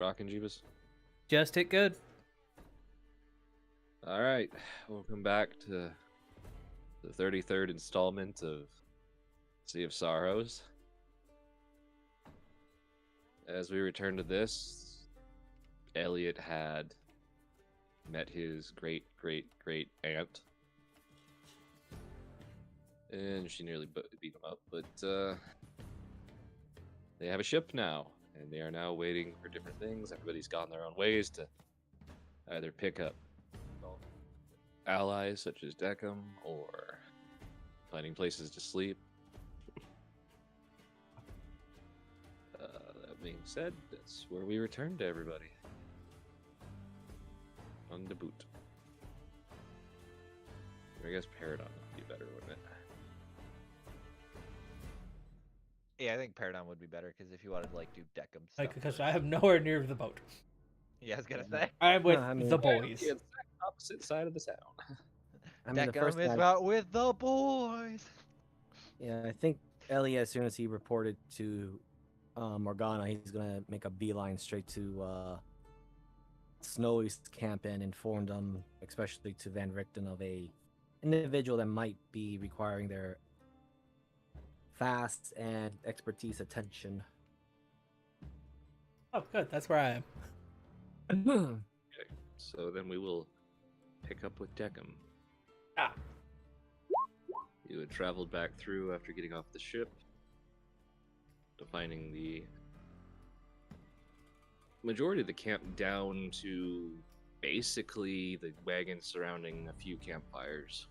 rocking, Jeebus? Just hit good. All right, welcome back to the 33rd installment of Sea of Sorrows. As we return to this, Elliot had met his great aunt, and she nearly beat him up, but they have a ship now, and they are now waiting for different things. Everybody's gone their own ways to either pick up allies such as Deckham or finding places to sleep. That being said, that's where we return to everybody. On the boot. I guess Paradigm would be better, wouldn't it? Yeah, I think Paradigm would be better because if you wanted to like do Deckham stuff. Like, because first. I am nowhere near the boat. Yeah, I was gonna say. I'm with I mean, the boys. Yeah, it's the opposite side of the town. I mean, the Deckham first is thing out with the boys. yeah, I think Ellie, as soon as he reported to Morgana, he's gonna make a beeline straight to Snowy's camp and inform them, especially to Van Richten, of a individual that might be requiring their fast and expertise attention. Oh, good. That's where I am. Okay, so then we will pick up with Deckham. Ah. You had traveled back through after getting off the ship to finding the majority of the camp down to basically the wagon surrounding a few campfires.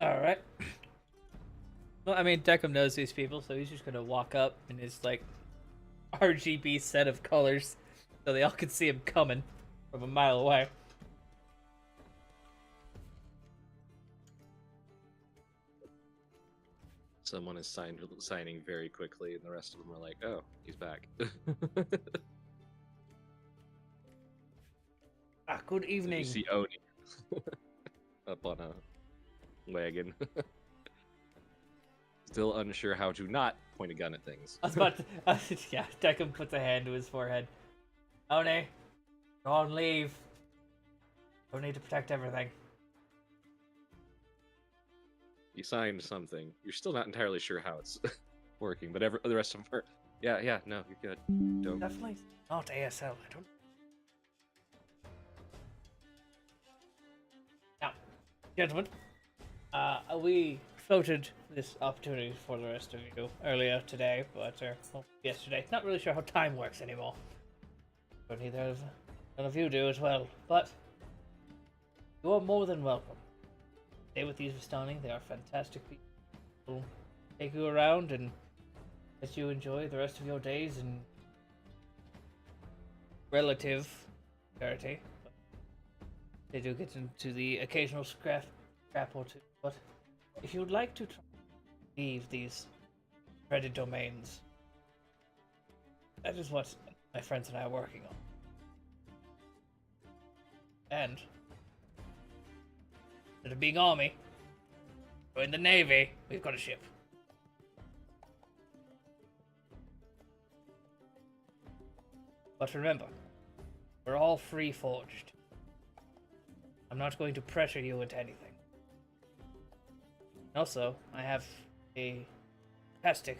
All right. Well, I mean, Deckham knows these people, so he's just gonna walk up in his like RGB set of colors, so they all can see him coming from a mile away. Someone is signing very quickly, and the rest of them are like, "Oh, he's back." Ah, good You evening. see Oni up on a wagon, still unsure how to not point a gun at things. I was about to, yeah, Deckham puts a hand to his forehead. Oni, go on leave. Don't need to protect everything. You signed something. You're still not entirely sure how it's working, but the rest of them are, yeah, no, you're good. Don't. Definitely not ASL. I don't. Now, gentlemen, we floated this opportunity for the rest of you earlier today, but well, yesterday. Not really sure how time works anymore. But none of you do as well. But you are more than welcome. Stay with these Vistani. They are fantastic people. They'll take you around and let you enjoy the rest of your days in relative security. But they do get into the occasional scrap or two. But if you would like to try to leave these dreaded domains, that is what my friends and I are working on. And instead of being army, join the navy. We've got a ship. But remember, we're all free forged. I'm not going to pressure you into anything. Also, I have a fantastic.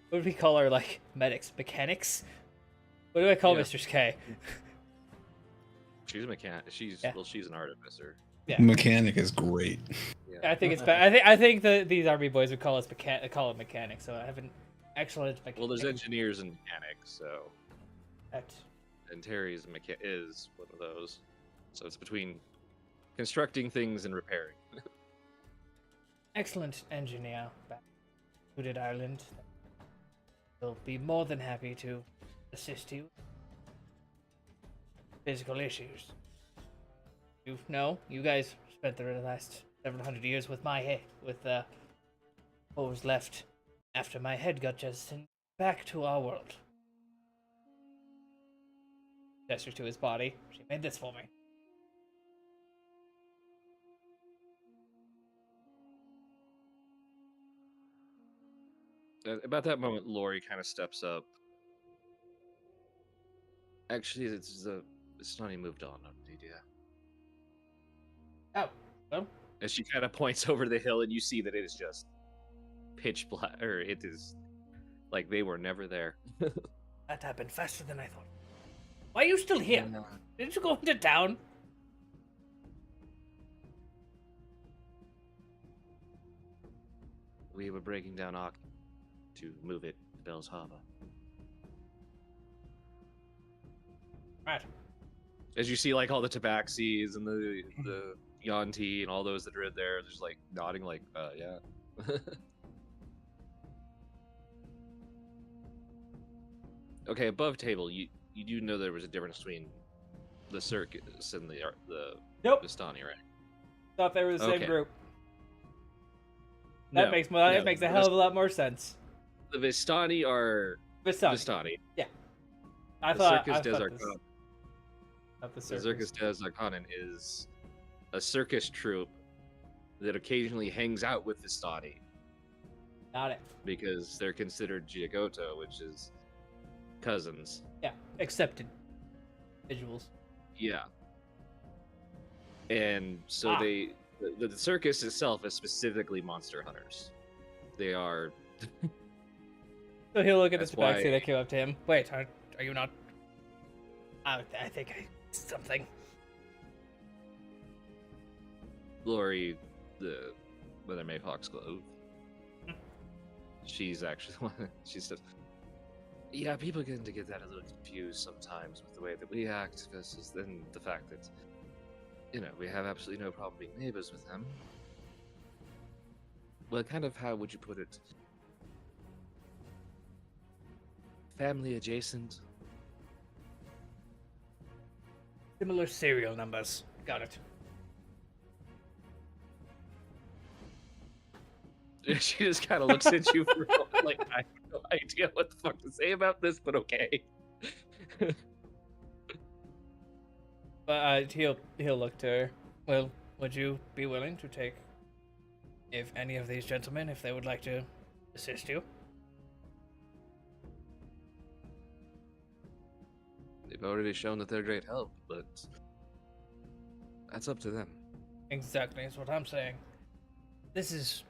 What do we call our like medics? Mechanics? What do I call Yeah. Mr. K? She's a mechanic. She's Yeah. well, she's an artificer. Yeah. Mechanic is great. I think it's bad. I think these army boys would call us call it mechanics. So I have an excellent mechanic. Well, there's engineers and mechanics, so At and Terry's is one of those. So it's between constructing things and repairing. excellent engineer back in Hooded Ireland. Will be more than happy to assist you. Physical issues. You guys spent the last several hundred years with my head, with what was left after my head got just sent back to our world. Gesture to his body. She made this for me. About that moment, Lori kind of steps up. Actually, it's not even moved on, yeah. Oh, well, As she kind of points over the hill, and you see that it is just pitch black, or it is like they were never there. that happened faster than I thought. Why are you still here? Didn't you go into town? We were breaking down Ark to move it to Bell's Harbor. Right. As you see, like all the tabaxis and the Yanti and all those that are in there, just like nodding, like, yeah. Okay, above table, you do know there was a difference between the circus and the Nope. Vistani, right? Thought they were the same Okay. group. That makes a hell of a lot more sense. The Vistani are Vistani. Yeah. The Circus des Arcanan is a circus troupe that occasionally hangs out with Vistani. Got it. Because they're considered Giagoto, which is cousins. Yeah, accepted visuals. Yeah. And so the circus itself is specifically monster hunters. They are. So he'll look at the That's why- tabaxi that came up to him. Wait, are you not? I think I something. Lori, the Mother Mayhawk's glove. She's actually the one. She says, "Yeah, people tend to get that a little confused sometimes with the way that we act versus then the fact that, we have absolutely no problem being neighbors with them. Well, kind of, how would you put it? Family adjacent." Similar serial numbers. Got it. She just kind of looks at you for like, I have no idea what the fuck to say about this, but okay. But he'll look to her. Well, would you be willing to take if any of these gentlemen, if they would like to assist you? They've already shown that they're great help, but that's up to them. Exactly, that's what I'm saying. This is...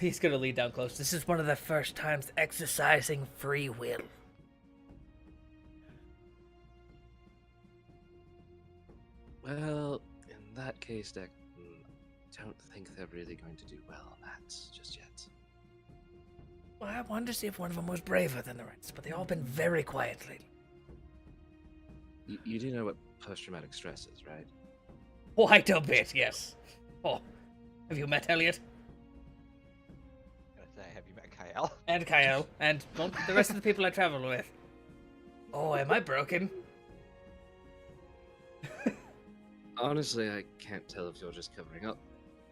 He's gonna lean down close. This is one of the first times exercising free will. Well, in that case, Deck, I don't think they're really going to do well on that just yet. Well, I wanted to see if one of them was braver than the rest, but they've all been very quiet lately. You do know what post-traumatic stress is, right? Quite a bit, yes. Oh, have you met Elliot? Have you met Kyle? And Kyle, and well, the rest of the people I travel with. Oh, am I broken? Honestly, I can't tell if you're just covering up,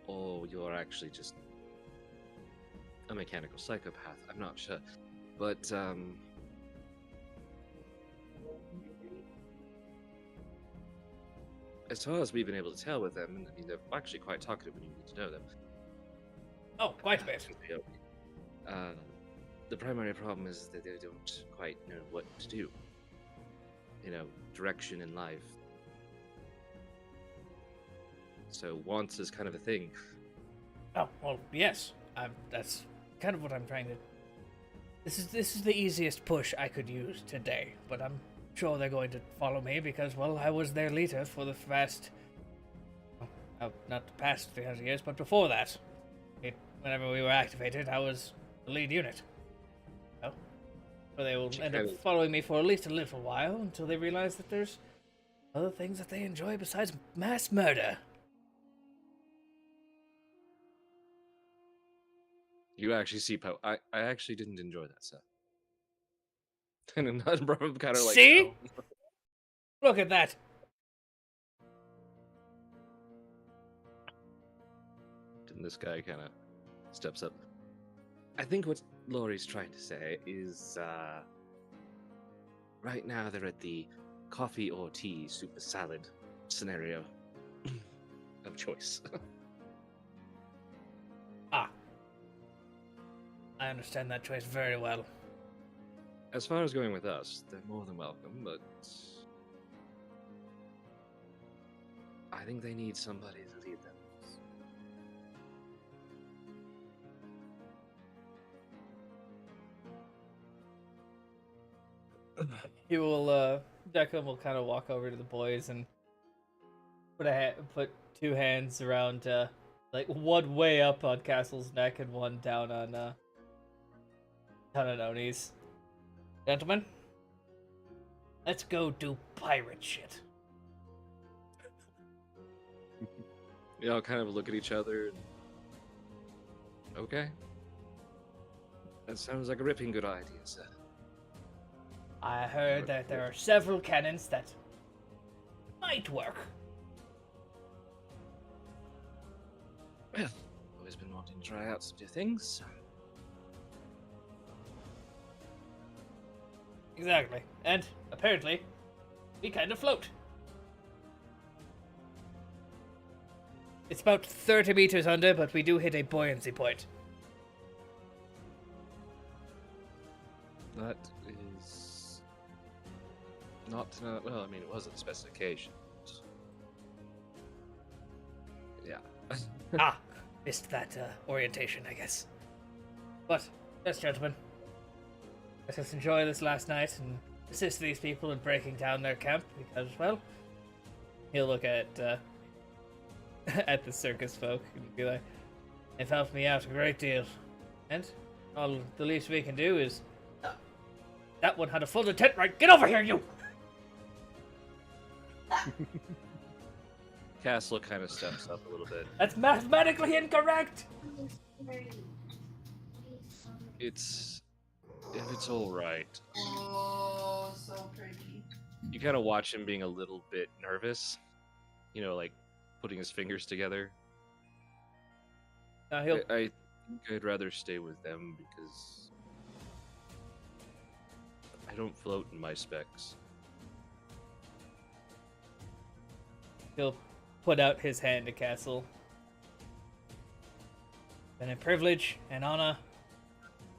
or you're actually just a mechanical psychopath. I'm not sure. But, as far as we've been able to tell with them, I mean, they're actually quite talkative when you get to know them. Oh, quite a bit. The primary problem is that they don't quite know what to do. Direction in life. So wants is kind of a thing. Oh, well, yes. That's kind of what I'm trying to... This is the easiest push I could use today, but I'm sure they're going to follow me because, well, I was their leader for the past... not the past 300 years, but before that. Whenever we were activated, I was the lead unit. So they will end up following me for at least a little while until they realize that there's other things that they enjoy besides mass murder. You actually see Poe. I actually didn't enjoy that set. And another problem kind of like... See? Look at that. And this guy kind of steps up. I think what Laurie's trying to say is, right now they're at the coffee or tea super salad scenario of choice. I understand that choice very well. As far as going with us, they're more than welcome, but I think they need somebody to lead them. He will, Declan will kind of walk over to the boys and put two hands around, like one way up on Castle's neck and one down on Oni's. Gentlemen, let's go do pirate shit. We all kind of look at each other and... Okay. That sounds like a ripping good idea, sir. I heard that there are several cannons that might work. Well, always been wanting to try out some new things. Exactly. And apparently, we kind of float. It's about 30 meters under, but we do hit a buoyancy point. That is not well. I mean, it wasn't specification. Yeah. Ah, missed that orientation, I guess. But, yes, gentlemen. Let us enjoy this last night and assist these people in breaking down their camp because, well, he'll look at at the circus folk and be like, they've helped me out a great deal. And all the least we can do is... That one had a folded tent, right? Get over here, you! Castle kind of steps up a little bit. That's mathematically incorrect! If it's all right. Oh, so pretty. You kind of watch him being a little bit nervous. You know, like putting his fingers together. He'll... I think I'd rather stay with them because I don't float in my specs. He'll put out his hand to Castle. Been a privilege and honor.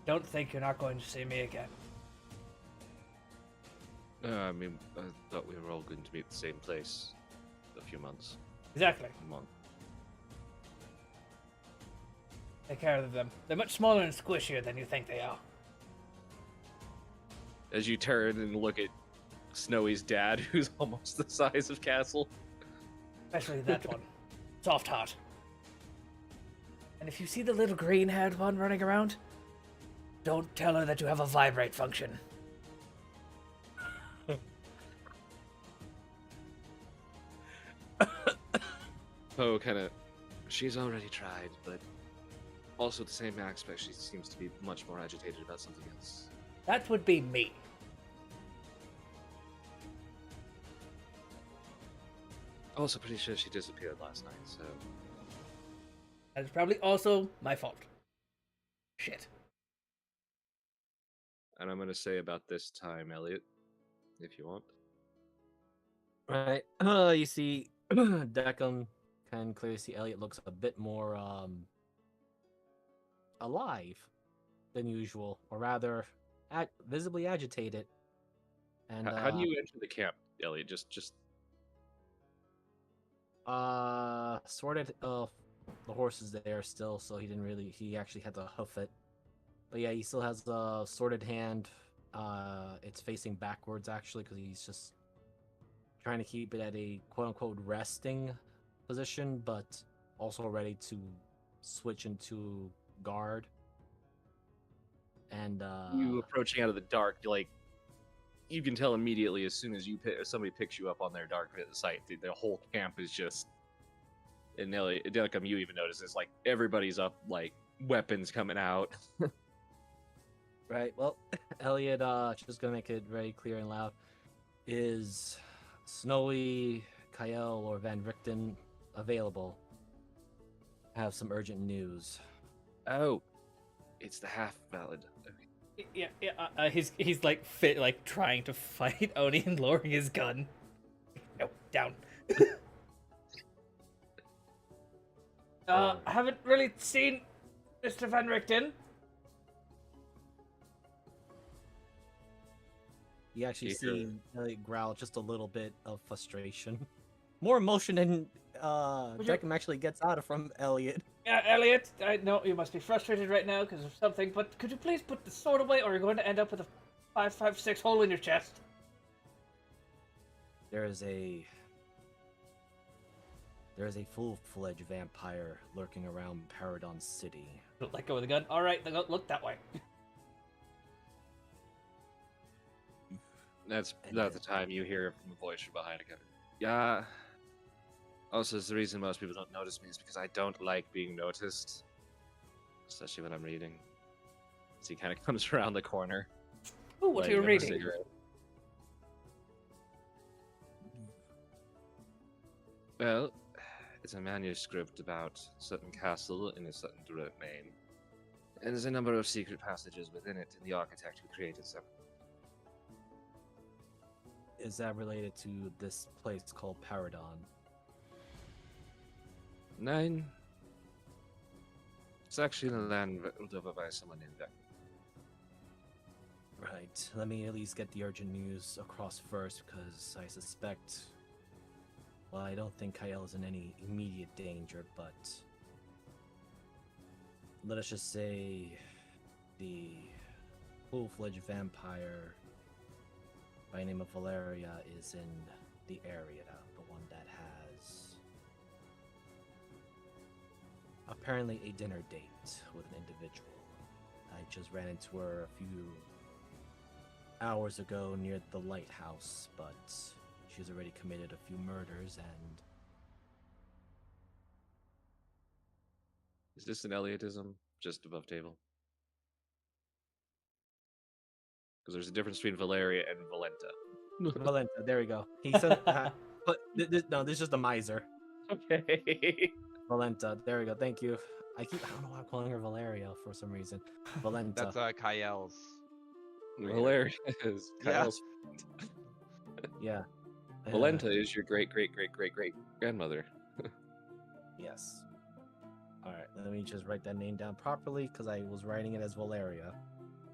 Don't think you're not going to see me again. I mean, I thought we were all going to be at the same place a few months. Exactly. A month. Take care of them. They're much smaller and squishier than you think they are. As you turn and look at Snowy's dad, who's almost the size of Castle. Especially that one. Soft heart. And if you see the little green-haired one running around, don't tell her that you have a vibrate function. Poe kind of... She's already tried, but also at the same aspect, she seems to be much more agitated about something else. That would be me. Also pretty sure she disappeared last night, so... That is probably also my fault. Shit. And I'm gonna say about this time, Elliot, if you want. Right. You see, Declan can clearly see Elliot looks a bit more alive than usual, or rather, visibly agitated. And How do you enter the camp, Elliot? Just sorted. The horse is there still, so he didn't really. He actually had to hoof it. But yeah, he still has a sorted hand. It's facing backwards actually, because he's just trying to keep it at a quote-unquote resting position, but also ready to switch into guard. And you approaching out of the dark, like you can tell immediately as soon as somebody picks you up on their dark sight, the whole camp is just. And Elliot, you even notice this, like everybody's up, like weapons coming out. Right. Well, Elliot, just gonna make it very clear and loud. Is Snowy, Kyle, or Van Richten available? I have some urgent news. Oh, it's the half valid. Okay. Yeah. He's like trying to fight Oni and lowering his gun. No, down. I haven't really seen Mr. Van Richten. You actually You see hear- Elliot growl just a little bit of frustration. More emotion than Would you- Deckham actually gets out of from Elliot. Yeah, Elliot, I know you must be frustrated right now because of something, but could you please put the sword away or you're going to end up with a 556 hole in your chest? There is a full-fledged vampire lurking around Paradon City. Don't let go of the gun. Alright, look that way. That's not the time you hear from a voice from behind again. Yeah. Also, the reason most people don't notice me is because I don't like being noticed, especially when I'm reading. So he kind of comes around the corner. Ooh, what are you lighting up a reading? cigarette. Well, it's a manuscript about a certain castle in a certain domain. And there's a number of secret passages within it, and the architect who created them. Is that related to this place called Paradon? 9. It's actually in a land ruled over by someone named Beck. Right. Let me at least get the urgent news across first, because I suspect. Well, I don't think Kyle is in any immediate danger, but let us just say the full-fledged vampire by the name of Valeria is in the area, the one that has apparently a dinner date with an individual. I just ran into her a few hours ago near the lighthouse, but she's already committed a few murders and Is this an Eliotism? Just above table? Because there's a difference between Valeria and Valenta. Valenta, there we go. He said, but no, this is just a miser. Okay. Valenta, there we go. Thank you. I don't know why I'm calling her Valeria for some reason. Valenta. That's Kyle's. Valeria is Yeah. Kyle's. Yeah. Valenta is your great grandmother. Yes. All right. Let me just write that name down properly because I was writing it as Valeria.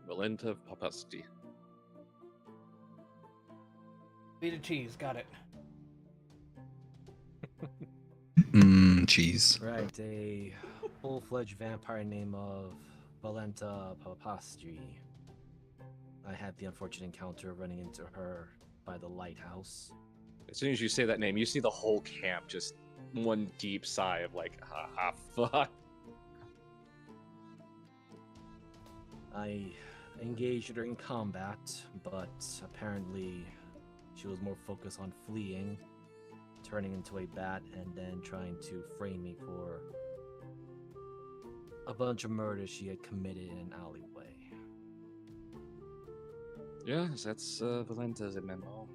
Valenta Papasti. Beat of cheese, got it. Cheese. Right. A full-fledged vampire name of Valenta Papastri. I had the unfortunate encounter running into her by the lighthouse. As soon as you say that name, you see the whole camp just one deep sigh of like, haha, fuck. I engaged her in combat, but apparently she was more focused on fleeing, turning into a bat, and then trying to frame me for a bunch of murders she had committed in an alleyway. Yes, that's Valenta's MMO.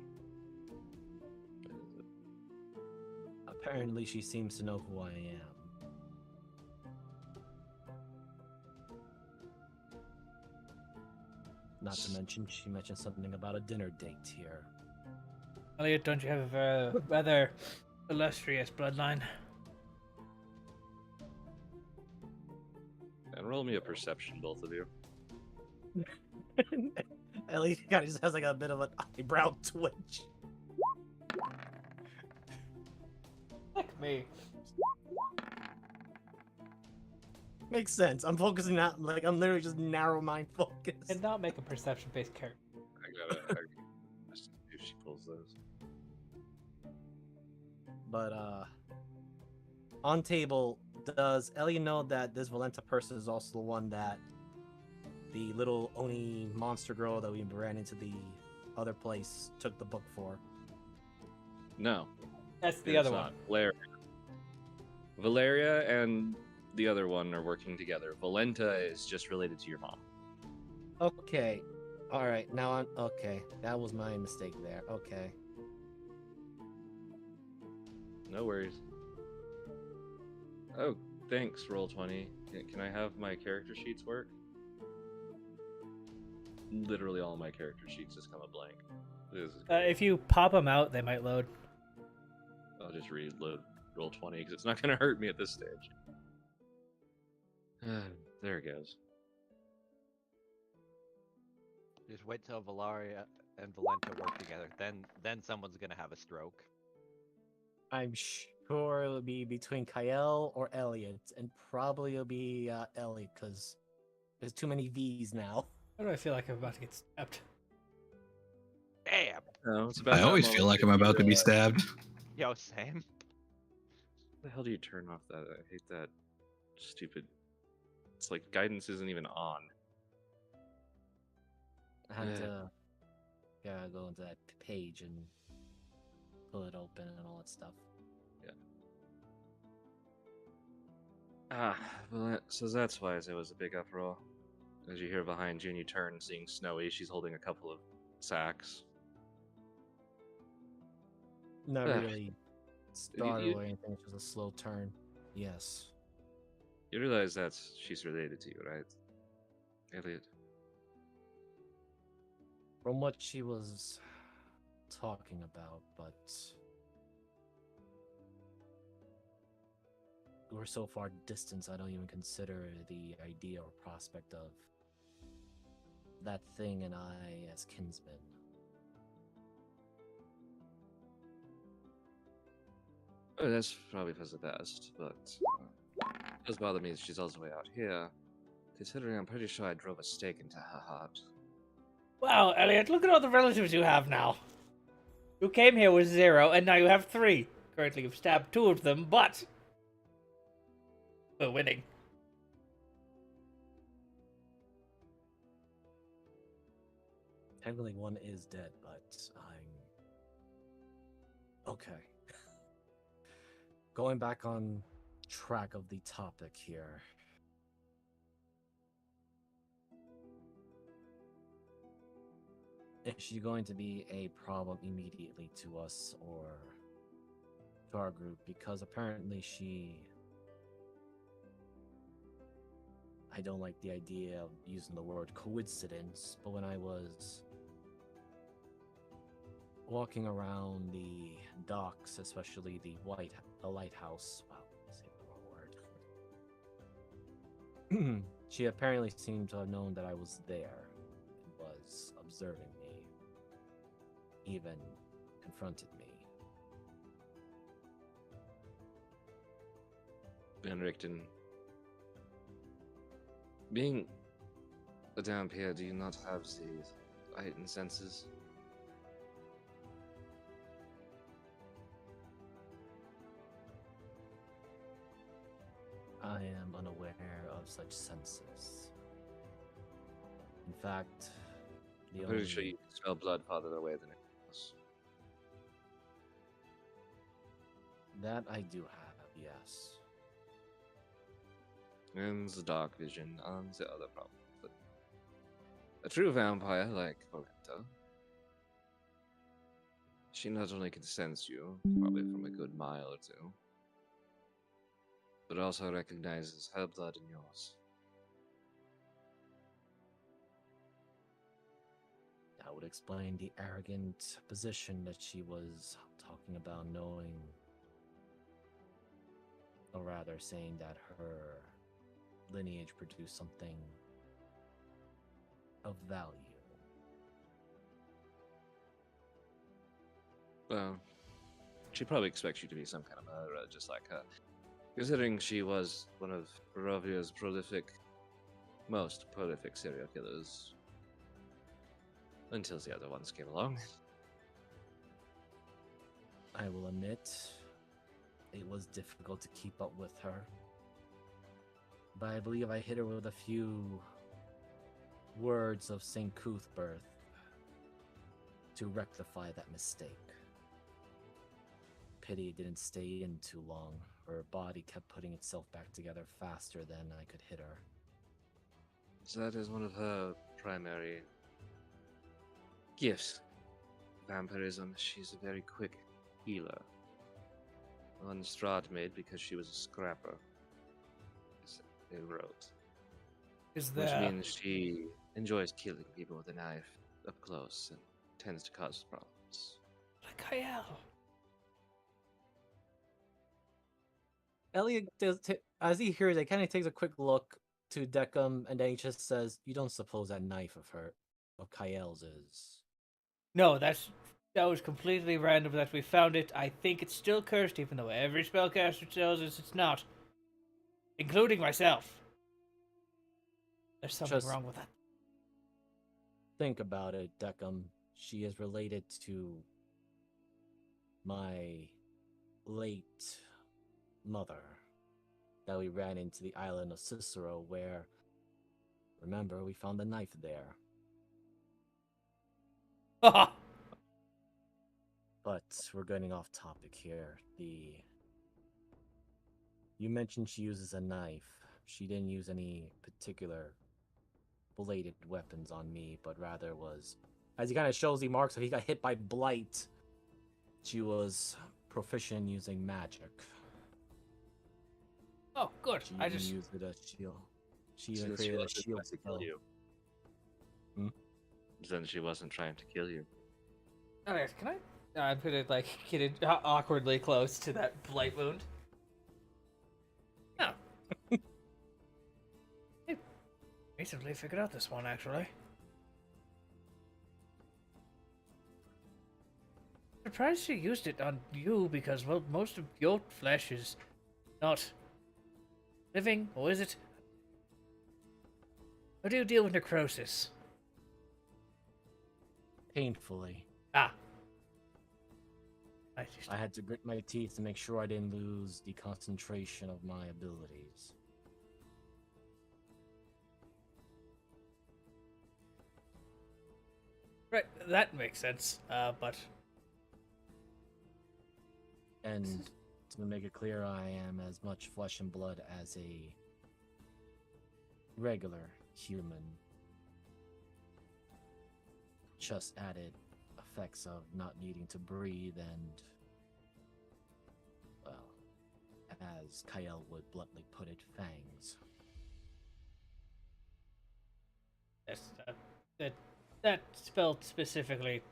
Apparently she seems to know who I am. Not to mention, she mentioned something about a dinner date here. Elliot, don't you have a rather illustrious bloodline? And roll me a perception, both of you. Ellie kind of just has like a bit of an eyebrow twitch. Like me. Makes sense. I'm focusing out, like, I'm literally just narrow mind focused. Did not make a perception-based character. I gotta see if she pulls those. But, on table, does Ellie know that this Valenta person is also the one that the little Oni monster girl that we ran into the other place took the book for? No. That's the it's other not. one. Valeria and the other one are working together. Valenta is just related to your mom. Okay. Alright, now I'm... Okay, that was my mistake there. Okay. No worries. Oh, thanks, Roll20. Can I have my character sheets work? Literally all my character sheets just come up blank. This is If you pop them out, they might load. I'll just reload Roll20 because it's not going to hurt me at this stage. There it goes. Just wait till Valaria and Valenta work together. Then someone's gonna have a stroke. I'm sure it'll be between Kyle or Elliot, and probably it'll be Elliot because there's too many V's now. Why do I feel like I'm about to get stabbed? Damn. No, it's about I that always moment feel like that I'm you, about to be stabbed. Yo, Sam. the hell do you turn off that? I hate that stupid. It's like guidance isn't even on. I had Yeah. to go into that page and pull it open and all that stuff. Well, so that's why it was a big uproar. As you hear behind you and you turn, seeing Snowy, she's holding a couple of sacks. Not Ah, really startled or anything, it's just a slow turn. Yes. You realize that she's related to you, right? Elliot. From what she was talking about, but we're so far distant, I don't even consider the idea or prospect of that thing and I as kinsmen. Oh, that's probably for the best, but it does bother me that she's also way out here. Considering I'm pretty sure I drove a stake into her heart. Wow, Elliot, look at all the relatives you have now. You came here with 0, and now you have 3. Currently, you've stabbed 2 of them, but we're winning. Technically, one is dead, but I'm okay. Going back on track of the topic here. Is she going to be a problem immediately to us or to our group? Because apparently I don't like the idea of using the word coincidence, but when I was walking around the docks, especially the lighthouse, wow, I said the wrong word. She apparently seemed to have known that I was there and was observing me, even confronted me. Van Richten, being a damp here, do you not have the heightened senses? I am unaware of such senses. In fact, the I'm only pretty sure you can smell blood farther away than it was. that I do have, yes. And the dark vision and the other problems. But a true vampire like Volenta, she not only can sense you, probably from a good mile or two, but also recognizes her blood and yours. That would explain the arrogant position that she was talking about, knowing, or rather saying that her lineage produced something of value. Well, she probably expects you to be some kind of murderer, just like her. Considering she was one of Baravia's most prolific serial killers. Until the other ones came along. I will admit, it was difficult to keep up with her. But I believe I hit her with a few words of St. Cuthbert to rectify that mistake. Pity it didn't stay in too long. Her body kept putting itself back together faster than I could hit her. That is one of her primary gifts. Vampirism. She's a very quick healer. One Strahd made because she was a scrapper, as they wrote. Is Which there... means she enjoys killing people with a knife up close and tends to cause problems. Kyle. Elliot does as he hears it, kind of takes a quick look to Deckham, and then he just says, "You don't suppose that knife of her of Kael's is. No, that was completely random that we found it. I think it's still cursed, even though every spellcaster tells us it's not, including myself. There's something Just wrong with that. think about it, Deckham. She is related to my late mother that we ran into the island of Cicero, where, remember, we found the knife there. But we're getting off topic here. You mentioned she uses a knife. She didn't use any particular bladed weapons on me, but rather was, as he kind of shows the marks, if he got hit by blight, she was proficient in using magic. Oh, good. She I even just used it as shield. She Since even she created a wasn't shield trying to kill spell. you. Hmm? Then she wasn't trying to kill you. Alex, can I? I'm gonna like get it awkwardly close to that blight wound. Oh. I recently figured out this one actually. Surprised she used it on you because well, most of your flesh is not living, or is it? How do you deal with necrosis? Painfully. Ah. I had to grit my teeth to make sure I didn't lose the concentration of my abilities. Right, that makes sense. But And to make it clear, I am as much flesh and blood as a regular human. Just added effects of not needing to breathe and, well, as Kael would bluntly put it, fangs. yes, that spelled specifically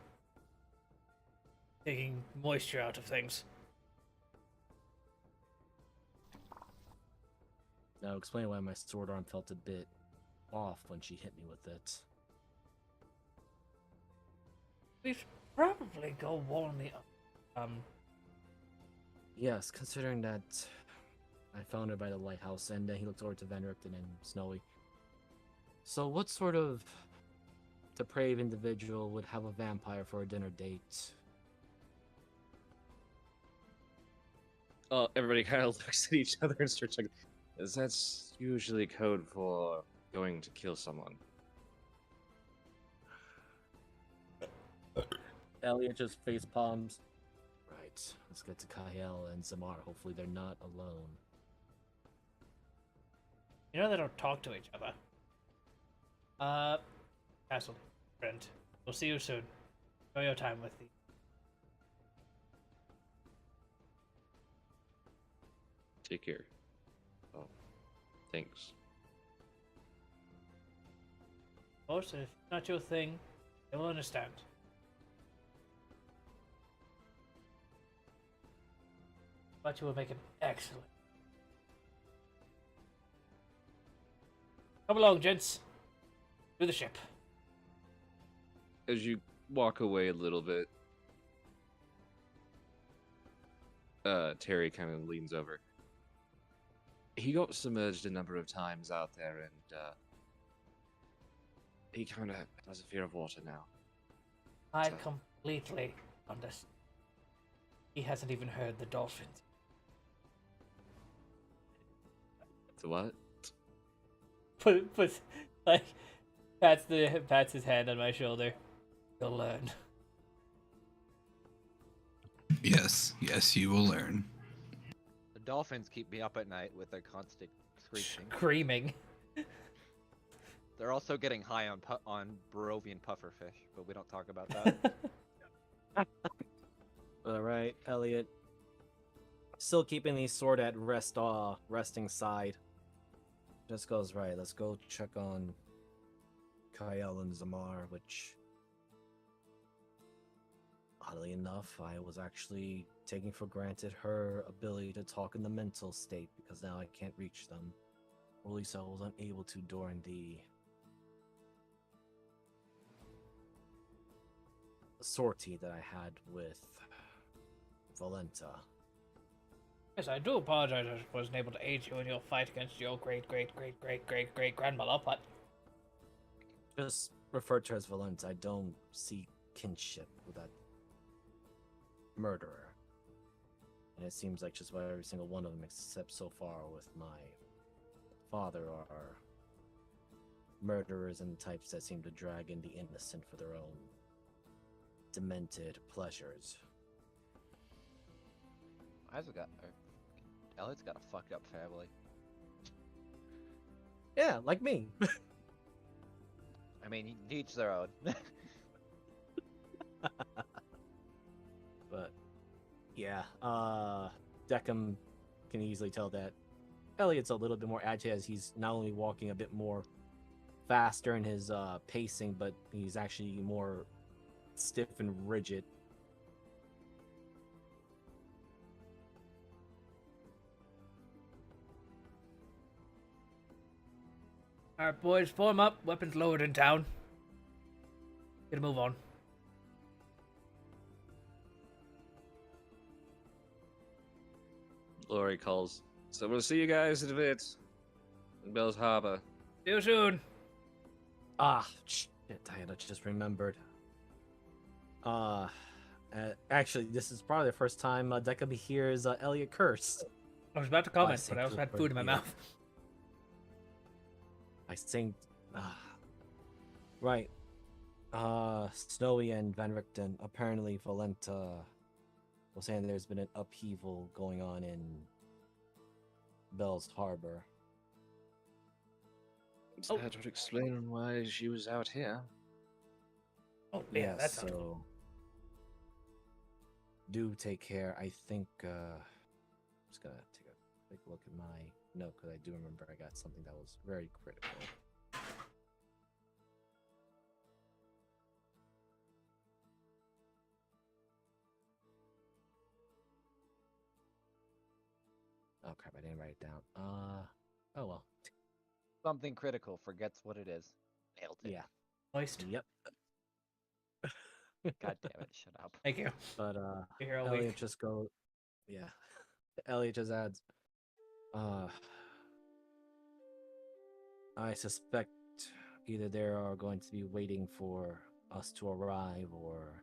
taking moisture out of things. Now explain why my sword arm felt a bit off when she hit me with it. We should probably go warn the Yes, considering that I found her by the lighthouse, and then he looked over to Van Ripton and Snowy. So what sort of depraved individual would have a vampire for a dinner date? Everybody kind of looks at each other and starts like, that's usually code for going to kill someone. Elliot just face palms. Right, let's get to Kael and Zamar. Hopefully they're not alone. You know they don't talk to each other. Castle, friend. We'll see you soon. Enjoy your time with the. Take care. Oh, thanks. Of course, if it's not your thing, they will understand. But you will make it excellent. Come along, gents. To the ship. As you walk away a little bit, Terry kind of leans over. He got submerged a number of times out there, and he kind of has a fear of water now. I So- completely understand. He hasn't even heard the dolphins. So what? Put like pats his hand on my shoulder. You'll learn. Yes, you will learn. The dolphins keep me up at night with their constant screeching. Screaming. They're also getting high on Barovian pufferfish, but we don't talk about that. Alright, Elliot. Still keeping the sword at resting side. Just goes, right, let's go check on Kael and Zamar, which, oddly enough, I was actually taking for granted her ability to talk in the mental state, because now I can't reach them. Or at least I was unable to during the sortie that I had with Valenta. Yes, I do apologize I wasn't able to aid you in your fight against your great grandmother, but Just referred to her as Valenta. I don't see kinship with that murderer. And it seems like just about every single one of them, except so far with my father, are murderers and types that seem to drag in the innocent for their own demented pleasures. Elliot's got a fucked up family. Yeah, like me. I mean, each their own. But yeah, Deckham can easily tell that Elliot's a little bit more agitated as he's not only walking a bit more faster in his pacing, but he's actually more stiff and rigid. alright, boys, form up. Weapons lowered in town. Get a move on. Lori calls. So we'll see you guys in a bit. In Bell's Harbor. See you soon. Ah, shit, I had just remembered. Actually, this is probably the first time Deckham hears Elliot curse. I was about to comment, think but I also had Cooper, food in my yeah. mouth. I think, right. Snowy and Van Richten, apparently Valenta was saying there's been an upheaval going on in Bell's Harbor. That would explain why she was out here. Oh, yeah, that's so do take care. I think I'm just gonna take a quick look at my note because I do remember I got something that was very critical. Oh crap, I didn't write it down. Oh well. Something critical, forgets what it is. Nailed it. Yeah. moist. Yep. God damn it, shut up. Thank you. But You're here all Elliot week. just go. Yeah. Elliot just adds. I suspect either they are going to be waiting for us to arrive, or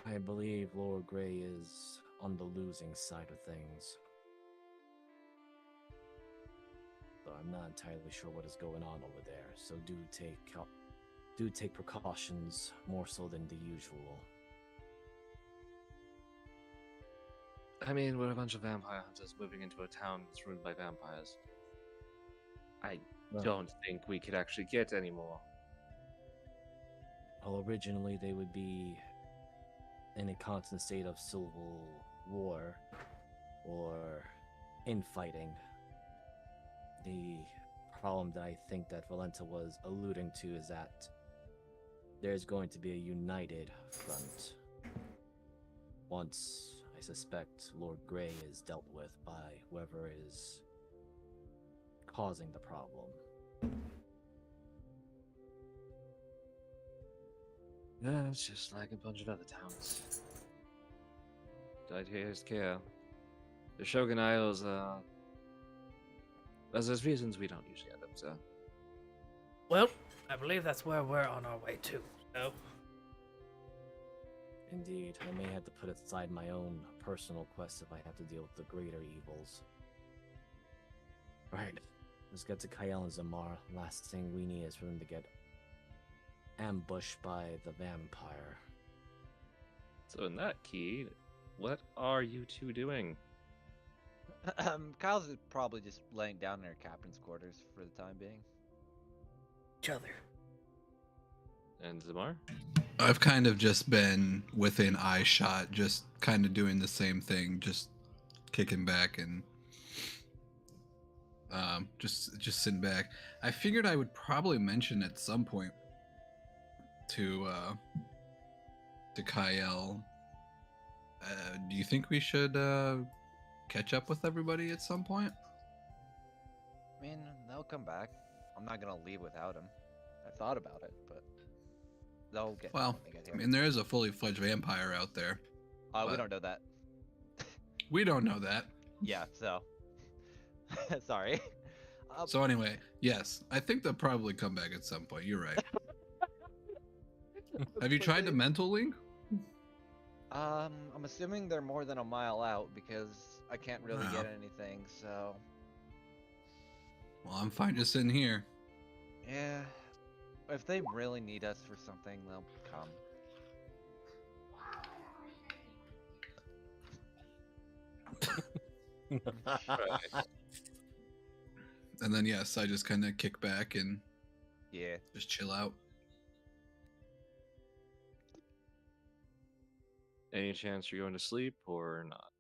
I believe Lord Grey is on the losing side of things. So I'm not entirely sure what is going on over there. So do take precautions more so than the usual. I mean, we're a bunch of vampire hunters moving into a town that's ruled by vampires. I Well, don't think we could actually get any more. Well, originally they would be in a constant state of civil war or infighting. The problem that I think that Valenta was alluding to is that there's going to be a united front once, I suspect, Lord Grey is dealt with by whoever is causing the problem. Yeah, it's just like a bunch of other towns. Died here is care. The Shogun Isles, there's reasons we don't usually end up, so. Well, I believe that's where we're on our way to. So, Indeed, I may have to put aside my own personal quest if I have to deal with the greater evils. Right, let's get to Kyle and Zamar. Last thing we need is for them to get ambushed by the vampire. So in that key, what are you two doing? Kyle's probably just laying down in her captain's quarters for the time being. each other. And Zamar? I've kind of just been within eye shot, just kind of doing the same thing, just kicking back and just sitting back. I figured I would probably mention at some point to Kyle. Do you think we should catch up with everybody at some point? I mean, they'll come back. I'm not gonna leave without him. I thought about it, but They'll get Well, when they get I here. mean, there is a fully fledged vampire out there. We but- don't know that. We don't know that. Yeah, so. Sorry. So anyway, yes, I think they'll probably come back at some point. You're right. Have you tried the mental link? I'm assuming they're more than a mile out because I can't really Wow. get anything, so. Well, I'm fine just sitting here. Yeah. If they really need us for something, they'll come. And then yes, I just kind of kick back and Yeah. just chill out. Any chance you're going to sleep or not?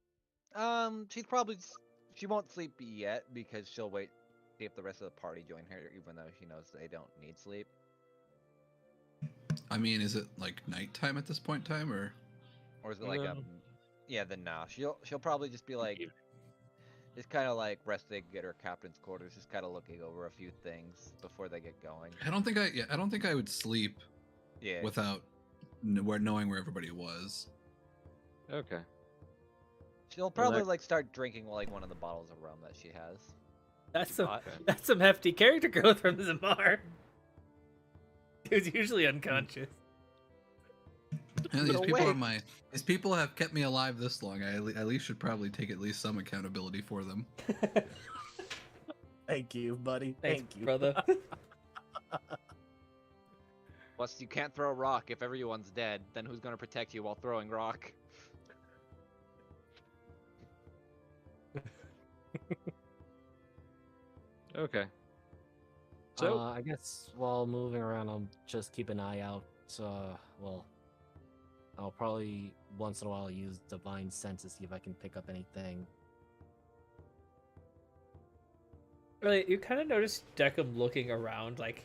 She won't sleep yet because she'll wait see if the rest of the party join her, even though she knows they don't need sleep. I mean, is it like nighttime at this point in time, or? Or is it like No. yeah, then no. She'll probably just be like Evening. just kind of like resting at her captain's quarters, just kind of looking over a few things before they get going. I don't think I would sleep Yeah. without knowing where everybody was. Okay. She'll probably like start drinking like one of the bottles of rum that she has. That's She some bought. that's some hefty character growth from Zamar. Dude's usually unconscious. And But awake. these people have kept me alive this long. I at least should probably take at least some accountability for them. Thank you, buddy. Thanks, Thank you, brother. Plus, you can't throw a rock if everyone's dead. Then who's gonna protect you while throwing rock? Okay. So I guess while moving around, I'll just keep an eye out. Well, I'll probably once in a while use divine sense to see if I can pick up anything. Really, you kind of notice Deckham looking around, like,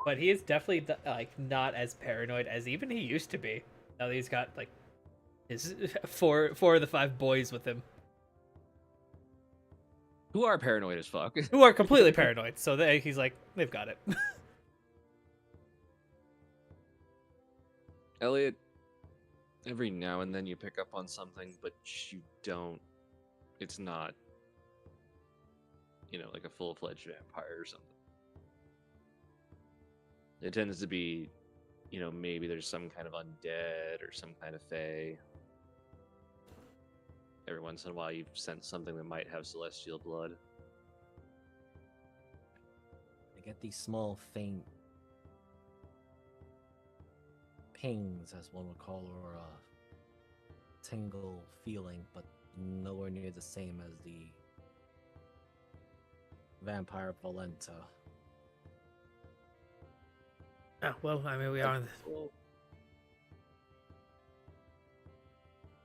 but he is definitely like not as paranoid as even he used to be. Now that he's got like his four of the 5 boys with him, who are paranoid as fuck. who are completely paranoid. So he's like, they've got it. Elliot, every now and then you pick up on something, but you don't. It's not, like a full-fledged vampire or something. It tends to be, maybe there's some kind of undead or some kind of fae. Every once in a while you sense something that might have celestial blood. I get these small, faint pings, as one would call, or a tingle feeling, but nowhere near the same as the vampire Valenta. Well, I mean, we are. Well,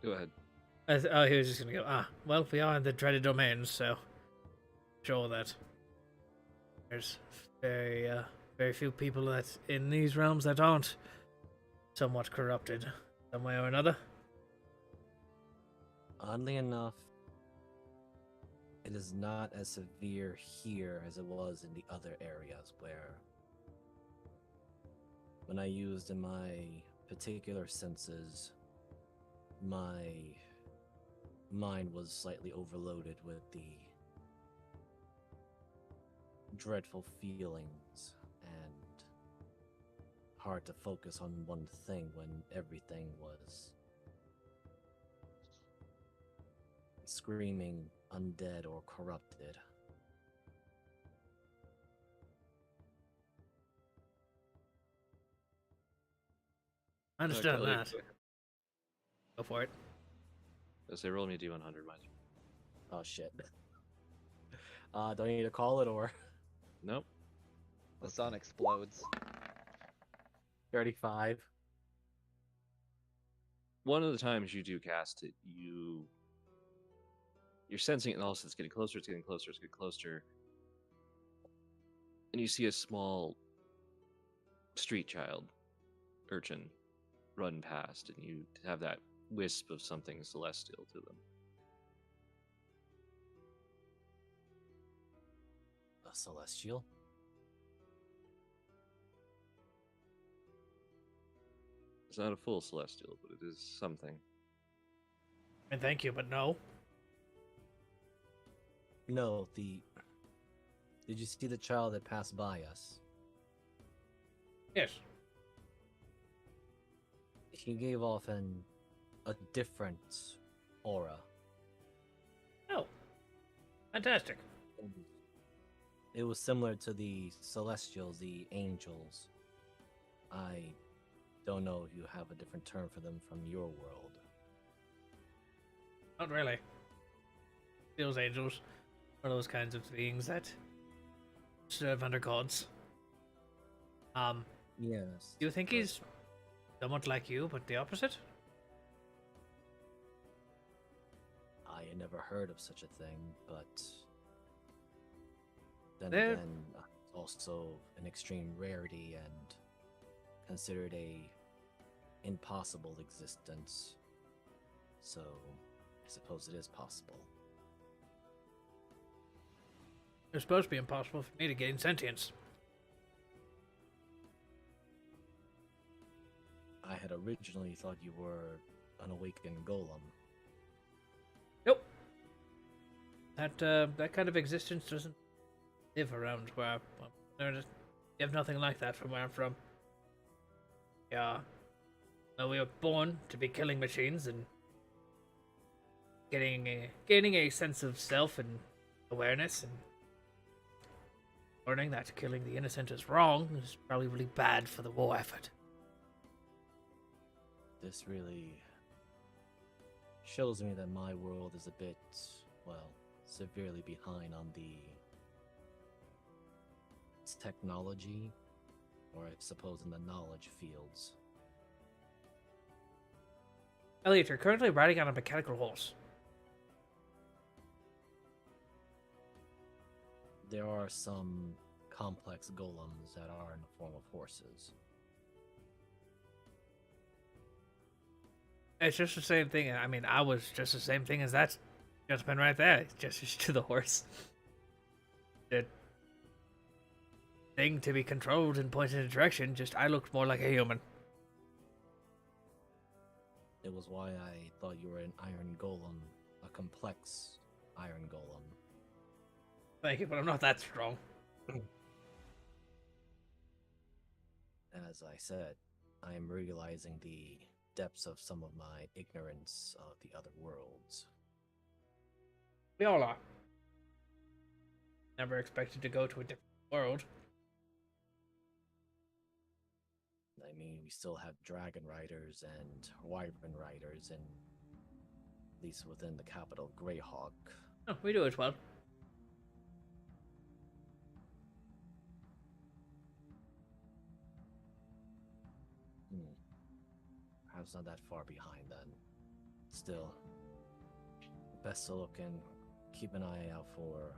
go ahead. He was just gonna go. Well, we are in the dreaded domain, so sure that there's very few people that in these realms that aren't somewhat corrupted, some way or another. Oddly enough, it is not as severe here as it was in the other areas where, when I used in my particular senses, my mind was slightly overloaded with the dreadful feelings and hard to focus on one thing when everything was screaming undead or corrupted. I understand Elliot, that. Go for it. Let's say roll me a D100, mind you. Oh shit. Do I need to call it or? Nope. The sun explodes. 35. One of the times you do cast it, you're sensing it, and all of a sudden it's getting closer, it's getting closer, it's getting closer. And you see a small street child, urchin, run past, and you have that wisp of something celestial to them. A celestial? It's not a full celestial, but it is something. And thank you, but no. No, the. Did you see the child that passed by us? Yes. He gave off a different aura. Oh. Fantastic. It was similar to the Celestials, the Angels. I don't know if you have a different term for them from your world. Not really. Those angels are those kinds of beings that serve under gods. Yes. Do you think but he's somewhat like you, but the opposite? I had never heard of such a thing, but then There- again, it's also an extreme rarity and considered a impossible existence. So, I suppose it is possible. It's supposed to be impossible for me to gain sentience. I had originally thought you were an awakened golem. Nope. That kind of existence doesn't live around where you have nothing like that from where I'm from. Yeah. Well, we were born to be killing machines and gaining a sense of self and awareness and learning that killing the innocent is wrong is probably really bad for the war effort. This really shows me that my world is a bit, well, severely behind on the technology, or I suppose in the knowledge fields. Elliot, you're currently riding on a mechanical horse. There are some complex golems that are in the form of horses. It's just the same thing. I mean, I was just the same thing as that gentleman right there. Just to the horse. The thing to be controlled and pointed in a direction, just I looked more like a human. It was why I thought you were an iron golem, a complex iron golem. Thank you, but I'm not that strong. As I said, I am realizing the depths of some of my ignorance of the other worlds. We all are. Never expected to go to a different world. I mean, we still have dragon riders and wyvern riders, and at least within the capital, Greyhawk. Oh, we do as well. Perhaps not that far behind then. Still, best to look and keep an eye out for.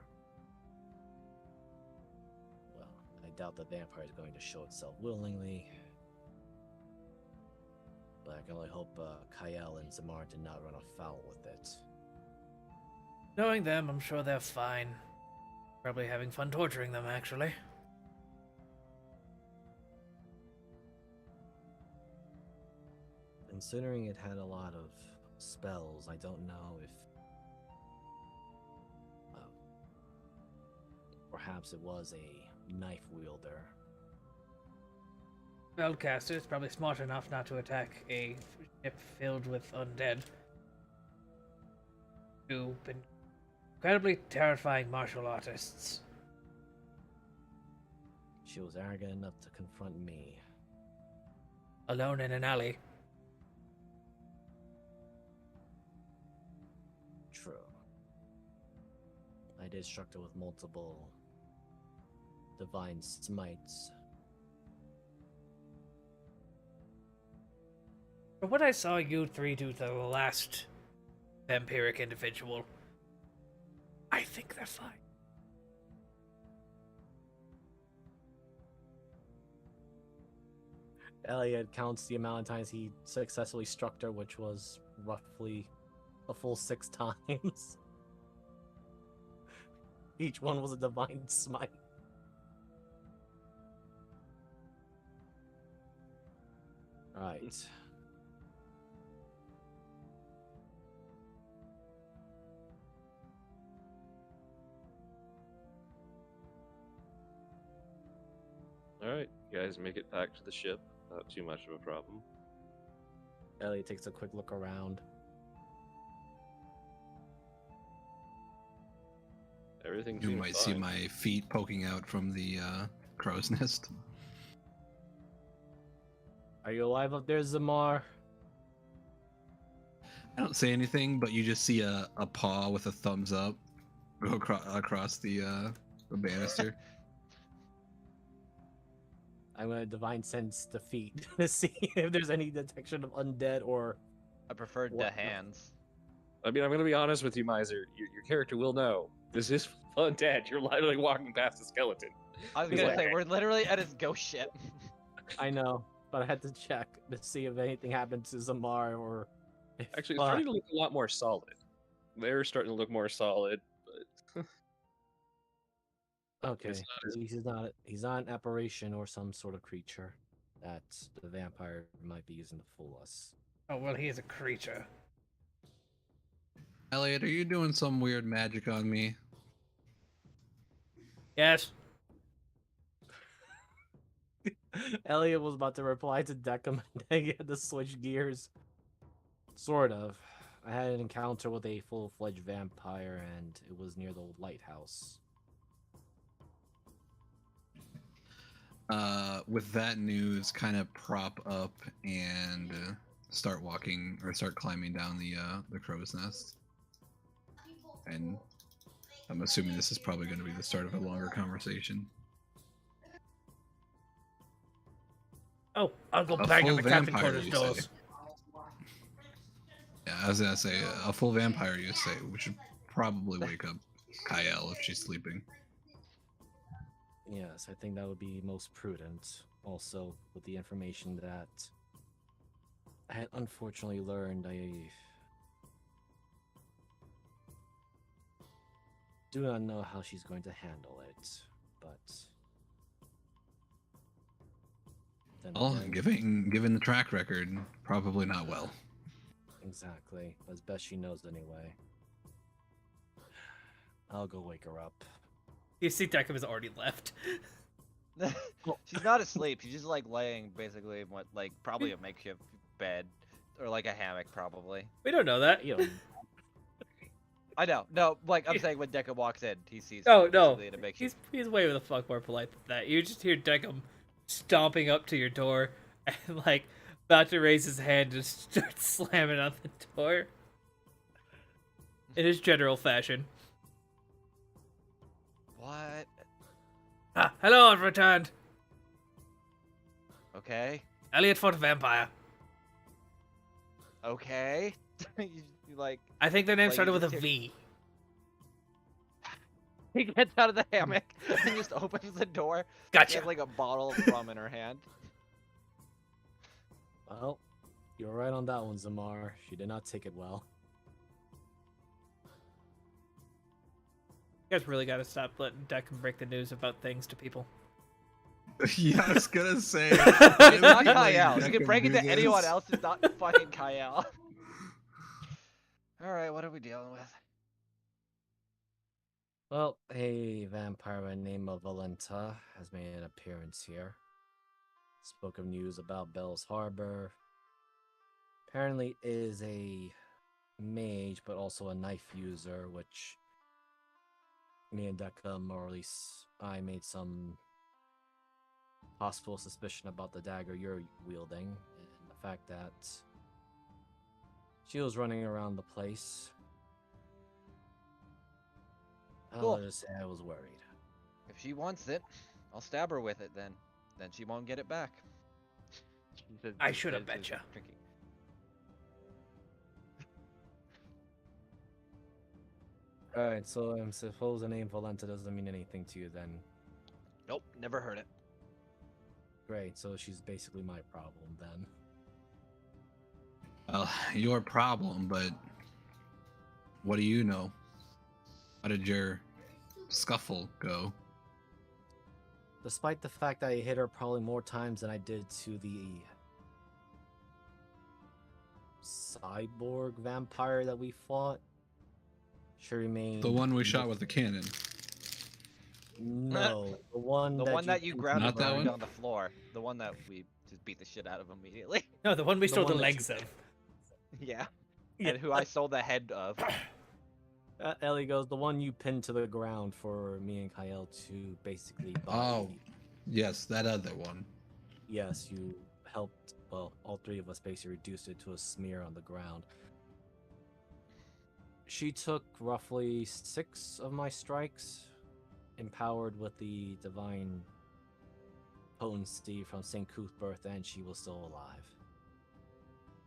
Well, I doubt the vampire is going to show itself willingly. But I can only hope Kyle and Zamar did not run afoul with it. Knowing them, I'm sure they're fine. Probably having fun torturing them, actually. Considering it had a lot of spells, I don't know if perhaps it was a knife wielder. Spellcaster is probably smart enough not to attack a ship filled with undead. Who've been incredibly terrifying martial artists. She was arrogant enough to confront me. Alone in an alley. True. I did struck her with multiple divine smites. From what I saw you three do to the last vampiric individual, I think they're fine. Elliot counts the amount of times he successfully struck her, which was roughly a full 6 times. Each one was a divine smite. Alright. All right, you guys make it back to the ship. Not too much of a problem. Elliot takes a quick look around. Everything You seems might see fine. my feet poking out from the crow's nest. Are you alive up there, Zamar? I don't say anything, but you just see a paw with a thumbs up go across the banister. I'm gonna divine sense the feet to see if there's any detection of undead or I prefer the What? hands. I mean, I'm gonna be honest with you, Miser. Your character will know this is undead. You're literally walking past a skeleton. I was He's gonna like, say we're literally at his ghost ship. I know, but I had to check to see if anything happened to Zamar or if, Actually, it's starting to look a lot more solid. They're starting to look more solid, but okay, it's not as- he's not an apparition or some sort of creature that the vampire might be using to fool us. Oh well, he is a creature. Elliot, are you doing some weird magic on me? Yes. Elliot was about to reply to Deckham and then he had to switch gears. Sort of. I had an encounter with a full-fledged vampire and it was near the lighthouse. With that news, kind of prop up and start walking or start climbing down the crow's nest. And I'm assuming this is probably going to be the start of a longer conversation. Oh, I'll go A bang on full the captain vampire, quarters you doors. say? Yeah, I was gonna say a full vampire. You say, which should probably wake up Kyle if she's sleeping. Yes, I think that would be most prudent. Also, with the information that I had unfortunately learned, I do not know how she's going to handle it, but then Well, again, given the track record, probably not well. exactly, as best she knows anyway. I'll go wake her up. You see, Deckham has already left. She's not asleep. She's just like laying basically in what like probably a makeshift bed or like a hammock probably. We don't know that. You know, I know. No, like I'm saying when Deca walks in, he sees Oh her no, basically in a makeshift. he's way the fuck more polite than that. You just hear Deckham stomping up to your door and like about to raise his hand and start slamming on the door in his general fashion. What? Ah, hello, I've returned. Okay. Elliot fought a vampire. Okay. you like I think their name Like, started you with a just V. he gets out of the hammock and just opens the door. She Gotcha. has like a bottle of rum in her hand. well, you're right on that one, Zamar. She did not take it well. You guys really gotta stop letting Deckham break the news about things to people. Yeah, I was gonna say. It's not Kyle. You can break it to anyone else. It's not fucking Kyle. All right, what are we dealing with? Well, a vampire by the name of Valenta has made an appearance here. Spoke of news about Bell's Harbor. Apparently is a mage, but also a knife user, which me and Deckham, or at least I, made some possible suspicion about the dagger you're wielding, and the fact that she was running around the place. Cool. I'll just say I was worried. If she wants it, I'll stab her with it then. Then she won't get it back. I should have betcha. Drinking. Alright, so I suppose the name Valenta doesn't mean anything to you then. Nope, never heard it. Great, so she's basically my problem then. Well, your problem, but what do you know? How did your scuffle go? Despite the fact that I hit her probably more times than I did to the cyborg vampire that we fought, she remained... The one we shot with the cannon. No, the one The that one you that you pinned to grabbed the and Not that buried one? on the floor. The one that we just beat the shit out of immediately. No, the one we The stole the one that legs you- of. Yeah. Yeah. And who I sold the head of. Ellie goes, the one you pinned to the ground for me and Kyle to basically body. Oh, yes, that other one. Yes, you helped. Well, all three of us basically reduced it to a smear on the ground. She took roughly 6 of my strikes, empowered with the divine potency from St. Cuthbert, and she was still alive.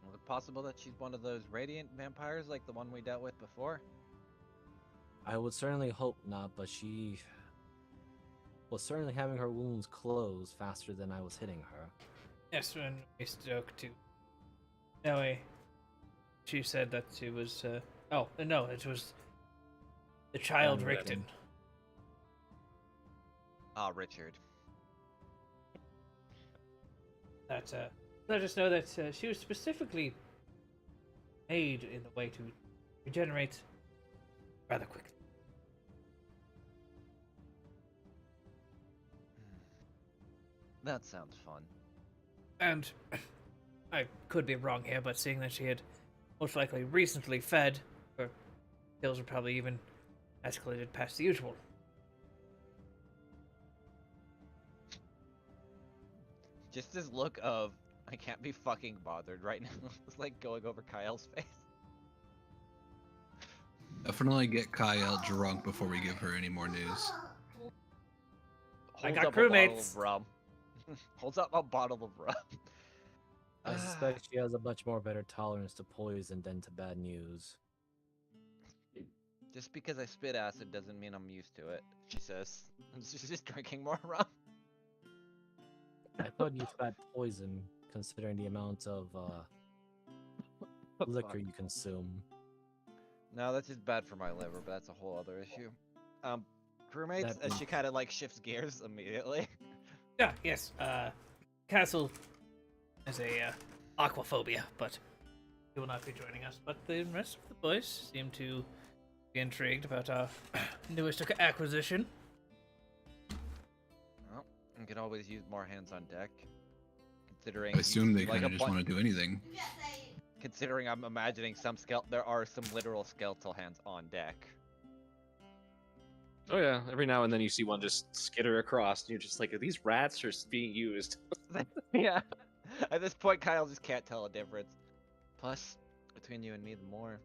Is it possible that she's one of those radiant vampires like the one we dealt with before? I would certainly hope not, but she was certainly having her wounds close faster than I was hitting her. Yes, when we spoke to Noe, she said that she was. Oh, no, it was the child Rickon. Rickton. Ah, Richard. That let us know that she was specifically made in the way to regenerate rather quickly. That sounds fun. And I could be wrong here, but seeing that she had most likely recently fed, her skills were probably even escalated past the usual. Just this look of, I can't be fucking bothered right now. It's like going over Kyle's face. Definitely get Kyle drunk before we give her any more news. I Holds got up a bottle crewmates. of rum. Holds up a bottle of rum. I suspect she has a much more better tolerance to poison than to bad news. Just because I spit acid doesn't mean I'm used to it, she says. She's just drinking more rum. I thought you spat poison, considering the amount of liquor Fuck. you consume. No, that's just bad for my liver, but that's a whole other issue. Crewmates, That as she being- kind of like shifts gears immediately. Yeah, yes. Castle has a aquaphobia, but he will not be joining us. But the rest of the boys seem to be intrigued about our newest acquisition. Well, you can always use more hands on deck. Considering I you assume they seem kind like of a just bun- want to do anything. Considering I'm imagining there are some literal skeletal hands on deck. Oh yeah, every now and then you see one just skitter across, and you're just like, are these rats just being used? Yeah. At this point, Kyle just can't tell a difference. Plus, between you and me, the more,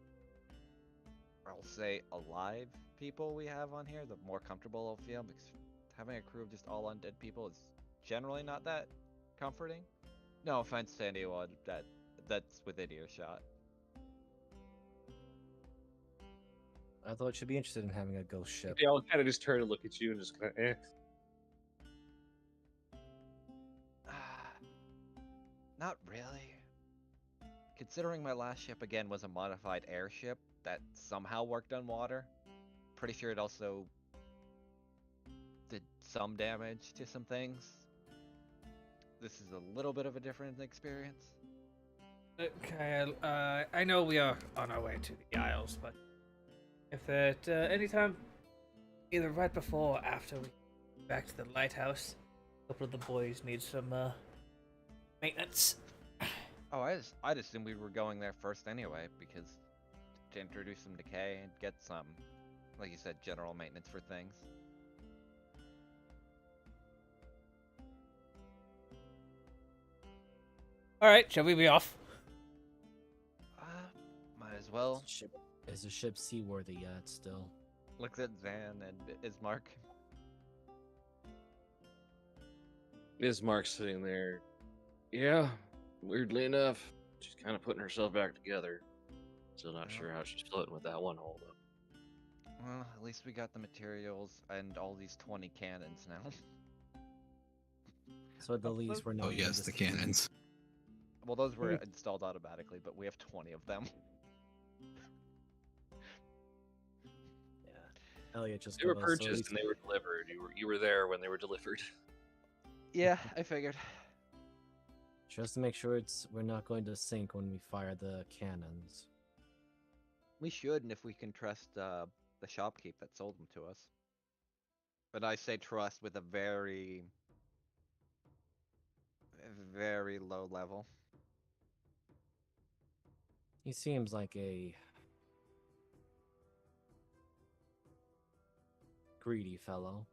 I'll say, alive people we have on here, the more comfortable I'll feel, because having a crew of just all undead people is generally not that comforting. No offense to anyone that's within earshot. I thought she'd be interested in having a ghost ship. They all kind of just turn and look at you and just kind of, eh. Not really. Considering my last ship again was a modified airship that somehow worked on water, pretty sure it also did some damage to some things. This is a little bit of a different experience. Kyle, I know we are on our way to the Isles, but if at any time, either right before or after we get back to the lighthouse, a couple of the boys need some maintenance. Oh, I'd assume we were going there first anyway, because to introduce some decay and get some, like you said, general maintenance for things. All right, shall we be off? Might as well. Is the ship seaworthy yet still? Looks at Zan and Ismark. Ismark's sitting there. Yeah, weirdly enough, she's kind of putting herself back together. Still not sure how she's floating with that one hold up. Well, at least we got the materials and all these 20 cannons now. So the least we're not. Oh yes, the cannons. Well, those were installed automatically, but we have 20 of them. Yeah, Elliot just. They were gave us, so at purchased least- and they were delivered. You were there when they were delivered. Yeah, I figured. Just to make sure we're not going to sink when we fire the cannons. We should, and if we can trust the shopkeep that sold them to us. But I say trust with a very, very low level. He seems like a greedy fellow.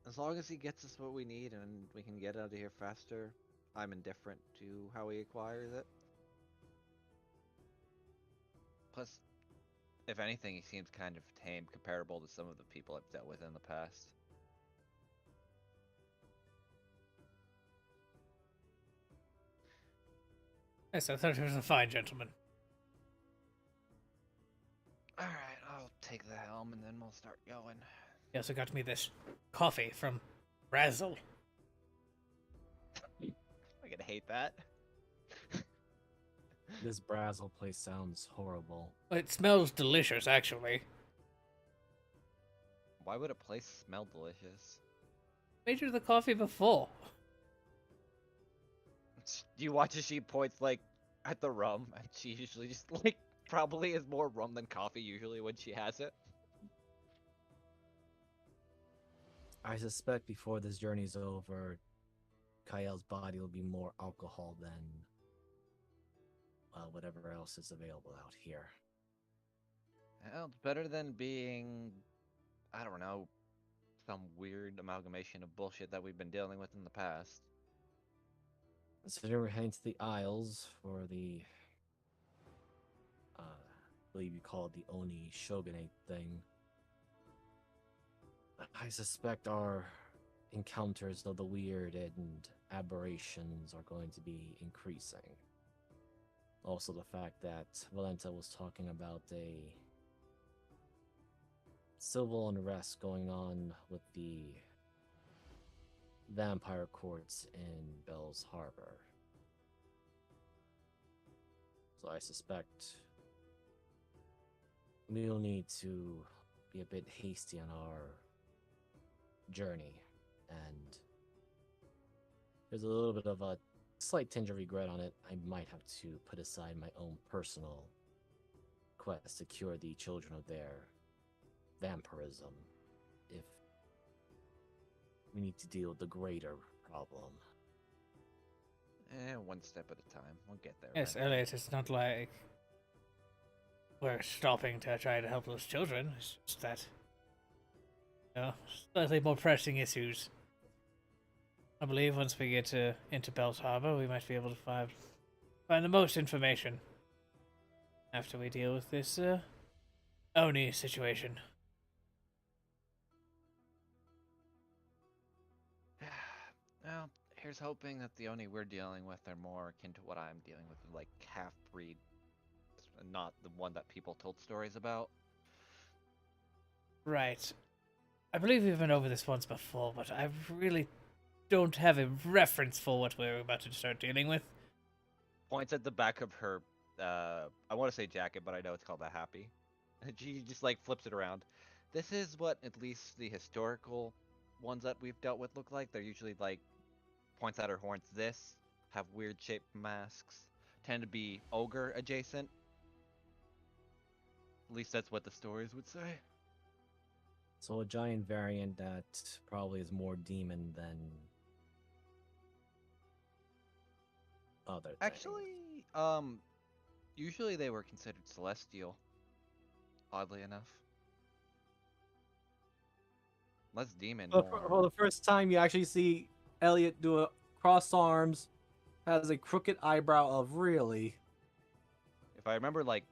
As long as he gets us what we need and we can get out of here faster, I'm indifferent to how he acquires it. Plus, if anything, he seems kind of tame, comparable to some of the people I've dealt with in the past. Yes, I thought he was a fine gentleman. Alright, I'll take the helm and then we'll start going. He also got me this coffee from Razzle. I'm gonna hate that. This Brazzle place sounds horrible. It smells delicious, actually. Why would a place smell delicious? Made you the coffee before. You watch as she points like at the rum, and she usually just like probably has more rum than coffee usually when she has it. I suspect before this journey's over, Kyle's body will be more alcohol than whatever else is available out here. Well, it's better than being, I don't know, some weird amalgamation of bullshit that we've been dealing with in the past. Considering we're heading to the Isles for the, I believe you call it the Oni Shogunate thing, I suspect our encounters of the weird and aberrations are going to be increasing. Also, the fact that Valenta was talking about a civil unrest going on with the vampire courts in Bell's Harbor. So I suspect we'll need to be a bit hasty on our journey, and there's a little bit of a slight tinge of regret on it. I might have to put aside my own personal quest to cure the children of their vampirism if we need to deal with the greater problem. One step at a time. We'll get there. Yes, eventually. Elliot, it's not like we're stopping to try to help those children. It's just that, slightly more pressing issues. I believe once we get into Bell's Harbor, we might be able to find the most information after we deal with this Oni situation. Well, here's hoping that the Oni we're dealing with are more akin to what I'm dealing with, like half-breed, not the one that people told stories about. Right. I believe we've been over this once before, but I really don't have a reference for what we're about to start dealing with. Points at the back of her, I want to say jacket, but I know it's called a happy. She just like flips it around. This is what at least the historical ones that we've dealt with look like. They're usually like, points at her horns, this, have weird shaped masks, tend to be ogre adjacent. At least that's what the stories would say. So a giant variant that probably is more demon than other things. Actually, usually they were considered celestial, oddly enough. Less demon, Well, more. for the first time, you actually see Elliot do a cross arms, has a crooked eyebrow of really. If I remember, like,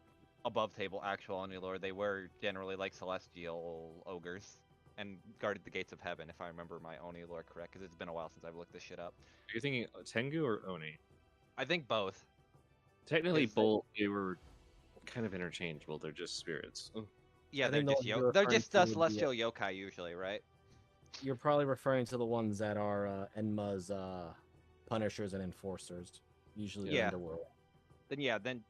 above table actual Oni lore, they were generally like celestial ogres and guarded the gates of heaven, if I remember my Oni lore correct, because it's been a while since I've looked this shit up. Are you thinking Tengu or Oni? I think both. Technically, Is- both they were kind of interchangeable. They're just spirits. Yeah, I they're think the just ones you're they're referring just to would be, celestial yokai usually, right? You're probably referring to the ones that are Enma's punishers and enforcers, usually Yeah. underworld. Then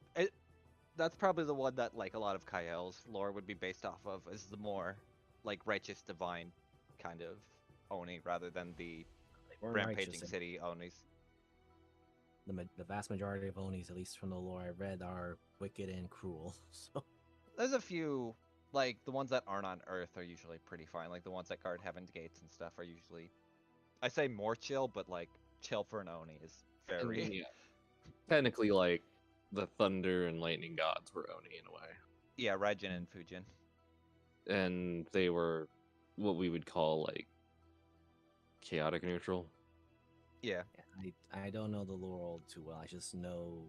that's probably the one that like a lot of Kael's lore would be based off of, is the more like righteous divine kind of Oni rather than the They weren't rampaging righteous. city Onis. The vast majority of Onis, at least from the lore I read, are wicked and cruel. So There's a few like the ones that aren't on Earth are usually pretty fine. Like the ones that guard Heaven's Gates and stuff are usually, I say more chill, but like chill for an Oni is And, very. yeah, technically, like the thunder and lightning gods were Oni in a way, Yeah, Raijin and Fujin. and they were what we would call like chaotic neutral. Yeah. I don't know the lore all too well. I just know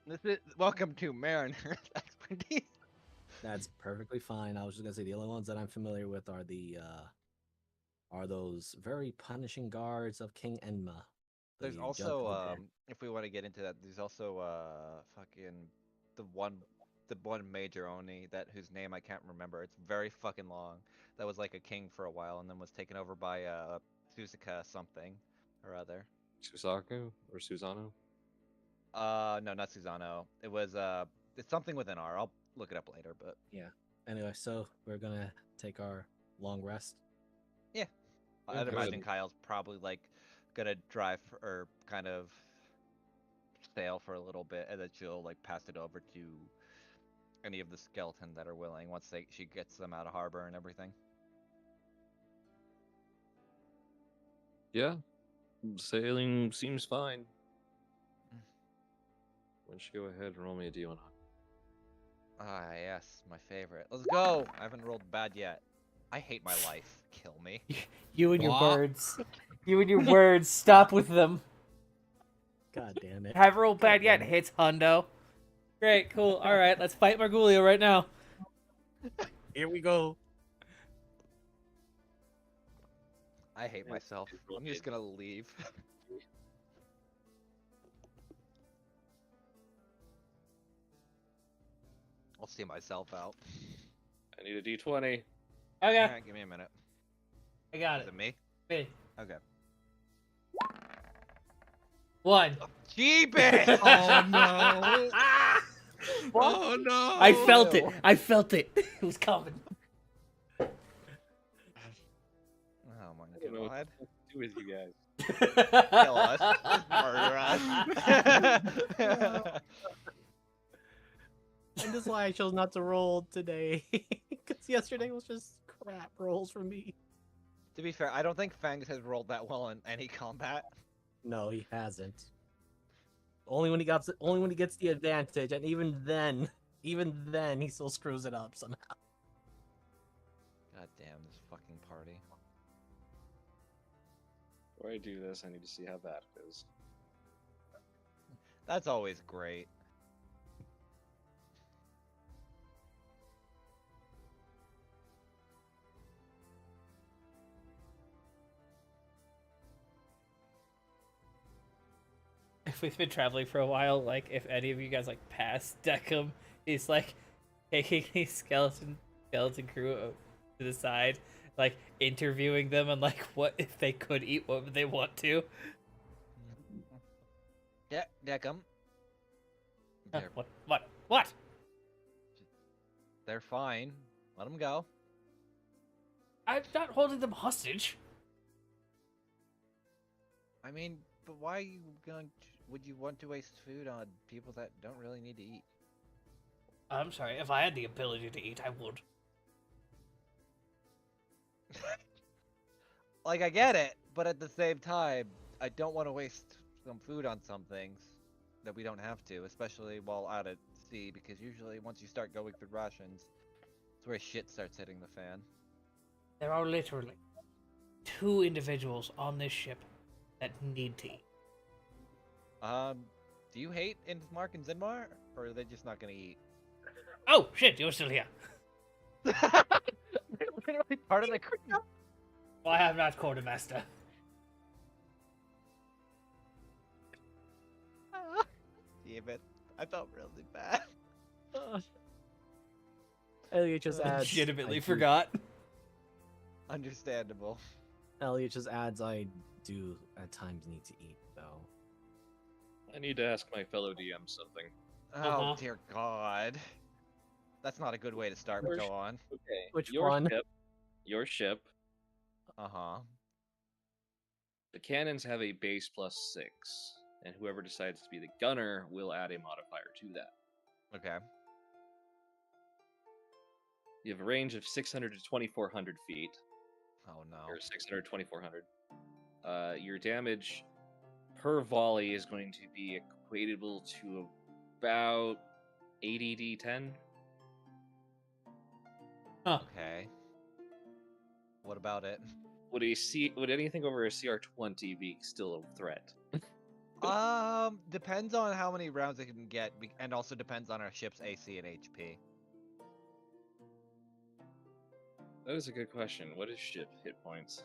This is welcome to Mariner's expertise. that's perfectly fine. I was just gonna say the only ones that I'm familiar with are those very punishing guards of King Enma. There's the also judgment day. if we want to get into that, there's also fucking the one major Oni that whose name I can't remember. It's very fucking long. That was like a king for a while and then was taken over by Suzuka something or other. Susaku or Susano? No, not Susano. It was it's something with an R. I'll look it up later, but Yeah. Anyway, so we're gonna take our long rest. yeah. Yeah, I'd go imagine ahead. Kyle's probably like gonna drive or kind of sail for a little bit, and then she'll like pass it over to any of the skeleton that are willing once she gets them out of harbor and everything. Yeah, sailing seems fine. Mm. Why don't you go ahead and roll me a d100? Ah, yes, my favorite. Let's go. I haven't rolled bad yet. I hate my life. Kill me. You and your Wah. words. You and your words. Stop with them. God damn it. Have rolled bad yet. damn it. Hits Hundo. Great, cool. All right, let's fight Margulio right now. Here we go. I hate myself. I'm just gonna leave. I'll see myself out. I need a d20. Okay, Alright, give me a minute. I got Is it. it me? Me. Okay. 1. Jeebus! Oh no! Oh no! I felt it. Ew. I felt it. It was coming. Oh my I don't know what god. to do with you guys. Kill us. Just murder us. And this is why I chose not to roll today. Because yesterday was just crap rolls for me. To be fair, I don't think Fangs has rolled that well in any combat. No, he hasn't. Only when he gets the advantage, and even then he still screws it up somehow. God damn this fucking party. Before I do this, I need to see how bad it is. That's always great. If we've been traveling for a while, like if any of you guys like pass Deckham, he's like taking these skeleton crew to the side, like interviewing them on like what if they could eat, what would they want to? Yeah, Deckham. They're, What? they're fine. Let them go. I'm not holding them hostage. I mean, but why are you going to, would you want to waste food on people that don't really need to eat? I'm sorry. If I had the ability to eat, I would. Like, I get it, but at the same time, I don't want to waste some food on some things that we don't have to, especially while out at sea, because usually once you start going through rations, it's where shit starts hitting the fan. There are literally 2 individuals on this ship that need to eat. Do you hate Innsmark and Zinmar, or are they just not gonna eat? Oh shit! You're still here. Literally part of the crew. Well, I am not quartermaster. Damn it! I felt really bad. Elliot just adds. Legitimately I do- forgot. Understandable. Elliot just adds. I do at times need to eat though. I need to ask my fellow DM something. Oh dear God. That's not a good way to start, but Where's- go on. Okay. Which your one? Your ship. Uh-huh. The cannons have a base +6, and whoever decides to be the gunner will add a modifier to that. Okay. You have a range of 600 to 2,400 feet, Oh no. or 600 2,400. Your damage per volley is going to be equatable to about 80 d10. Huh. Okay. What about it? Would anything over a CR20 be still a threat? Depends on how many rounds it can get, and also depends on our ship's AC and HP. That is a good question. What is ship hit points?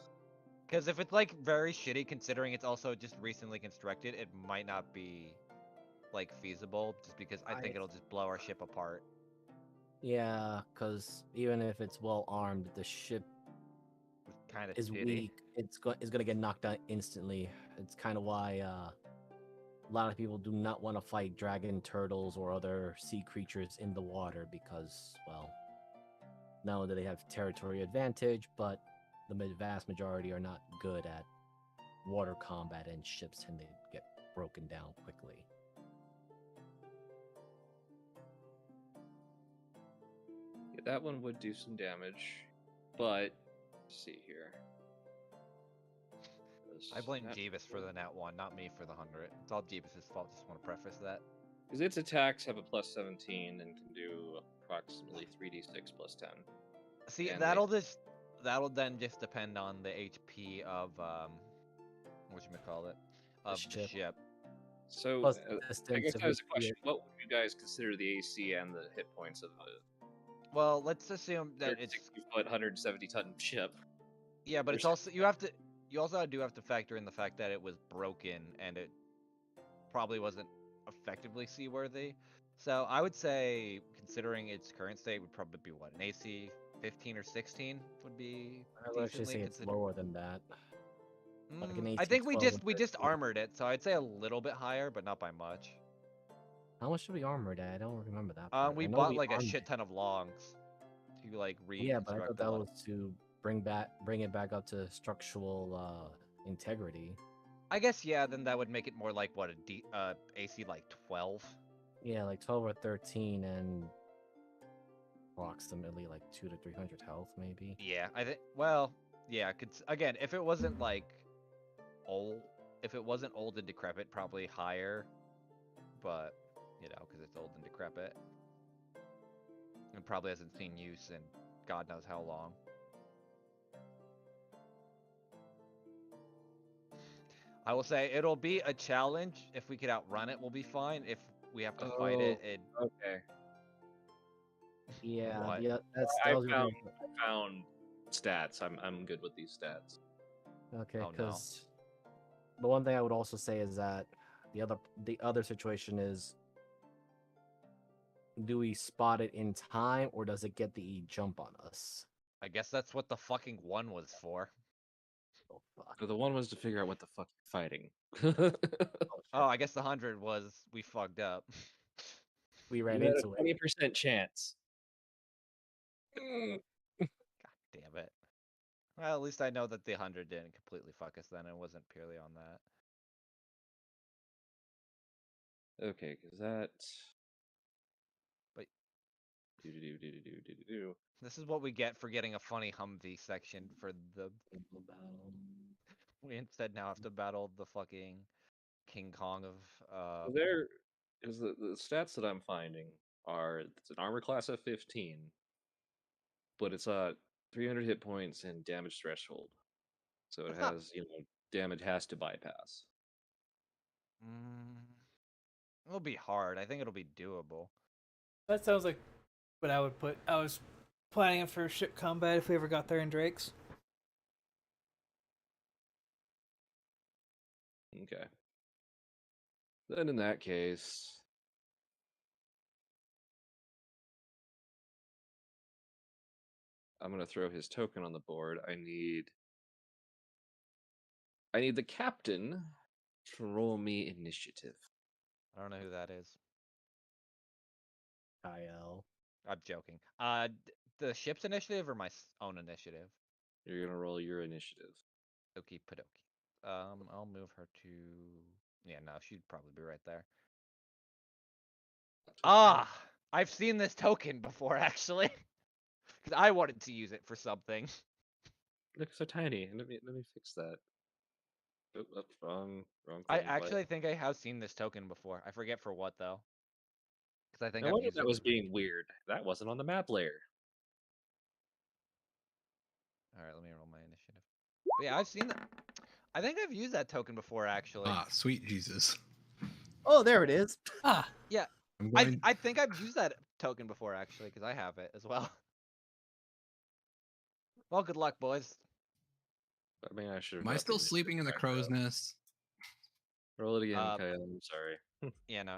Because if it's like very shitty, considering it's also just recently constructed, it might not be like feasible. Just because I think it'll just blow our ship apart. Yeah, because even if it's well armed, the ship Kind of is shitty. weak. It's gonna get knocked out instantly. It's kind of why a lot of people do not want to fight dragon, turtles, or other sea creatures in the water because, well, not only do they have territory advantage, but the vast majority are not good at water combat, and ships tend to get broken down quickly. Yeah, that one would do some damage, but let's see here. I blame Jeebus for the nat 1, not me for the 100. It's all Jeebus' fault, just want to preface that. Because its attacks have a plus 17 and can do approximately 3d6 plus 10. See, And that'll then just depend on the HP of whatchamacallit, of the ship. ship. So, Plus I distance guess of that was a your- question. What would you guys consider the AC and the hit points of a Well, let's assume that it's 60-foot, 170-ton ship? yeah, but it's also you also do have to factor in the fact that it was broken and it probably wasn't effectively seaworthy. So I would say, considering its current state, would probably be what, an AC 15 or 16 would be I would actually decently say it's considered. lower than that. Like an I AC think 12 or we just 13. armored it, so I'd say a little bit higher, but not by much. How much should we armored at? I don't remember that part. We I know bought we like a armed shit it. ton of logs to like Yeah, but I reconstruct thought a that lot. was to bring it back up to structural integrity. I guess yeah, then that would make it more like what AC like 12. Yeah, like 12 or 13 and approximately like 2 to 300 health, maybe. Yeah, I think. Well, yeah. Again, if it wasn't like old, if it wasn't old and decrepit, probably higher. But you know, because it's old and decrepit, and probably hasn't seen use in God knows how long. I will say it'll be a challenge. If we could outrun it, we'll be fine. If we have to fight it, Okay. Yeah, What? yeah, that I was found stats. I'm good with these stats. okay. Oh, no. Because the one thing I would also say is that the other situation is, do we spot it in time or does it get the jump on us? I guess that's what the fucking one was for. Oh fuck! So the one was to figure out what the fuck you're fighting. Oh, I guess the 100 was we fucked up. We ran You had into a it. 20% chance. God damn it. Well, at least I know that the 100 didn't completely fuck us then. It wasn't purely on that. Okay, because that. But Do. this is what we get for getting a funny Humvee section for the. We instead now have to battle the fucking King Kong of. There is the stats that I'm finding are it's an armor class of 15, but it's 300 hit points and damage threshold. So it That's not. has damage has to bypass. Mm, it'll be hard. I think it'll be doable. That sounds like what I would put. I was planning it for ship combat if we ever got there in Drake's. Okay. Then in that case, I'm gonna throw his token on the board. I need the captain to roll me initiative. I don't know who that is. Kyle. I'm joking. The ship's initiative or my own initiative? You're gonna roll your initiative. Okie padokie. I'll move her to. Yeah, no, she'd probably be right there. Ah, I've seen this token before actually, Because I wanted to use it for something. Look so tiny. Let me fix that. Oh, wrong I thing. What? actually think I have seen this token before. I forget for what though. Because I think I I've wonder if used that it. was being weird. That wasn't on the map layer. All right, let me roll my initiative. But yeah, I've seen that. I think I've used that token before actually. Ah, sweet Jesus. Oh, there it is. Ah, Yeah, I'm I going. I think I've used that token before actually because I have it as well. Well, good luck, boys. I mean, I should have. Am I upped the still sleeping in the initiative crow's factor up. nest? Roll it again, Uh, Kyle. I'm sorry. Yeah, no.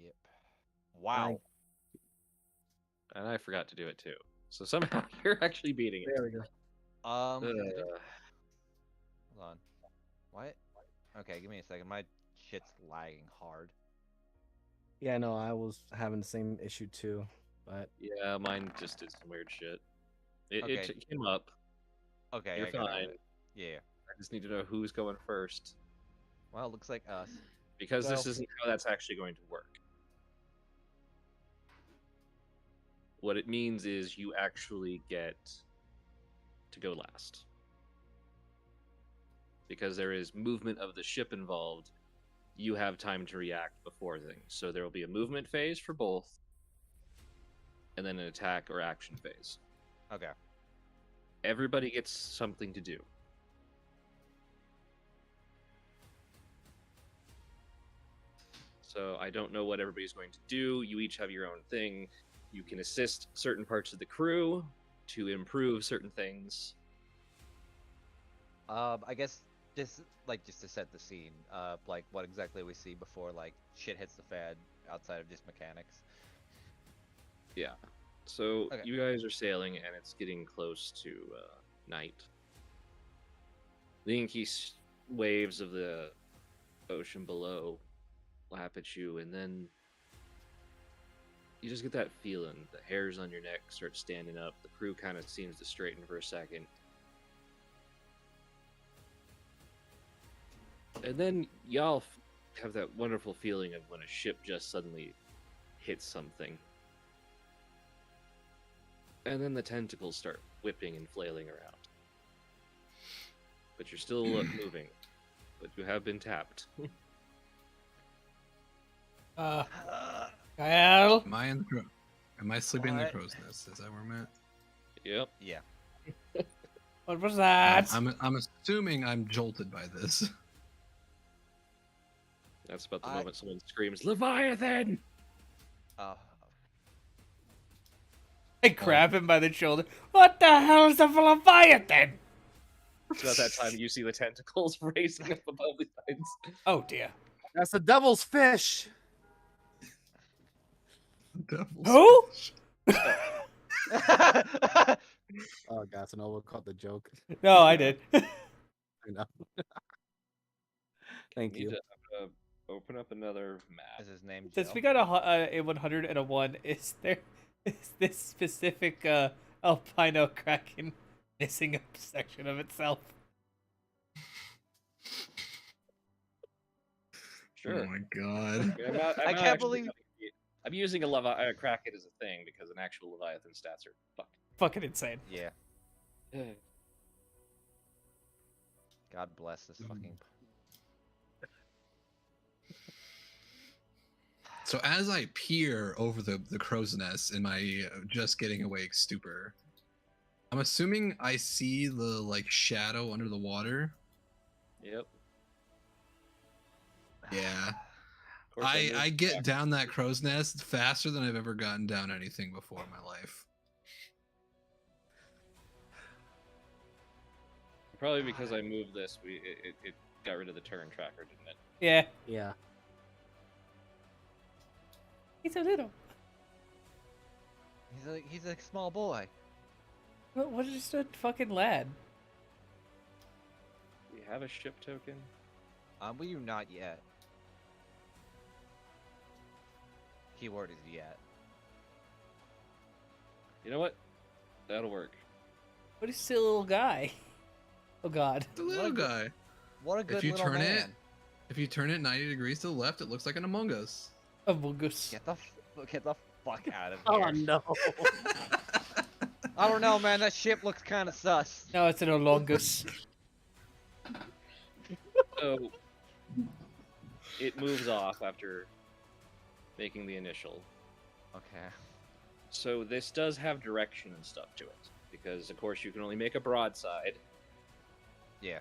Yep. Wow. And I forgot to do it too. So somehow you're actually beating it. There we go. Hold Uh, on. What? Okay, give me a second. My shit's lagging hard. Yeah, no, I was having the same issue too, but yeah, mine just did some weird shit. It Okay. came up. Okay, You're I got out of fine. it. Yeah. I just need to know who's going first. Well, it looks like us. Because this So- isn't how that's actually going to work. What it means is you actually get to go last. Because there is movement of the ship involved, you have time to react before things. So there will be a movement phase for both, and then an attack or action phase. Okay. Everybody gets something to do. So I don't know what everybody's going to do. You each have your own thing. You can assist certain parts of the crew to improve certain things. I guess just to set the scene, like what exactly we see before like shit hits the fan outside of just mechanics. Yeah. So Okay. you guys are sailing, and it's getting close to night. The inky waves of the ocean below lap at you, and then you just get that feeling. The hairs on your neck start standing up. The crew kind of seems to straighten for a second. And then y'all have that wonderful feeling of when a ship just suddenly hits something. And then the tentacles start whipping and flailing around. But you're still moving. But you have been tapped. Kyle. Am I sleeping in the What? crow's nest? Is that where I'm at? Yep. Yeah. What was that? I'm assuming I'm jolted by this. That's about the moment someone screams, Leviathan! I grab him by the shoulder. What the hell is a Leviathan? It's about that time you see the tentacles raising up above the sides. Oh dear. that's the devil's fish. Devil's Who? fish. Oh god, so Nova caught the joke. No, I did. I know. Thank Need you. to open up another map. Is his name Since Jill? we got a 100 and a 1, is this specific albino kraken missing a section of itself? Sure. Oh my god. I can't believe- I'm using a Kraken as a thing because an actual Leviathan stats are fucked. Fucking insane. Yeah. God bless this fucking. So as I peer over the crow's nest in my just getting awake stupor, I'm assuming I see the like shadow under the water. Yep. Yeah. Of course, I moved get back. down that crow's nest faster than I've ever gotten down anything before in my life. Probably because I moved this, it got rid of the turn tracker, didn't it? Yeah. Yeah. He's a little. He's a small boy. What is just a fucking lad? We have a ship token. We do not yet. Keyword is yet. You know what? That'll work. What is still a little guy? Oh god. The little good- guy. What a good you little turn it- man. If you turn it 90 degrees to the left, it looks like an Among Us. Among Us. Get the fuck out of Oh here. no. I don't know, man. That ship looks kind of sus. No, it's an Olongus. So it moves off after making the initial. Okay. So this does have direction and stuff to it, because of course you can only make a broadside. Yeah.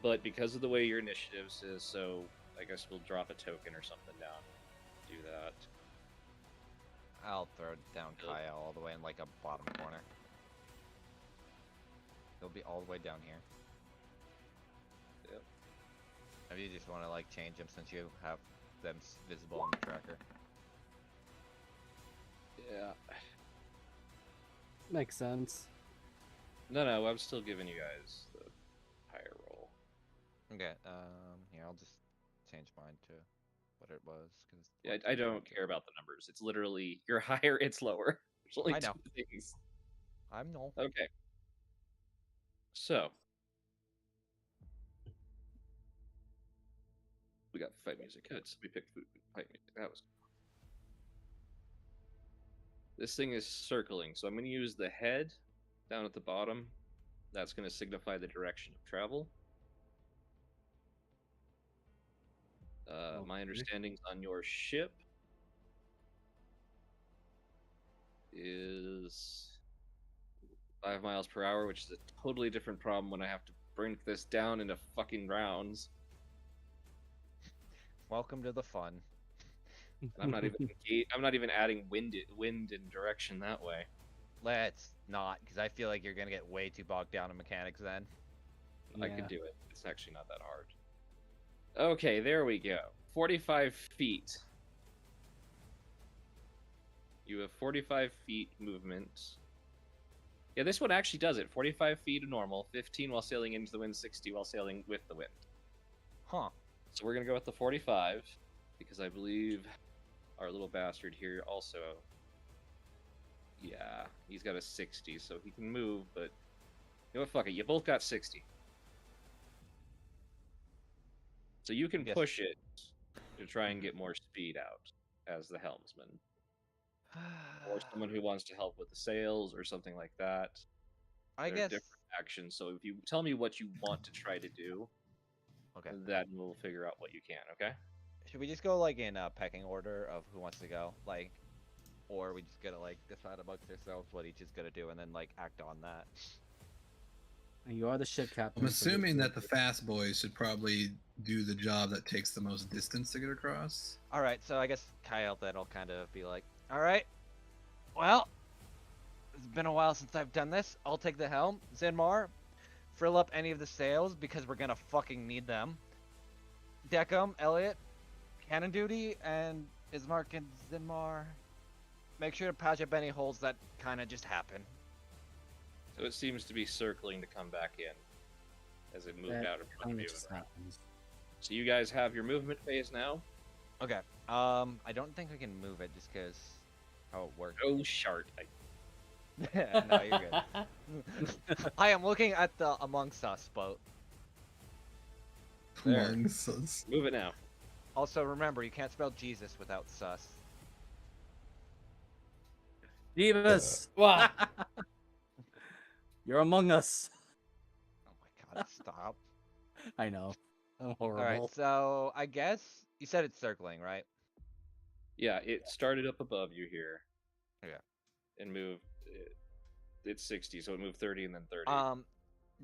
But because of the way your initiatives is, so I guess we'll drop a token or something down. Do that. I'll throw down Kyle all the way in like a bottom corner. He'll be all the way down here. Yep. Maybe you just want to like change them since you have them visible on the tracker. Yeah. Makes sense. No, I'm still giving you guys the higher roll. Okay. Here I'll just change mine to what it was. Cause Yeah, I don't care about the numbers. It's literally, you're higher, it's lower. There's only I know. two things. I'm no. Okay. So. We got fight music. Good. So we picked fight music. That was. This thing is circling, so I'm going to use the head down at the bottom. That's going to signify the direction of travel. My understanding on your ship is 5 miles per hour, which is a totally different problem when I have to bring this down into fucking rounds. Welcome to the fun. And I'm not even I'm not even adding wind and direction that way. Let's not, because I feel like you're gonna get way too bogged down in mechanics then. I could do it. It's actually not that hard. Okay, there we go. 45 feet. You have 45 feet movement. Yeah, this one actually does it. 45 feet normal, 15 while sailing into the wind, 60 while sailing with the wind. Huh. So we're going to go with the 45, because I believe our little bastard here also... Yeah, he's got a 60, so he can move, but... You know what, fuck it, you both got 60. So you can push it to try and get more speed out as the helmsman. Or someone who wants to help with the sails or something like that. I They're guess. different actions, so if you tell me what you want to try to do, Okay. then we'll figure out what you can, okay? Should we just go like in pecking order of who wants to go, like, or we just gotta like decide amongst ourselves what each is gonna do and then like act on that? You are the ship captain. I'm assuming that the fast boys should probably do the job that takes the most distance to get across. All right, so I guess Kyle then will kind of be like, all right, well, it's been a while since I've done this. I'll take the helm. Zinmar, frill up any of the sails because we're gonna fucking need them. Deckham, Elliot, cannon duty, and Ismark and Zinmar, make sure to patch up any holes that kind of just happen. So it seems to be circling to come back in as it moved out in front of you. So you guys have your movement phase now? Okay. I don't think we can move it just because how it works. Oh, shart. No, you're good. I am looking at the Amongst Us boat. There. Amongst us. Move it now. Also, remember, you can't spell Jesus without sus. Divas, Wow. you're among us. Oh my god, stop. I know. I'm horrible. Alright, so I guess you said it's circling, right? Yeah, it started up above you here. Yeah. And moved. It's 60, so it moved 30 and then 30.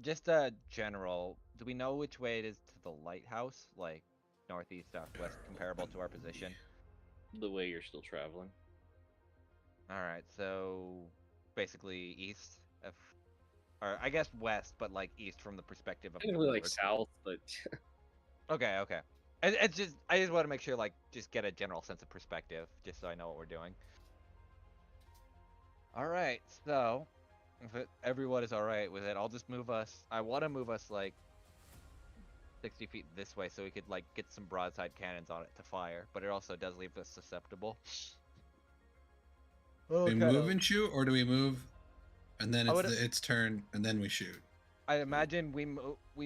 Just a general, do we know which way it is to the lighthouse? Like, northeast, southwest, comparable to our position? The way you're still traveling. Alright, so basically east, or I guess west, but like east from the perspective of Technically the like board. south, but Okay, okay. It's just, I just want to make sure, like, just get a general sense of perspective, just so I know what we're doing. Alright, so, if everyone is alright with it, I'll just move us, I want to move us, like, 60 feet this way so we could, like, get some broadside cannons on it to fire, but it also does leave us susceptible. Do we move and shoot, or do we move and then I its turn and then we shoot? I imagine we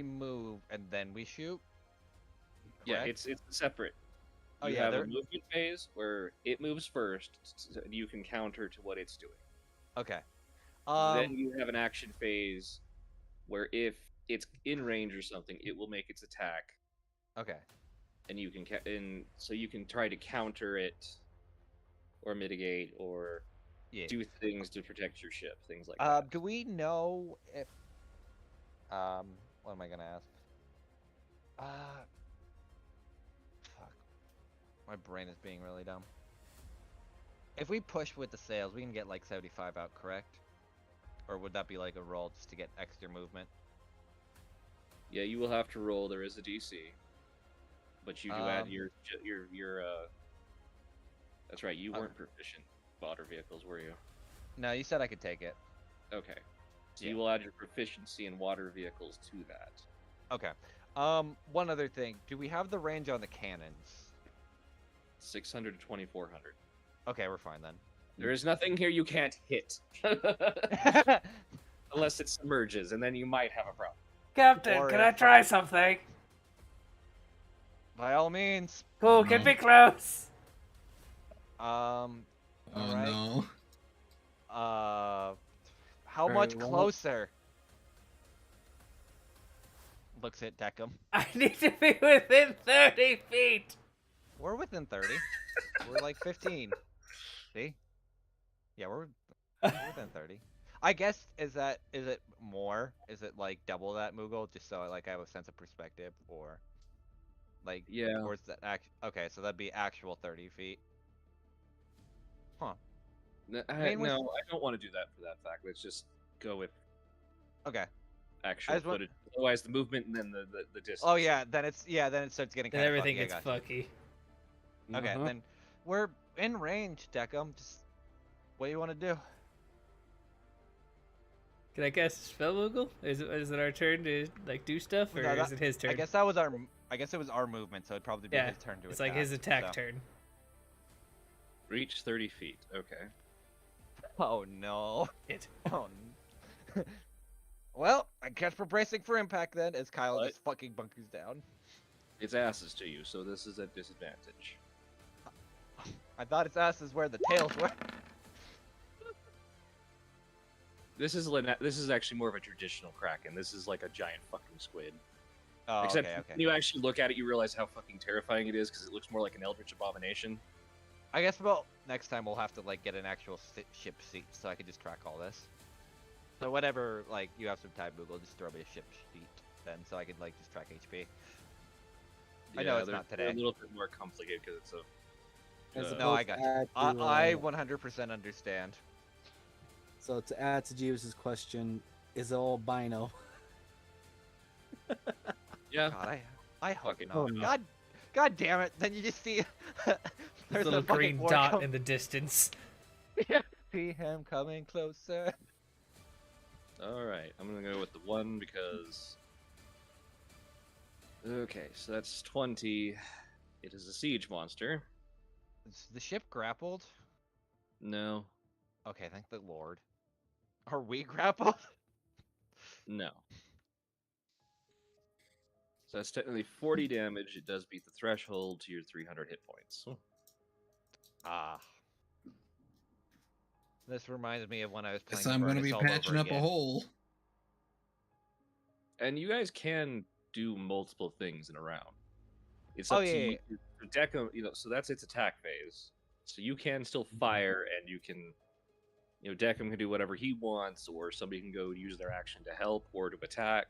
move and then we shoot. yeah, correct? it's separate. Oh You yeah, have a they're movement phase where it moves first, and you can counter to what it's doing. okay. Then you have an action phase where if it's in range or something, it will make its attack, Okay. and you can and so you can try to counter it, or mitigate, or Yeah. do things to protect your ship, things like that. Do we know if what am I gonna ask? Fuck. My brain is being really dumb. If we push with the sails, we can get like 75 out, correct? Or would that be like a roll just to get extra movement? Yeah, you will have to roll. There is a DC, but you do add Um, your. That's right. You weren't proficient in water vehicles, were you? No, you said I could take it. Okay. So Yeah. you will add your proficiency in water vehicles to that. Okay. One other thing. Do we have the range on the cannons? 600 to 2400. Okay, we're fine then. There is nothing here you can't hit. Unless it submerges, and then you might have a problem. Captain, Or can I if- try something? By all means. Cool, No. get me close. Oh Alright. no. How much well- closer? Looks at Deckham. I need to be within 30 feet. We're within 30. We're like 15. See? Yeah, we're within 30. I guess is it more? Is it like double that, Moogle? Just so I have a sense of perspective, or like Yeah. or is that okay? So that'd be actual 30 feet. Huh. mean, with- No, I don't want to do that for that fact. Let's just go with Okay. actual just want- footage. Otherwise, the movement and then the distance. Oh yeah, then it starts getting Then kind of everything funky. gets I gotcha. fucky. Okay, Uh-huh. then we're in range, Deckham. Just what do you want to do? Can I cast a spell, Moogle? Is it our turn to like do stuff, or No, is it his turn? I guess that was it was our movement, so it'd probably be Yeah, his turn to it's attack. like his attack so. turn. Reach 30 feet. Okay. Oh no. It. Oh. Well, I guess we're bracing for impact then, as Kyle What? just fucking bunkers down. Its asses to you, so this is a disadvantage. I thought its ass is where the tails were. This is actually more of a traditional kraken. This is like a giant fucking squid. Oh, Except okay. when you actually look at it, you realize how fucking terrifying it is because it looks more like an eldritch abomination. I guess about next time we'll have to like get an actual ship seat so I can just track all this. So whatever, like you have some time, Google, just throw me a ship sheet then, so I can like just track HP. I know it's they're- not they're today. a little bit more complicated because it's a. As Uh, No, I opposed got to add to, I 100% understand. So to add to Jeeves' question, is it all bino? Yeah. God, I hope Fucking not. oh, no. God damn it! Then you just see This there's little a fucking green war dot come- in the distance. See him coming closer. All right, I'm gonna go with the 1 because. Okay, so that's 20. It is a siege monster. Is the ship grappled? No, Okay, thank the Lord. Are we grappled? no. So that's technically 40 damage. It does beat the threshold to your 300 hit points. Ah. This reminds me of when I was playing. Guess I'm gonna Furnace be all over patching up a again. hole. And you guys can do multiple things in a round. It's Oh, up to yeah, you. The deck, so that's its attack phase. So you can still fire, and you can, Deckham can do whatever he wants, or somebody can go use their action to help or to attack.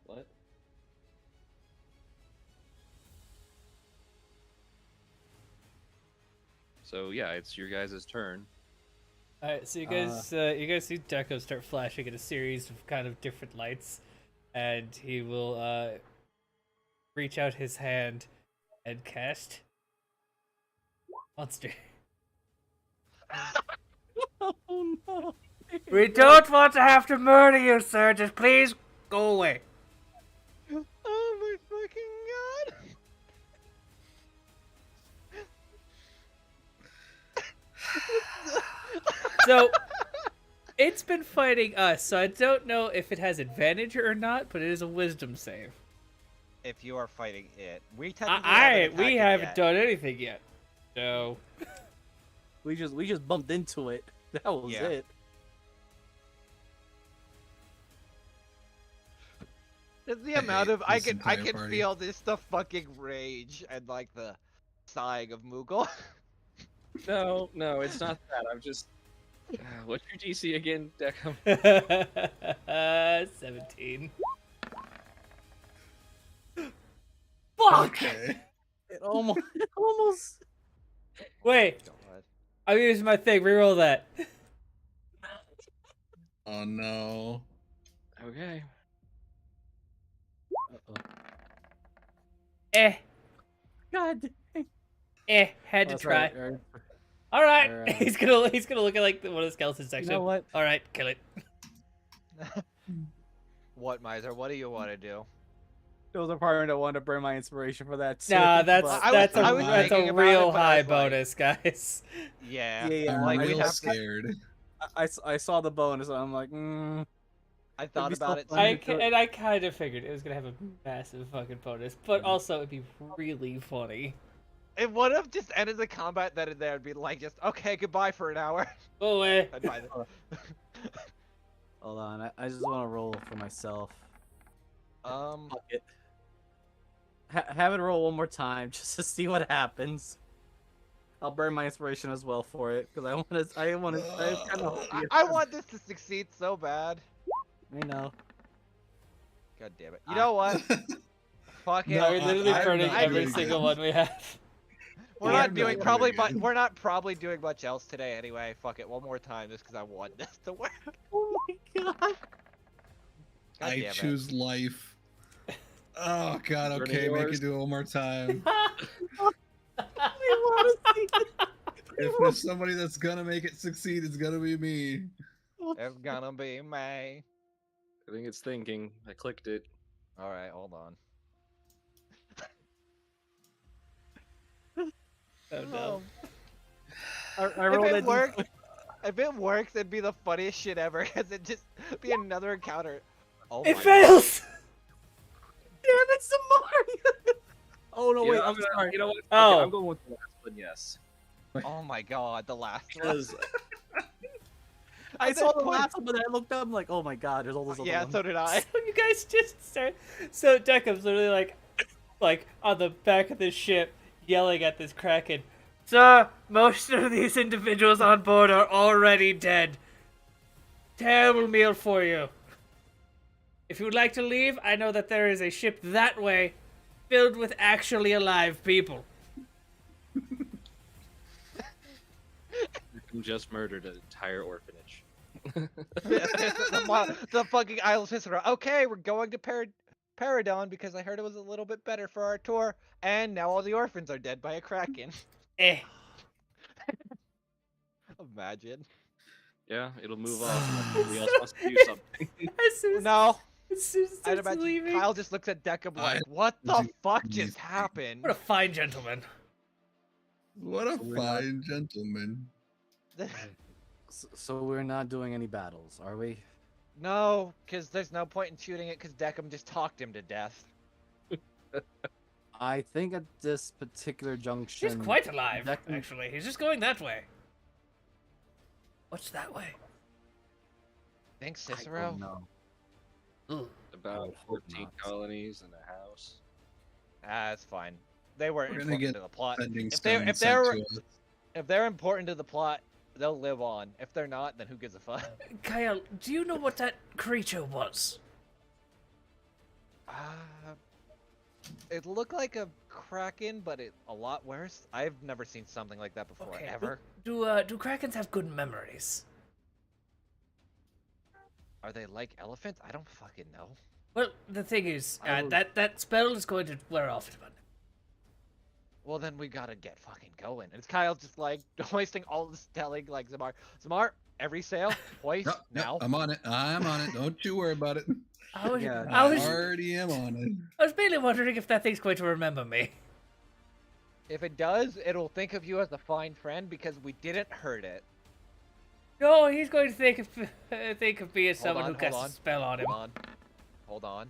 What? So yeah, it's your guys' turn. Alright, so you guys see Deco start flashing in a series of kind of different lights, and he will reach out his hand and cast monster. Oh no! We don't want to have to murder you, sir. Just please go away. Oh my fucking god! So it's been fighting us, so I don't know if it has advantage or not, but it is a wisdom save. if you are fighting it. We technically haven't We attacked it haven't yet. done anything yet. So We just bumped into it. That was Yeah. it. Just the I amount hate of I this can entire party. feel this the fucking rage and like the sighing of Moogle. No, no, it's not that. I'm just. What's your DC again, Deckham? 17. Fuck! Okay. It almost. Wait, God. I'm using my thing. Reroll that. Oh no. Okay. Uh-oh. God. Had to Oh, try. sorry. All right, Or, he's gonna look at like one of the skeleton section. You know what? All right, kill it. What, Miser? What do you want to do? There was a part that wanted to burn my inspiration for that too. Nah, that's but- I was that's thinking a about real it, but I high was like- bonus, guys. Yeah. Yeah, I'm Like we real have to. scared. I saw the bonus and I'm like, I thought be so about it. fun. Too. I kind of figured it was gonna have a massive fucking bonus, but also it'd be really funny. It would have just ended the combat then and there and be like, just okay, goodbye for an hour. Go away. I'd buy that. hold on, I just want to roll for myself. Fuck it. Have it roll one more time just to see what happens. I'll burn my inspiration as well for it because I kind of. I want this to succeed so bad. I know. God damn it. You know what? Fuck it. No, We're literally I'm burning not every doing single good. one we have. We're I'm not not doing doing probably, good. we're not probably doing much else today anyway. Fuck it, one more time just because I want this to work. Oh my god. God I damn it. choose life. Oh god, Burning okay, make yours. it do it one more time. I want to see it. If there's somebody that's gonna make it succeed, it's gonna be me. It's gonna be me. I think it's thinking. I clicked it. Alright, hold on. Oh no. I rolled If a it works, if it works, it'd be the funniest shit ever. Cause it'd just be another encounter. Oh It my fails. Damn it, Samari! Oh no, You wait, know, I'm sorry. You know what? Oh. Okay, I'm going with the last one. Yes. God. Oh my god, the last one. Because I At saw this the point- last one, but I looked up, I'm like, oh my god, there's all those other Yeah, ones. so did I. So you guys just start. So Deckham's literally like on the back of this ship, yelling at this kraken. Sir, most of these individuals on board are already dead. Terrible meal for you. If you would like to leave, I know that there is a ship that way, filled with actually alive people. you just murdered an entire orphanage. the fucking Isle of Cicero. Okay, we're going to Paradon because I heard it was a little bit better for our tour, and now all the orphans are dead by a kraken. Eh. Imagine. Yeah, it'll move on. Somebody else wants to do something. No, As soon as it I'd starts imagine leaving. Kyle just looks at Deckham I like, what the do fuck anything. just happened? What a fine gentleman. What a We're not- fine gentleman. So we're not doing any battles, are we? No, because there's no point in shooting it because Deckham just talked him to death. I think at this particular junction. He's quite alive, Deckham- actually. He's just going that way. What's that way? Think I Cicero? don't know. Ooh. About I hope 14 not. colonies and a house. Ah, that's fine. They weren't We're gonna important get to the plot. Sending If they're- stone if sent they're- to us. If they're important to the plot, they'll live on. If they're not, then who gives a fuck? Kyle, do you know what that creature was? It looked like a kraken, but it a lot worse. I've never seen something like that before, Okay, ever. Do krakens have good memories? Are they like elephants? I don't fucking know. Well, the thing is, I will- that spell is going to wear off in a minute. Well, then we gotta get fucking going. And it's Kyle just like hoisting all this, telling like Zamar, every sail, hoist Yep, yep, now. I'm on it. I'm on it. Don't you worry about it. I was, Yeah. I I was, already am on it. I was mainly wondering if that thing's going to remember me. If it does, it'll think of you as a fine friend because we didn't hurt it. No, he's going to think of me as Hold someone on, who casts hold a on, spell on him. Hold on.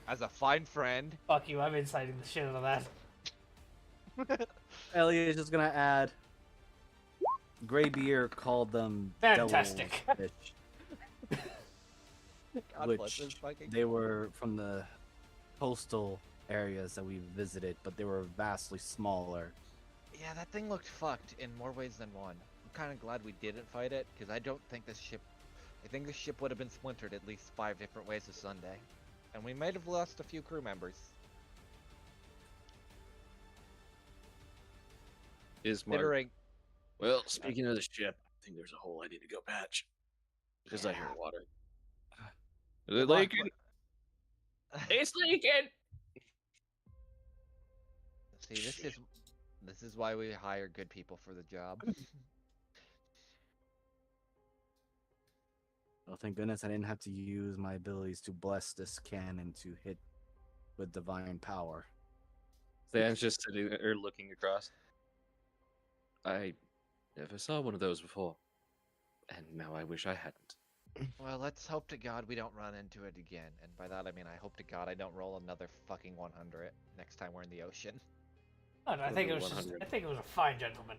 as a fine friend. Fuck you, I'm inciting the shit out of that. Elliot is just gonna add. Greybeard called them Fantastic. devilfish, God bless which this fucking they were from the coastal areas that we visited, but they were vastly smaller. Yeah, that thing looked fucked in more ways than one. I'm kind of glad we didn't fight it, because I don't think this ship... I think this ship would have been splintered at least 5 different ways this Sunday. And we might have lost a few crew members. Considering... Well, speaking of the ship, I think there's a hole I need to go patch. Because I hear water. Is it leaking? It's leaking! See, this is why we hire good people for the job. Oh, thank goodness I didn't have to use my abilities to bless this cannon to hit with divine power. Stan's just sitting there looking across. I never saw one of those before. And now I wish I hadn't. Well, let's hope to God we don't run into it again. And by that I mean I hope to God I don't roll another fucking 100 next time we're in the ocean. Oh, I think it was I think it was a fine gentleman.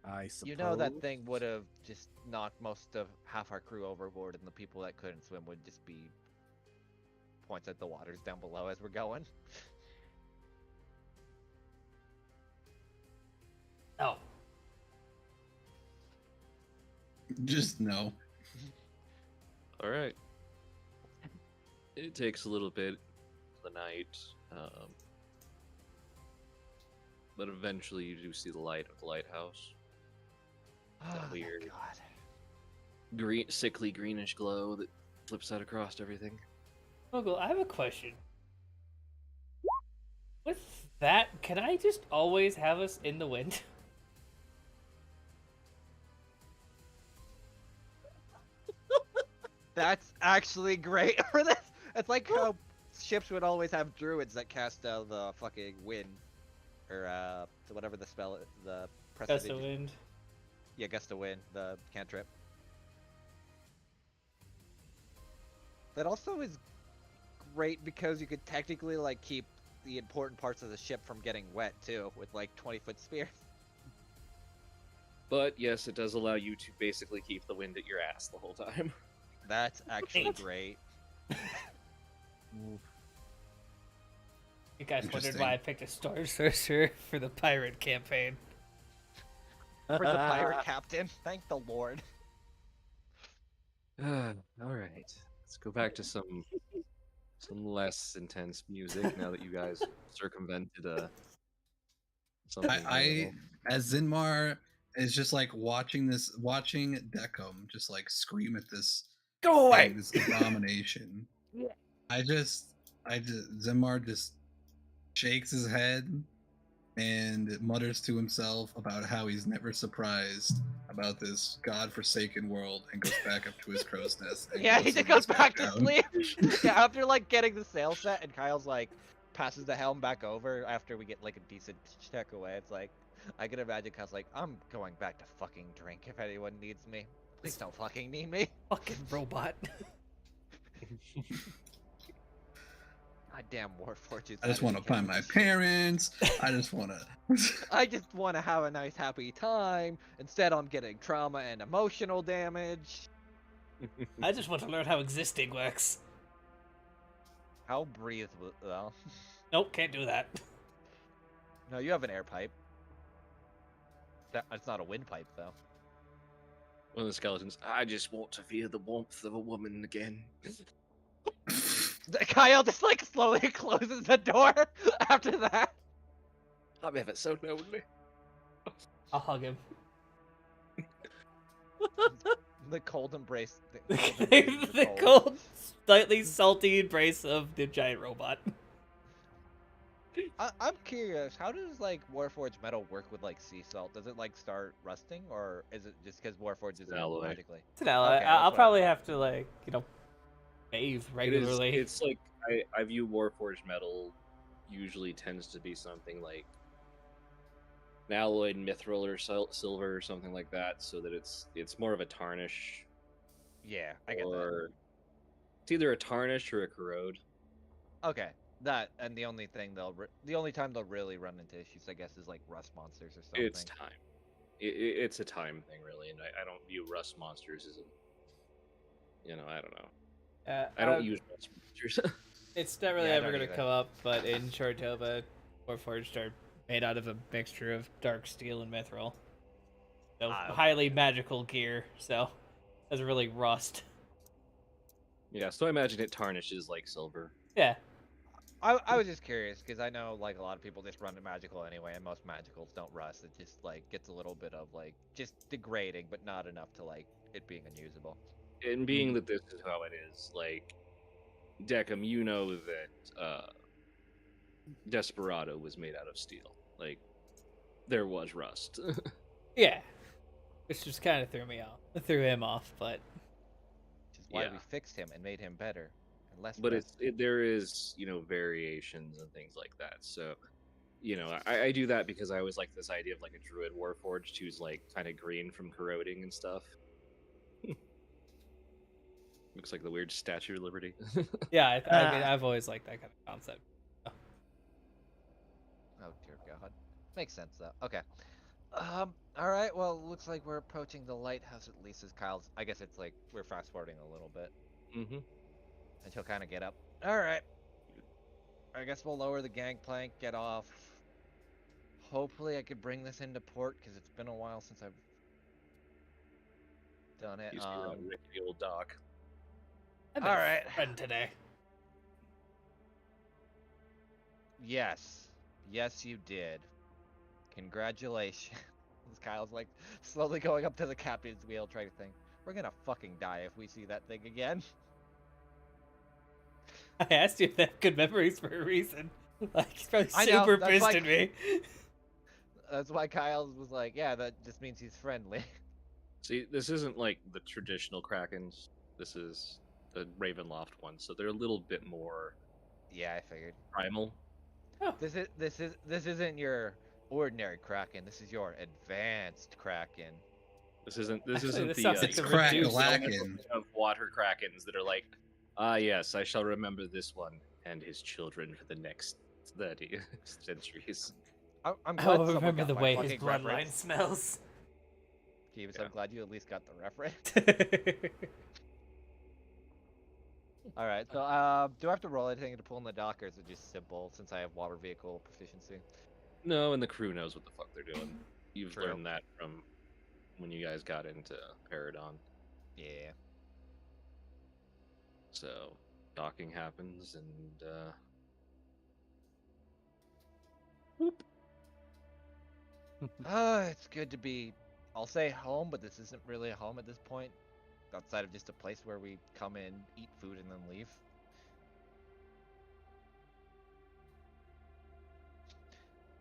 I suppose. You know that thing would have just knocked most of half our crew overboard, and the people that couldn't swim would just be points at the waters down below as we're going. No. Just no. All right. It takes a little bit of the night, but eventually you do see the light of the lighthouse. That weird, God. green, sickly greenish glow that flips out across everything. Uncle, I have a question. With that, can I just always have us in the wind? That's actually great for this. It's like how ships would always have druids that cast out the fucking wind, or whatever the spell is, the Gust of wind. Yeah, gust of wind, the cantrip. That also is great because you could technically like keep the important parts of the ship from getting wet too, with like 20-foot spears. But yes, it does allow you to basically keep the wind at your ass the whole time. That's actually great. You guys wondered why I picked a Storm Sorcerer for the pirate campaign. For the pirate captain, thank the Lord. All right, let's go back to some less intense music now that you guys circumvented something. I as Zinmar is just like watching Decum just like scream at this Go away! this abomination. Zinmar just shakes his head and mutters to himself about how he's never surprised about this godforsaken world, and goes back up to his crow's nest. Yeah, he just goes back to sleep. Yeah, after like getting the sail set, and Kyle's like passes the helm back over after we get like a decent check away. It's like I can imagine Kyle's like, I'm going back to fucking drink if anyone needs me. Please don't fucking need me. Fucking robot. Goddamn Warforges. I just want to find my parents. I just want to. I just want to have a nice, happy time. Instead, I'm getting trauma and emotional damage. I just want to learn how existing works. How breathe well? Nope, can't do that. No, you have an air pipe. It's not a windpipe, though. One of the skeletons. I just want to feel the warmth of a woman again. Kyle just like slowly closes the door after that. I'm ever so lonely. I'll hug him. The cold embrace. The cold, slightly salty embrace of the giant robot. I'm curious, how does like Warforged metal work with like sea salt? Does it like start rusting, or is it just because Warforged is alloy. magically? It's an alloy. Okay, I'll that's probably have to like, bathe regularly. It's like I view Warforged metal usually tends to be something like an alloyed mithril or silver or something like that, so that it's more of a tarnish. Yeah, I get that. Or It's either a tarnish or a corrode. Okay, that and the only thing the only time they'll really run into issues, I guess, is like rust monsters or something. It's time. It's a time thing, really, and I don't view rust monsters as a, I don't know. I don't use rust monsters. It's not really Yeah, I ever don't going to either. come up, but in Shortova, Warforged are made out of a mixture of dark steel and mithril. So Ah, okay. highly magical gear, so doesn't really rust. Yeah, so I imagine it tarnishes like silver. Yeah. I was just curious because I know like a lot of people just run to magical anyway, and most magicals don't rust. It just like gets a little bit of like just degrading, but not enough to like it being unusable. And being that this is how it is, like, Deckham, you know that Desperado was made out of steel. Like, there was rust. Yeah. Which just kind of threw him off, but Which is why Yeah. we fixed him and made him better and less. But rust. there is, variations and things like that. So, I do that because I always like this idea of like a druid warforged who's like kind of green from corroding and stuff. Looks like the weird Statue of Liberty. yeah, I mean, I've always liked that kind of concept. Oh dear God, makes sense though. Okay. All right. Well, looks like we're approaching the lighthouse at least as Kyle's. I guess it's like we're fast forwarding a little bit, Mm-hmm. and he'll kind of get up. All right. I guess we'll lower the gangplank, get off. Hopefully, I could bring this into port because it's been a while since I've done it. Used to be that rickety old dock. I All right. friend today. Yes, yes, you did. Congratulations. Kyle's like slowly going up to the captain's wheel, trying to think. We're gonna fucking die if we see that thing again. I asked you if they have good memories for a reason. Like, he's probably I know, super that's pissed like- at me. That's why Kyle was like, "Yeah, that just means he's friendly." See, this isn't like the traditional Krakens. This is the Ravenloft one, so they're a little bit more Yeah, I figured. primal. This isn't your ordinary Kraken. This is your advanced Kraken. This isn't Actually, this the sounds like It's a crack reduced lacking. of water Krakens that are like, yes, I shall remember this one and his children for the next 30 centuries. I'm glad I'll someone remember got the my way his fucking bloodline reference. smells. Jeeves, Yeah. I'm glad you at least got the reference. All right, so do I have to roll anything to pull in the dock, or is it just simple since I have water vehicle proficiency? No, and the crew knows what the fuck they're doing. You've True. learned that from when you guys got into Paradon. Yeah. So, docking happens, and It's good to be, I'll say home, but this isn't really a home at this point. Outside of just a place where we come in, eat food, and then leave.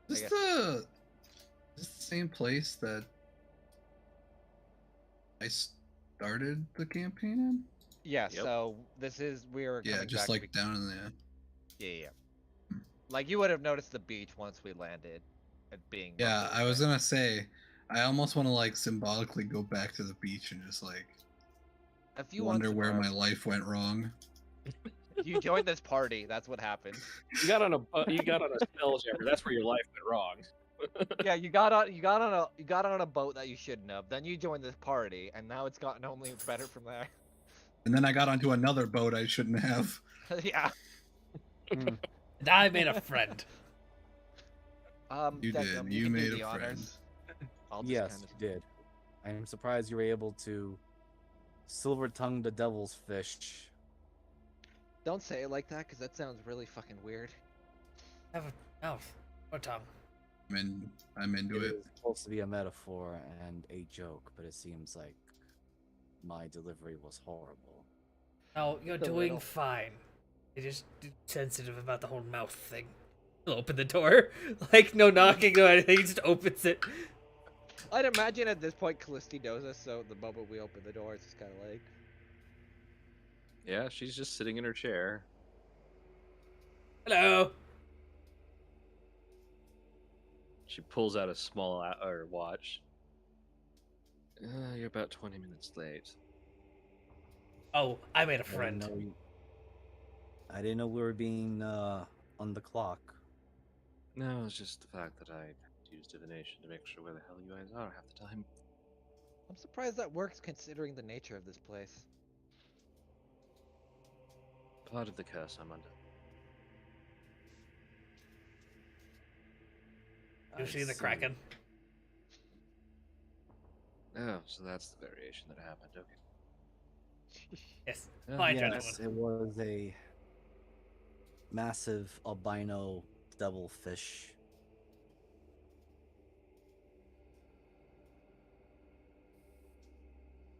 Is guess- this the same place that I started the campaign in? Yeah, Yep. so this is, we're Yeah, coming just back like to down in there. yeah. Like, you would have noticed the beach once we landed. It being Yeah, Monday, I was so- gonna say, I almost want to like symbolically go back to the beach and just like If you want wonder where some my rest, life went wrong. you joined this party, that's what happened. you got on a spelljammer. That's where your life went wrong. Yeah, you got on a boat that you shouldn't have. Then you joined this party, and now it's gotten only better from there. And then I got onto another boat I shouldn't have. Yeah. And I made a friend. You Declan, did. you You can made do a the friend. honors. I'll just Yes, kinda- you did. I am surprised you were able to silver tongue the devil's fish. Don't say it like that, because that sounds really fucking weird. Have a mouth. Or tongue. I'm into It it. is supposed to be a metaphor and a joke, but it seems like my delivery was horrible. No, you're The doing riddle. fine. You're just sensitive about the whole mouth thing. He'll open the door. Like, no knocking, no anything. He just opens it. I'd imagine at this point Callisti knows us, so the moment we open the door, it's just kind of like... Yeah, she's just sitting in her chair. Hello. She pulls out a small watch. You're about 20 minutes late. Oh, I made a I didn't friend. know you- I didn't know we were being on the clock. No, it's just the fact that I use divination to make sure where the hell you guys are half the time. I'm surprised that works considering the nature of this place. Part of the curse I'm under. You I see the see. Kraken? Oh, so that's the variation that happened. Okay. Yes. Yeah, Fine, Yes, gentlemen. it was a massive albino devilfish.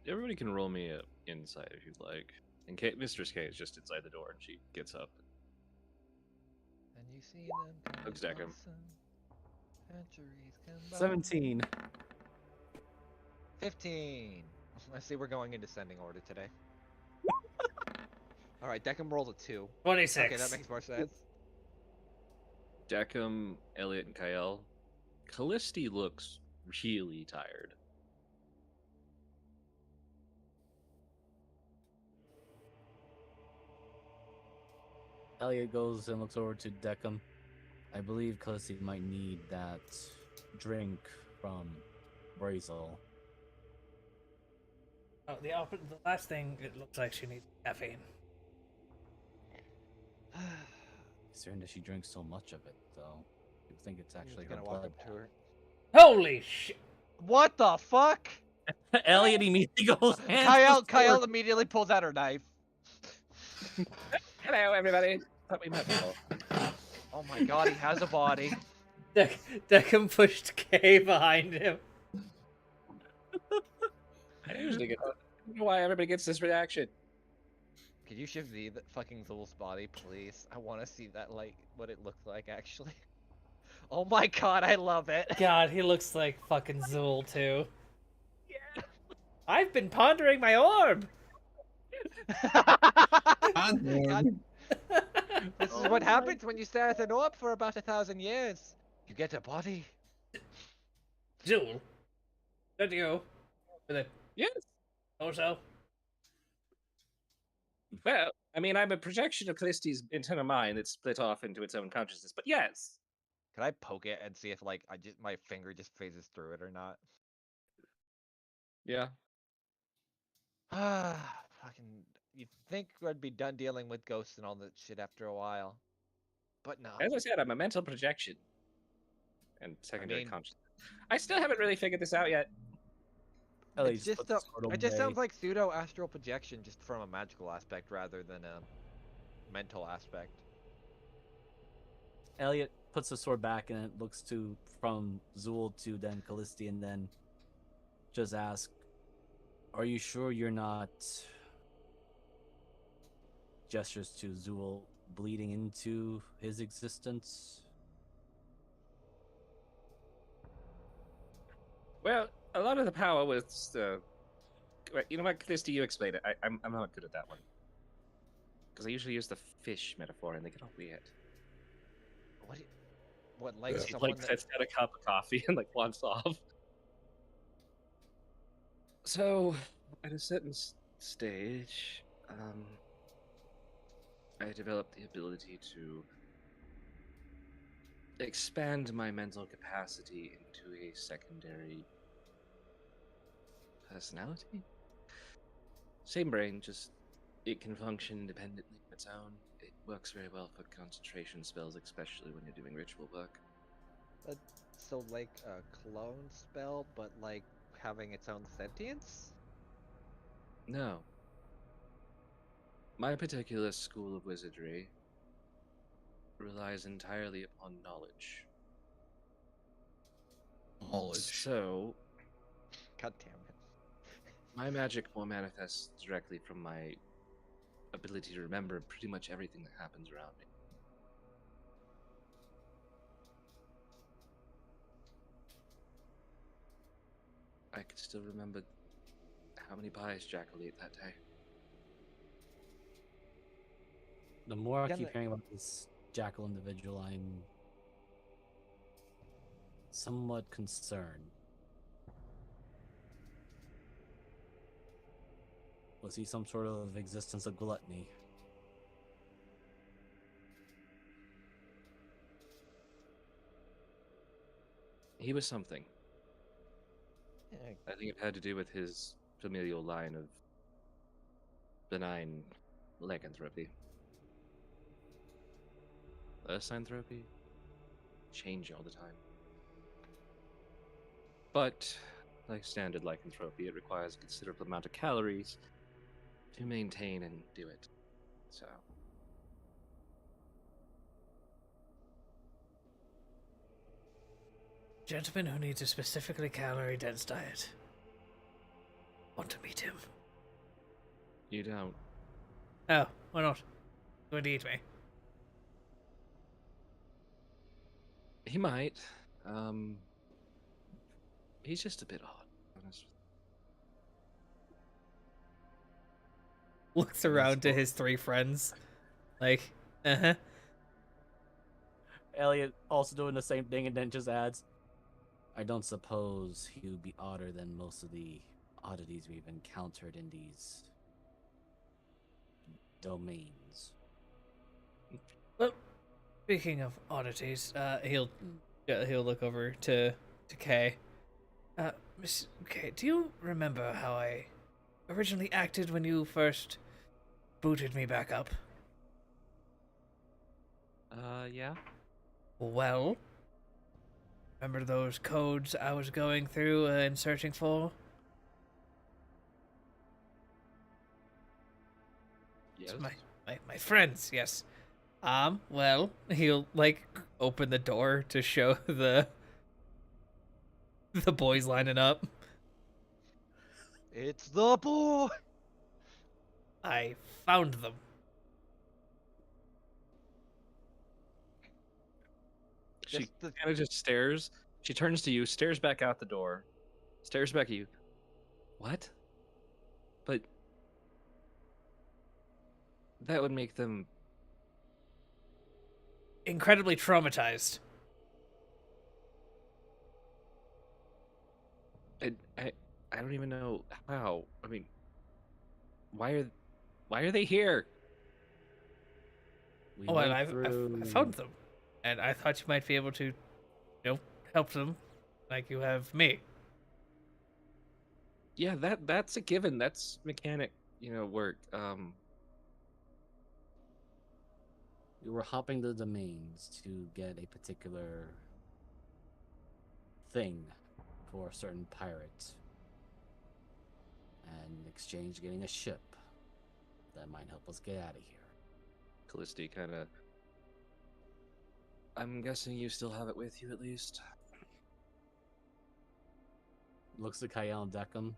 Everybody can roll me a insight if you'd like. And Mistress K is just inside the door, and she gets up. And you see them Looks coming Deckham. closer. Centuries come by. 17. 15. I see we're going in descending order today. All right, Deckham rolled a 2. 26. Okay, that makes more sense. Deckham, Elliot, and Kyle. Callisti looks really tired. Elliot goes and looks over to Deckham. I believe Khaleesi might need that drink from Brazel. Oh, the last thing it looks like she needs caffeine. Considering that she drinks so much of it, though, you think it's actually He's her gonna walk blood. up to her. Holy shit! What the fuck? Elliot immediately goes. Kyle immediately pulls out her knife. Hello, everybody. Thought we met before. Oh my god, he has a body. Deckham pushed Kay behind him. I usually get. I don't know why everybody gets this reaction. Could you shift the fucking Zul's body, please? I want to see that, like, what it looked like, actually. Oh my god, I love it. God, he looks like fucking Zool too. I've been pondering my orb. God, this is what happens when you stare at an orb for about 1,000 years. You get a body. Zool, that you with a Yes. torso? Well, I mean, I'm a projection of Callisti's internal mind that's split off into its own consciousness. But yes. Can I poke it and see if, like, my finger just phases through it or not? Yeah. Fucking. You'd think I'd be done dealing with ghosts and all that shit after a while. But no. As I said, I'm a mental projection and secondary mean- consciousness. I still haven't really figured this out yet. Elliot It's just puts the sword it just away. sounds like pseudo astral projection, just from a magical aspect rather than a mental aspect. Elliot puts the sword back and it looks to from Zool to then Callisti and then just ask, "Are you sure you're not?" Gestures to Zool, bleeding into his existence. Well, a lot of the power was you know what, Callisti, you explain it. I'm not good at that one because I usually use the fish metaphor and they get all weird. What, like He someone like that... sets down a cup of coffee and like wants off. So, at a certain stage, I developed the ability to expand my mental capacity into a secondary personality. Same brain, just it can function independently of its own. It works very well for concentration spells, especially when you're doing ritual work. So like a clone spell, but like having its own sentience? No. My particular school of wizardry relies entirely upon knowledge. Knowledge. So, God damn it. my magic more manifests directly from my ability to remember pretty much everything that happens around me. I can still remember how many pies Jackal ate that day. The more I Again, keep hearing about this Jackal individual, I'm somewhat concerned. Was he some sort of existence of gluttony? He was something. Yeah, I think it had to do with his familial line of benign lycanthropy. Synthropy? Change all the time. But, like standard lycanthropy, it requires a considerable amount of calories to maintain and do it. So, Gentleman who needs a specifically calorie-dense diet. Want to meet him? you don't. Oh, why not? Going to eat me. He might. He's just a bit odd, honest. Looks around to his three friends. Like, uh-huh. Elliot also doing the same thing and then just adds, I don't suppose he would be odder than most of the oddities we've encountered in these domains. Well, speaking of oddities, he'll look over to Kay. Miss Kay, do you remember how I originally acted when you first booted me back up? Yeah. Well, remember those codes I was going through and searching for? Yes. My friends, yes. Well, he'll like open the door to show the boys lining up. it's the boy. I found them. She Just the- kind of just stares. She turns to you, stares back out the door, stares back at you. What? But that would make them. Incredibly traumatized. I don't even know how. I mean, why are they here? We Oh, went and I through... found them, and I thought you might be able to, help them, like you have me. Yeah, that's a given. That's mechanic, work. We were hopping the domains to get a particular thing for a certain pirate. And in exchange, getting a ship that might help us get out of here. Callisti kind of. I'm guessing you still have it with you at least. Looks at Kyle and Deckham.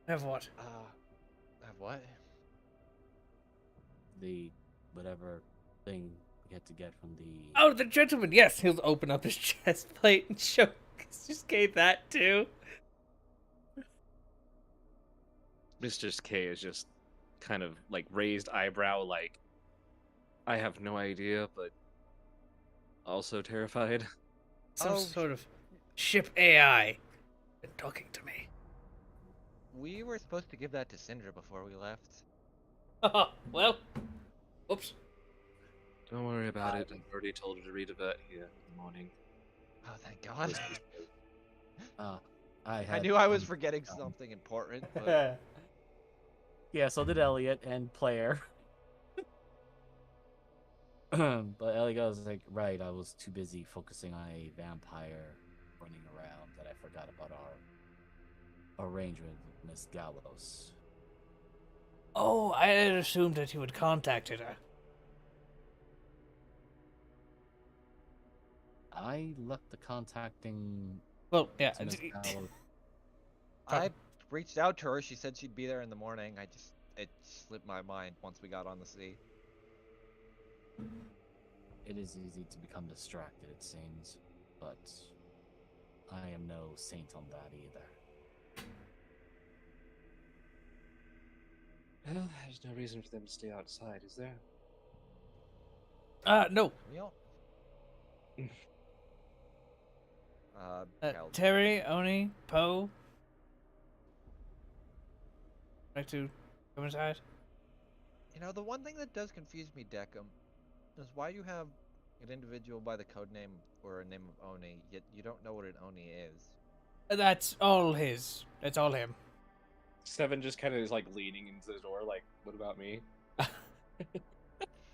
Have what? What? The whatever thing we had to get from the... Oh, the gentleman. Yes, he'll open up his chest plate and show Kay that too. Mr. K is just kind of like raised eyebrow, like I have no idea, but also terrified. Some Oh, sort of ship AI been talking to me. we were supposed to give that to Syndra before we left. Well, oops. Don't worry about it. I've already told her to read about here in the morning. Oh, thank God. I knew I was forgetting something important, but Yeah, so did Elliot and Claire. But Elliot goes like, right, I was too busy focusing on a vampire running around that I forgot about our arrangement with Miss Gallows. Oh, I had assumed that you had contacted her. I left the contacting Well, yeah. to Miss Gallows. I reached out to her. She said she'd be there in the morning. It slipped my mind once we got on the sea. It is easy to become distracted, it seems, but I am no saint on that either. Well, there's no reason for them to stay outside, is there? No. We all... Cal- Terry, Oni, Poe. Like to come inside? the one thing that does confuse me, Deckham, is why you have An individual by the code name or a name of Oni, yet you don't know what an Oni is. That's all his. That's all him. Seven just kind of is like leaning into the door, like, "What about me?"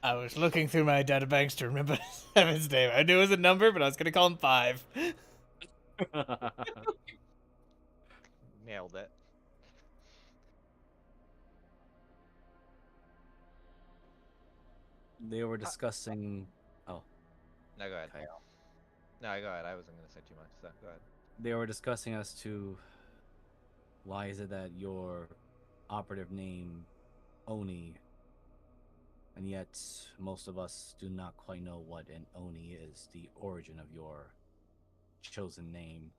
I was looking through my databanks to remember Seven's name. I knew it was a number, but I was gonna call him 5. Nailed it. They were discussing. Oh, No, go ahead. Kyle. No, go ahead. I wasn't gonna say too much, so go ahead. They were discussing as to why is it that your operative name Oni, and yet most of us do not quite know what an Oni is, the origin of your chosen name.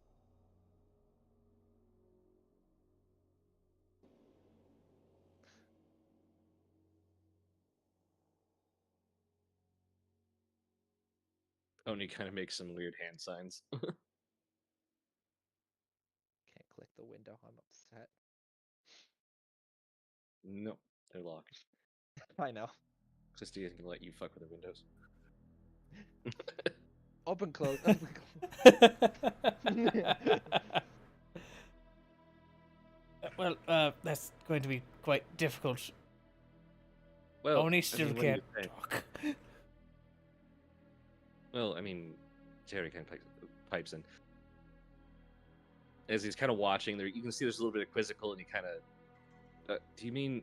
Oni kind of makes some weird hand signs. Can't click the window. I'm upset. No, they're locked. I know. Christy isn't gonna let you fuck with the windows. Open, close, open, close. Well, that's going to be quite difficult. Well, Oni still what do you can't think? talk. Well, I mean, Terry kind of pipes in. As he's kind of watching, there you can see there's a little bit of quizzical, and he kind of, do you mean?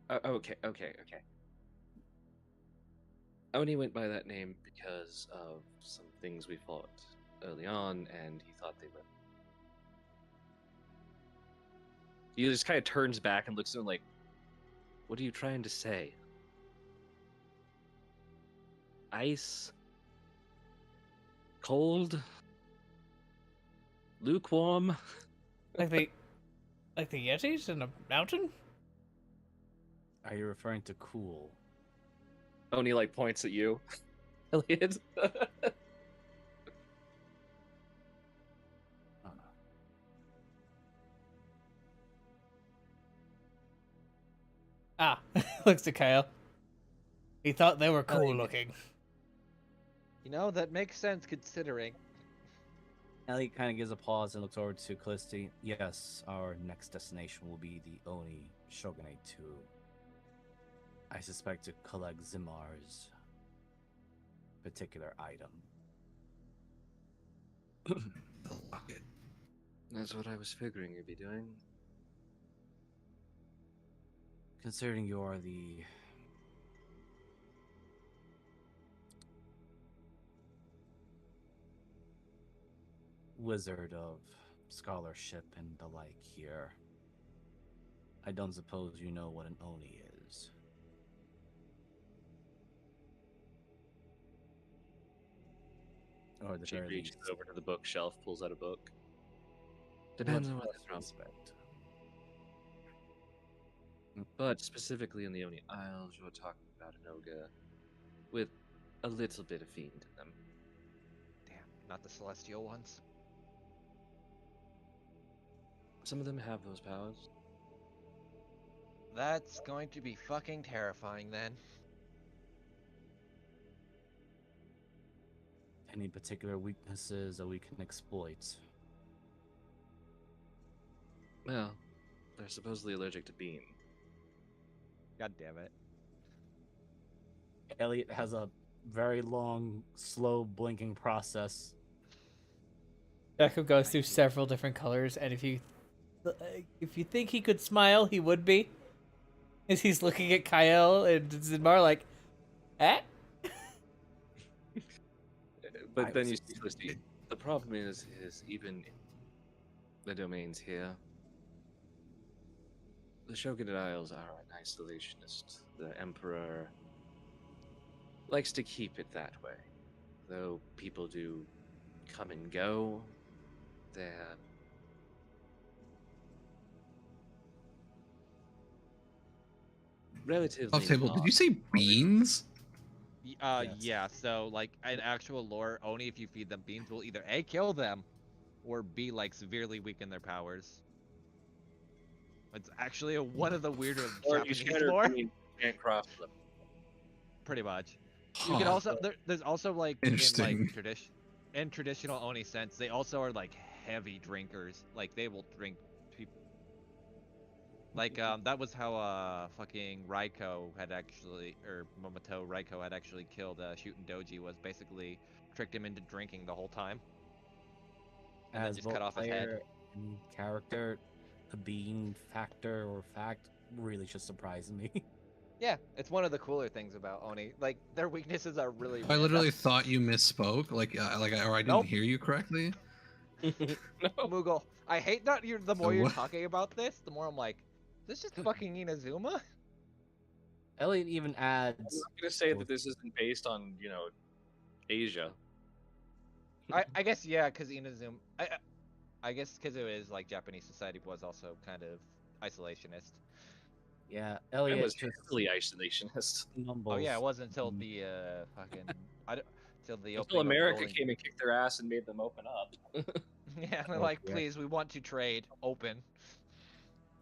Okay. Oni went by that name because of some things we fought early on, and he thought they were. He just kind of turns back and looks at him like, "What are you trying to say? Ice? Cold? Lukewarm?" like the Yetis in a mountain? Are you referring to cool? Oni like points at you, Elliot. Ah, looks at Kyle. He thought they were cool Elliot. looking. You know, that makes sense considering. Elliot kind of gives a pause and looks over to Callisti. Yes, our next destination will be the Oni Shogunate to, I suspect, to collect Zimar's particular item. The locket. That's what I was figuring you'd be doing. Considering you are the wizard of scholarship and the like here, I don't suppose you know what an Oni is. Or at the She very reaches least, over to the bookshelf, pulls out a book. what Depends on what else it's you from. expect. But specifically in the Oni Isles, you're talking about an ogre with a little bit of fiend in them. Damn, not the celestial ones. Some of them have those powers. That's going to be fucking terrifying then. Any particular weaknesses that we can exploit? Well, they're supposedly allergic to bean. God damn it. Elliot has a very long, slow blinking process. Jacob goes through several different colors, and if you think he could smile, he would be. As he's looking at Kyle and Zinmar like, eh? But I then was you see, Felicity, the problem is even in the domains here, the Shogunate Isles are an isolationist. The Emperor likes to keep it that way. Though people do come and go, they're relatively Off table. Did not. you say beans? Yes. Yeah, so, like, in actual lore, only if you feed them beans will either A, kill them, or B, like, severely weaken their powers. It's actually one of the weirder Or you Japanese scatter lore. bean, can't cross them. Pretty much. You could Huh. also there's also like Interesting. in traditional Oni sense, they also are like heavy drinkers. Like they will drink people. Like that was how fucking Raiko had actually or Momoto Raiko had actually killed Shootin' Doji, was basically tricked him into drinking the whole time and then As just both cut off his head. player and character, the bean factor or fact really just surprised me. Yeah, it's one of the cooler things about Oni. Like their weaknesses are really I random. literally thought you misspoke, or I didn't Nope. hear you correctly. No. Moogle, I hate that you're the So more you're what? talking about this, the more I'm like, is this just fucking Inazuma? Elliot even I'm adds. not gonna say that this isn't based on, Asia. I guess yeah, because Inazuma. I guess because it was like Japanese society was also kind of isolationist. Yeah, It Elliot was just heavily isolationist. Oh yeah, it mumbles. wasn't until the fucking till the Until opening of the America rolling. came and kicked their ass and made them open up. Yeah, they're Oh, like, yeah. please, we want to trade, open.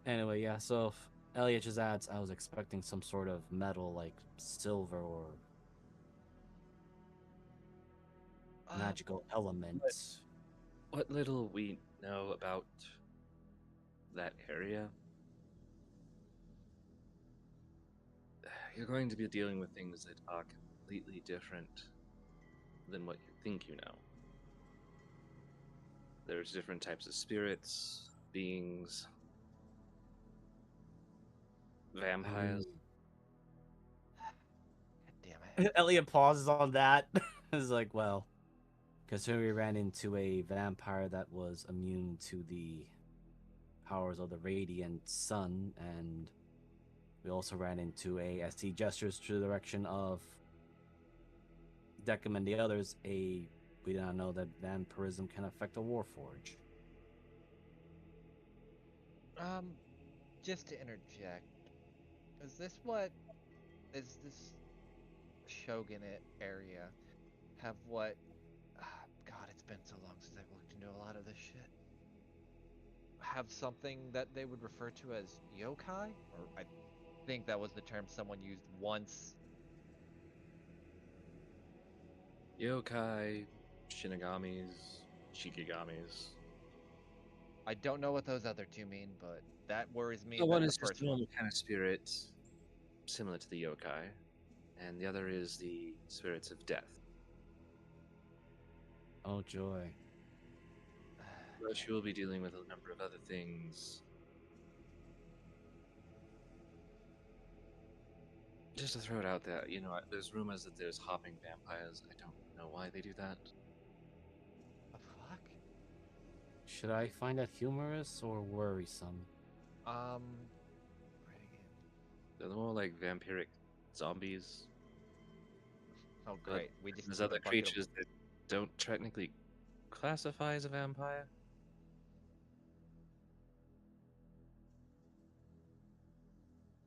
Anyway, yeah, so if Elliot just adds, I was expecting some sort of metal like silver or magical elements. What little we know about that area, you're going to be dealing with things that are completely different than what you think you know. There's different types of spirits, beings, vampires. God damn it. Elliot pauses on that. It's like, well, considering we ran into a vampire that was immune to the powers of the radiant sun, and we also ran into as he gestures to the direction of Decim and the others, we did not know that vampirism can affect a warforge. Just to interject, is this Shogunate area have what? God, it's been so long since I've looked into a lot of this shit. Have something that they would refer to as yokai, or I think that was the term someone used once. Yokai, Shinagamis, Shikigamis. I don't know what those other two mean, but that worries me. The one Than is the just first a one. normal kind of spirit, similar to the yokai, and the other is the spirits of death. Oh joy. But you will be dealing with a number of other things. Just to throw it out there, there's rumors that there's hopping vampires. I don't know why they do that. The fuck? Should I find that humorous or worrisome? They're more like vampiric zombies. Oh But great, we just there's took a other bucket of- creatures that don't technically classify as a vampire.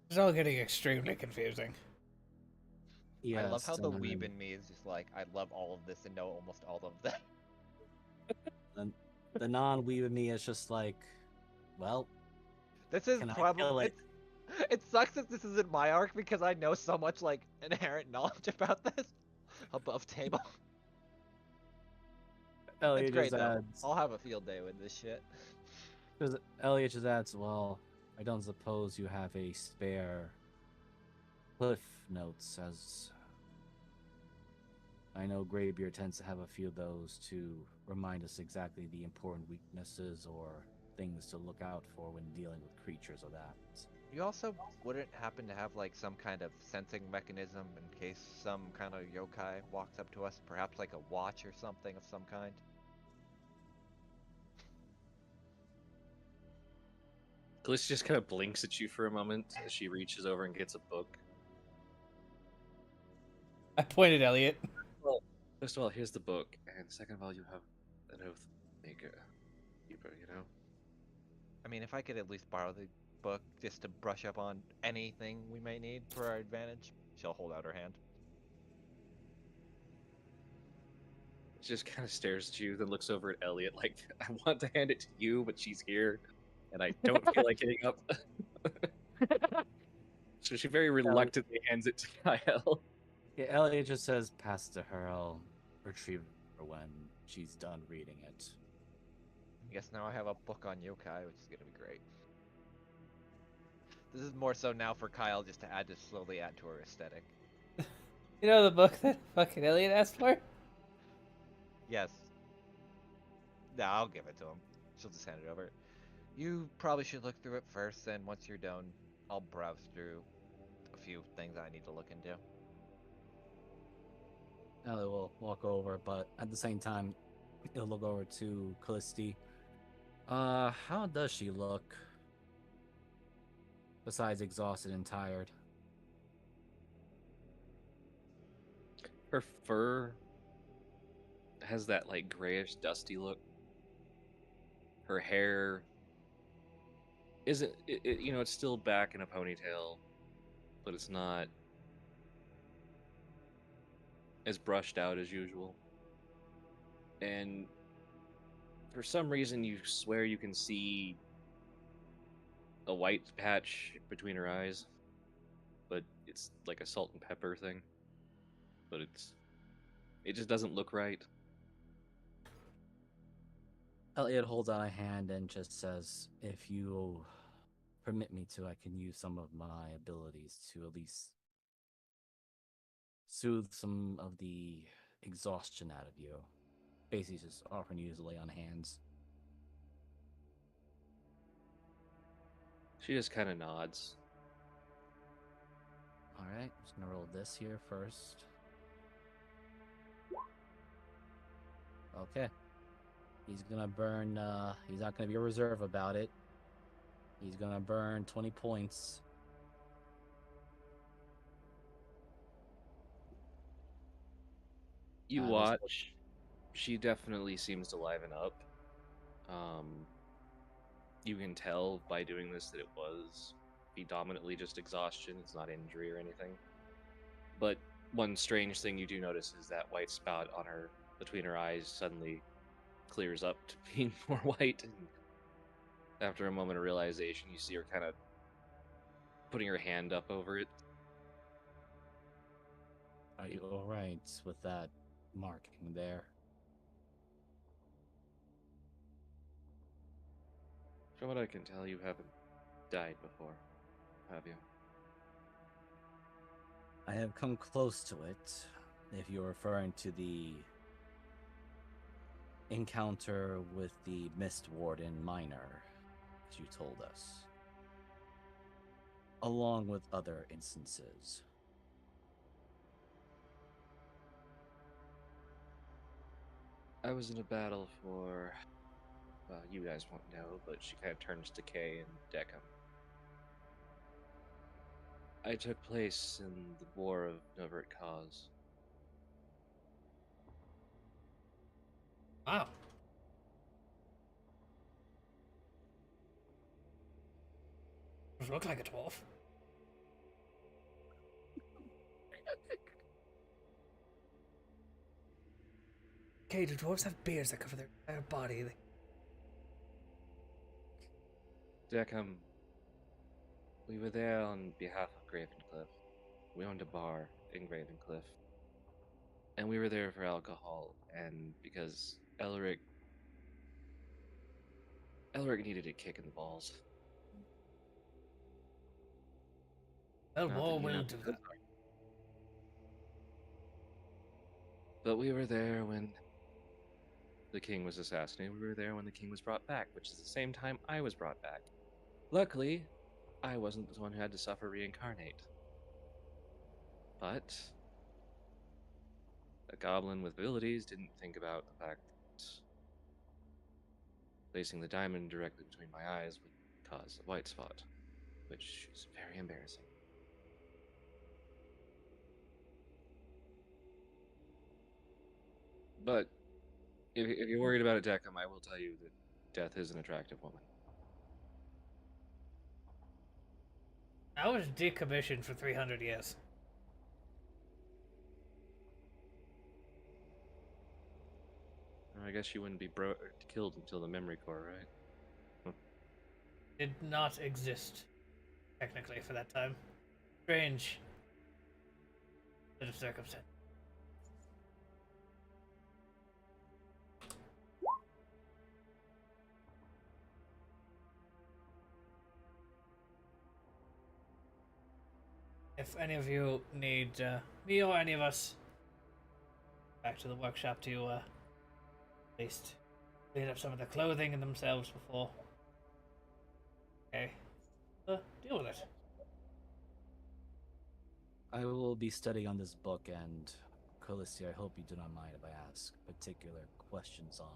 It's all getting extremely confusing. I love Yes, how the weeb in me is just like, I love all of this and know almost all of them. the non-weeb in me is just like, well, This is Can I kill probably it? it sucks that this isn't my arc because I know so much like inherent knowledge about this above table. Elliot It's great just though. adds, I'll have a field day with this shit. because Elliot just adds, well, I don't suppose you have a spare cliff notes, as I know Greybeard tends to have a few of those to remind us exactly the important weaknesses or things to look out for when dealing with creatures of that. You also wouldn't happen to have like some kind of sensing mechanism in case some kind of yokai walks up to us, perhaps like a watch or something of some kind? Gliss just kind of blinks at you for a moment as she reaches over and gets a book. I pointed Elliot. Well, first of all, here's the book, and second of all, you have an oath maker, keeper. I mean, if I could at least borrow the book just to brush up on anything we may need for our advantage, she'll hold out her hand. She just kind of stares at you, then looks over at Elliot like, I want to hand it to you, but she's here, and I don't feel like getting up. So she very reluctantly hands it to Kyle. Yeah, Elliot just says, pass to her. I'll retrieve her when she's done reading it. I guess now I have a book on yokai, which is gonna be great. This is more so now for Kyle just to slowly add to her aesthetic. You know the book that fucking Elliot asked for? Yes. No, I'll give it to him. She'll just hand it over. You probably should look through it first, and once you're done, I'll browse through a few things I need to look into. Elliot will walk over, but at the same time, he'll look over to Callisti. How does she look? Besides exhausted and tired. Her fur has that like grayish, dusty look. Her hair isn't, it's still back in a ponytail, but it's not as brushed out as usual. And for some reason, you swear you can see a white patch between her eyes, but it's like a salt and pepper thing. But it just doesn't look right. Elliot holds out a hand and just says, if you permit me to, I can use some of my abilities to at least soothe some of the exhaustion out of you. Basically, just offering you to lay on hands. She just kind of nods. Alright, I'm just gonna roll this here first. Okay. He's gonna burn, he's not gonna be a reserve about it. He's gonna burn 20 points. You This watch. She definitely seems to liven up. You can tell by doing this that it was predominantly just exhaustion. It's not injury or anything. But one strange thing you do notice is that white spot on her between her eyes suddenly clears up to being more white, and after a moment of realization, you see her kind of putting her hand up over it. Are you alright with that marking there? From what I can tell, you haven't died before, have you? I have come close to it, if you're referring to the encounter with the Mist Warden Minor, as you told us, along with other instances. I was in a battle for, well, you guys won't know, but she kind of turns to Kay and Deckham. I took place in the War of Novert Cause. Wow. Does look like a dwarf. Okay, do dwarves have beards that cover their entire body? Deckham, we were there on behalf of Gravencliff. We owned a bar in Gravencliff. And we were there for alcohol, and because Elric needed a kick in the balls. Well, Not more that you will know. do that. But we were there when the king was assassinated. We were there when the king was brought back, which is the same time I was brought back. Luckily, I wasn't the one who had to suffer reincarnate. But a goblin with abilities didn't think about the fact that placing the diamond directly between my eyes would cause a white spot, which is very embarrassing. But if you're worried about it, Deckham, I will tell you that Death is an attractive woman. I was decommissioned for 300 years. I guess you wouldn't be killed until the memory core, right? Did not exist, technically, for that time. Strange. bit of circumstance. If any of you need me or any of us back to the workshop to at least clean up some of the clothing and themselves before. Okay. Deal with it. I will be studying on this book, and Callisti, I hope you do not mind if I ask particular questions on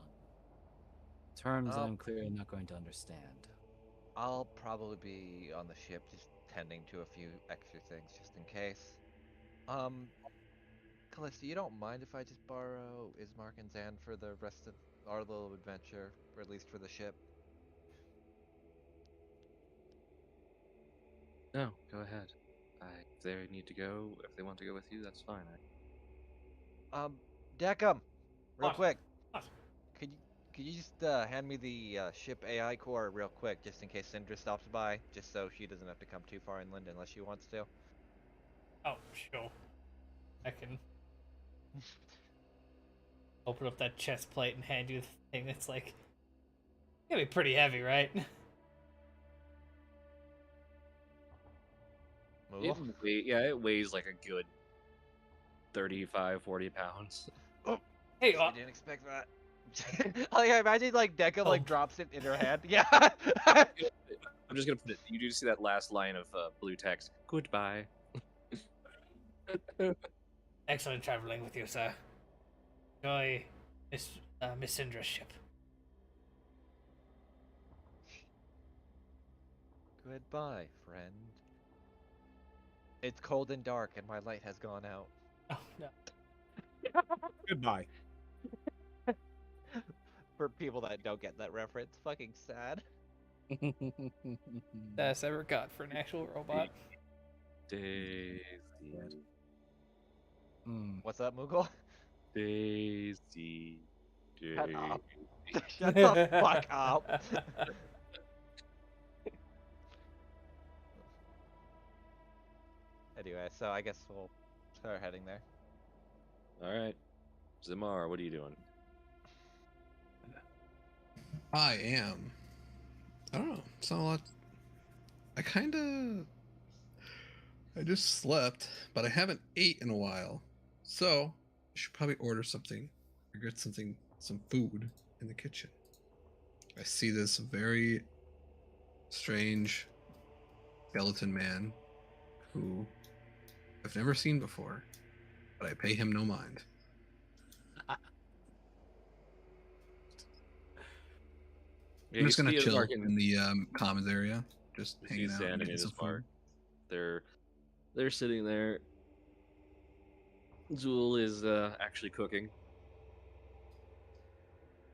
terms that I'm clearly not going to understand. I'll probably be on the ship just tending to a few extra things just in case. Callista, you don't mind if I just borrow Ismark and Zan for the rest of our little adventure, or at least for the ship? No, go ahead. If they need to go, if they want to go with you, that's fine. Deckham, real What? quick. What? Could you could you just hand me the ship AI core real quick, just in case Syndra stops by, just so she doesn't have to come too far inland unless she wants to? Oh, sure. I can open up that chest plate and hand you the thing that's like gonna be pretty heavy, right? Move. It weighs like a good 35, 40 pounds. Oh, Hey, I didn't expect that. Like, I imagine like Deckham like drops it in her hand. Yeah. I'm just gonna put it. You do see that last line of blue text. Goodbye. excellent traveling with you, sir. Enjoy Miss Syndra's ship. Goodbye, friend. It's cold and dark, and my light has gone out. Oh no. Goodbye. For people that don't get that reference, fucking sad. That's ever got for an actual robot. Daisy. What's up, Moogle? Daisy. Shut up. Daisy. Shut the fuck up. Anyway, so I guess we'll start heading there. All right, Zamar, what are you doing? I am. I don't know. It's not a lot. I just slept, but I haven't ate in a while. So I should probably order something or get some food in the kitchen. I see this very strange skeleton man who I've never seen before, but I pay him no mind. Yeah, I'm just gonna you see chill Mark and- in the commons area, just you hanging see out Zan and and getting some Ismark. food. They're sitting there. Zool is actually cooking.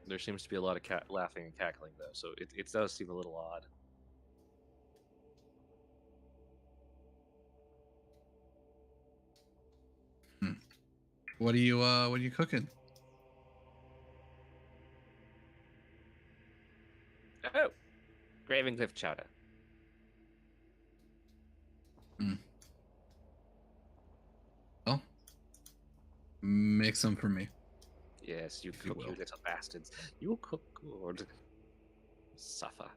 There seems to be a lot of laughing and cackling though, so it does seem a little odd. What are you cooking? Oh, Gravencliff chowder. Well, make some for me. Yes, you If you cook, you will. little bastards. You cook good. Suffer.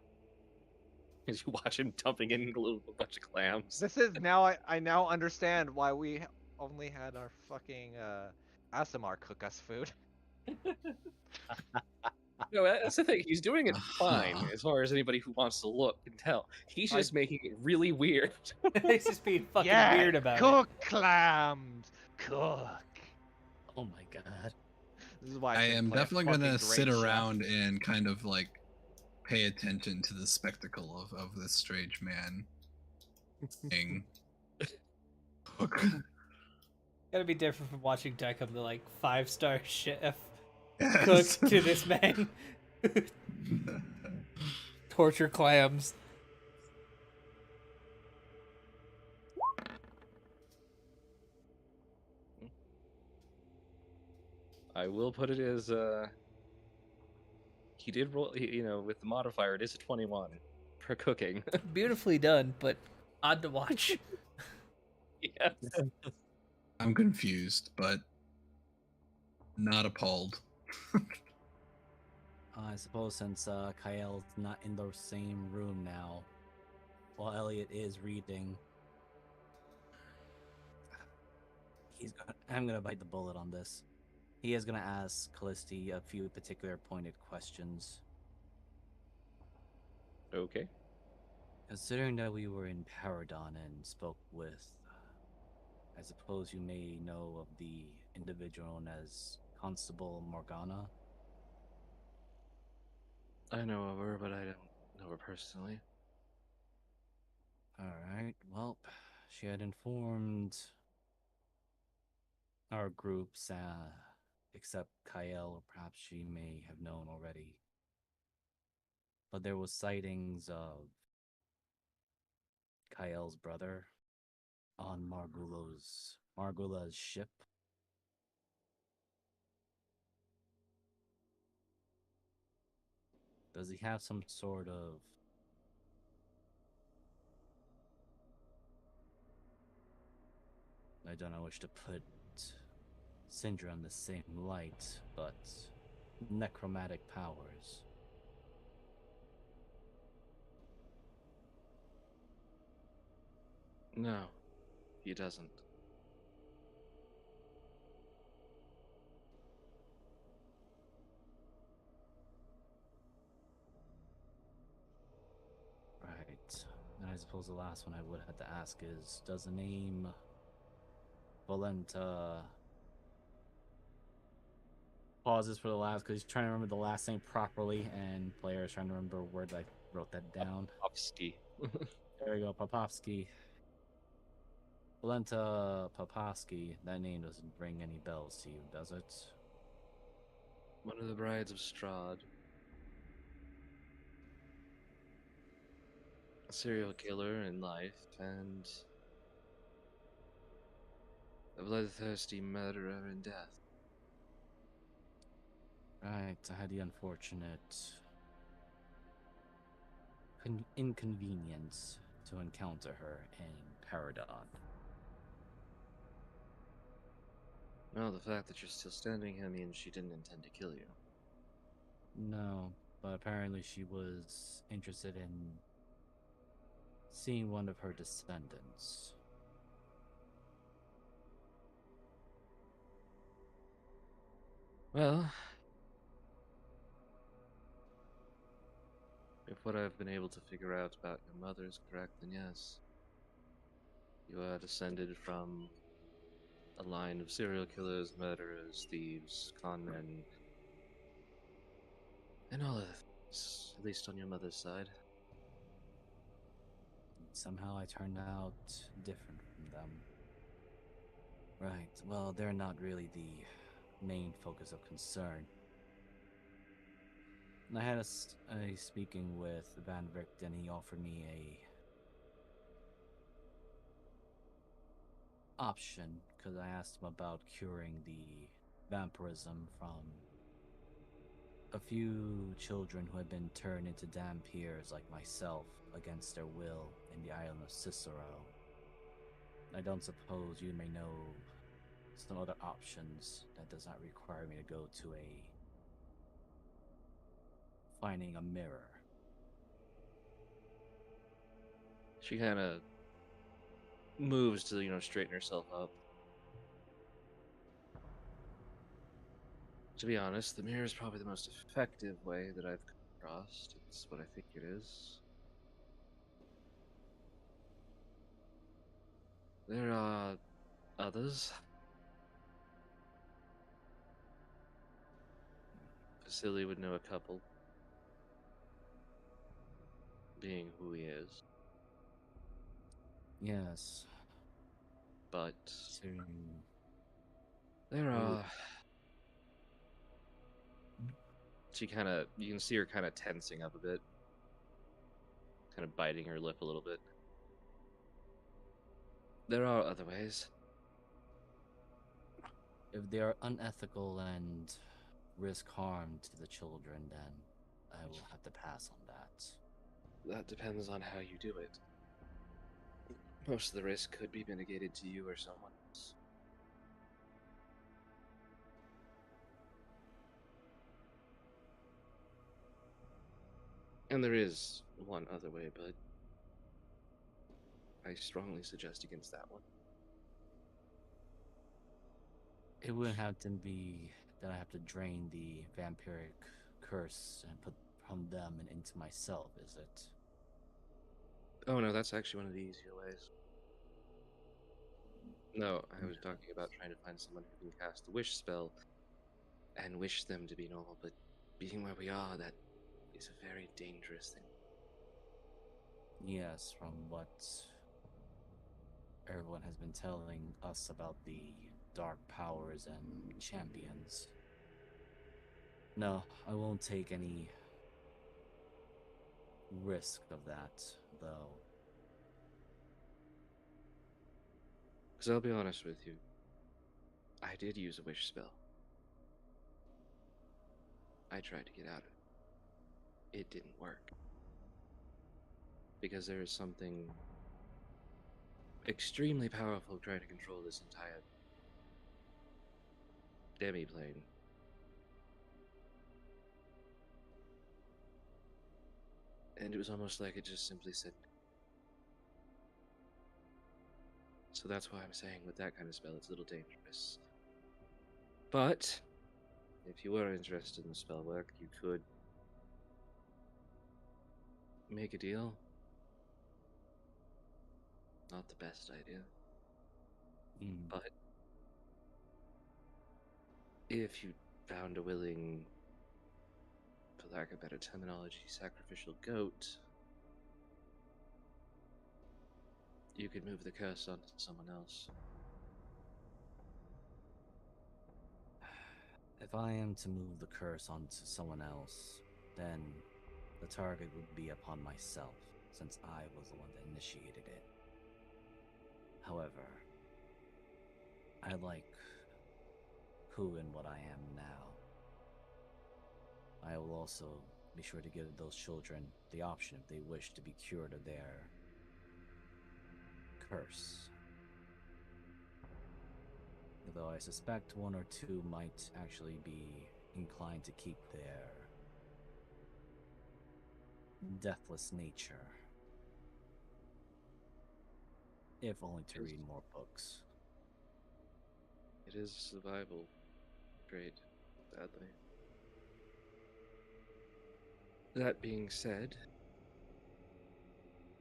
As you watch him dumping in a bunch of clams. This is now I now understand why we only had our fucking Asimar cook us food. No, that's the thing. He's doing it fine, Uh-huh. as far as anybody who wants to look can tell. He's just making it really weird. He's just being fucking Yeah, weird about cook clams, cook. Oh my god. This is why I should am play a definitely fucking gonna great sit chef. around and kind of like pay attention to the spectacle of this strange man. Being cook. Gotta be different from watching Deckham, the like 5-star chef, Yes. cook to this man. Torture clams. I will put it as he did roll. With the modifier, it is a 21 for cooking. Beautifully done, but odd to watch. Yes. I'm confused, but not appalled. I suppose since Kael's not in the same room now, while Elliot is reading, I'm gonna bite the bullet on this. He is gonna ask Callisti a few particular pointed questions. Okay. Considering that we were in Paradon and spoke with, I suppose you may know of the individual known as Constable Morgana. I know of her, but I don't know her personally. Alright, well, she had informed our groups, except Kael, or perhaps she may have known already. But there was sightings of Kael's brother on Margula's ship. Does he have some sort of I don't know wish to put Syndra in the same light, but necromantic powers? No, he doesn't. Right. And I suppose the last one I would have to ask is, does the name Valenta pauses for the last because he's trying to remember the last name properly, and players trying to remember where I wrote that down. Popovsky. There we go, Popovsky. Valenta Popovsky. That name doesn't ring any bells to you, does it? One of the brides of Strahd. A serial killer in life and a bloodthirsty murderer in death. Right, I had the unfortunate inconvenience to encounter her in Paradon. Well, the fact that you're still standing here means she didn't intend to kill you. No, but apparently she was interested in seeing one of her descendants. Well, if what I've been able to figure out about your mother is correct, then yes. You are descended from a line of serial killers, murderers, thieves, con men, and all other things, at least on your mother's side. Somehow I turned out different from them. Right, well, they're not really the main focus of concern. And I had a speaking with Van Richt, and he offered me a option because I asked him about curing the vampirism from a few children who had been turned into Dampiers like myself against their will in the island of Cicero. I don't suppose you may know some other options that does not require me to go to a finding a mirror. She kind of moves to, straighten herself up. To be honest, the mirror is probably the most effective way that I've come across. It's what I think it is. There are others. Vasily would know a couple, being who he is. Yes. But Considering there are. You can see her kind of tensing up a bit, kind of biting her lip a little bit. There are other ways. if they are unethical and risk harm to the children, then I will have to pass on that. That depends on how you do it. Most of the risk could be mitigated to you or someone else. And there is one other way, but I strongly suggest against that one. It wouldn't have to be that I have to drain the vampiric curse and put from them and into myself, is it? Oh no, that's actually one of the easier ways. No, I was talking about trying to find someone who can cast the wish spell and wish them to be normal, but being where we are, that is a very dangerous thing. Yes, from what everyone has been telling us about the dark powers and champions. No, I won't take any risk of that, though. Because I'll be honest with you, I did use a wish spell. I tried to get out of it. It didn't work. Because there is something extremely powerful trying to control this entire demi-plane. And it was almost like it just simply said. So that's why I'm saying with that kind of spell, it's a little dangerous. But if you were interested in the spell work, you could make a deal. Not the best idea. But if you found a willing, for lack of better terminology, sacrificial goat, you could move the curse onto someone else. If I am to move the curse onto someone else, then the target would be upon myself, since I was the one that initiated it. However, I like who and what I am now. I will also be sure to give those children the option if they wish to be cured of their curse. Though I suspect one or two might actually be inclined to keep their deathless nature. If only to read more books. It is a survival trait, sadly. That being said,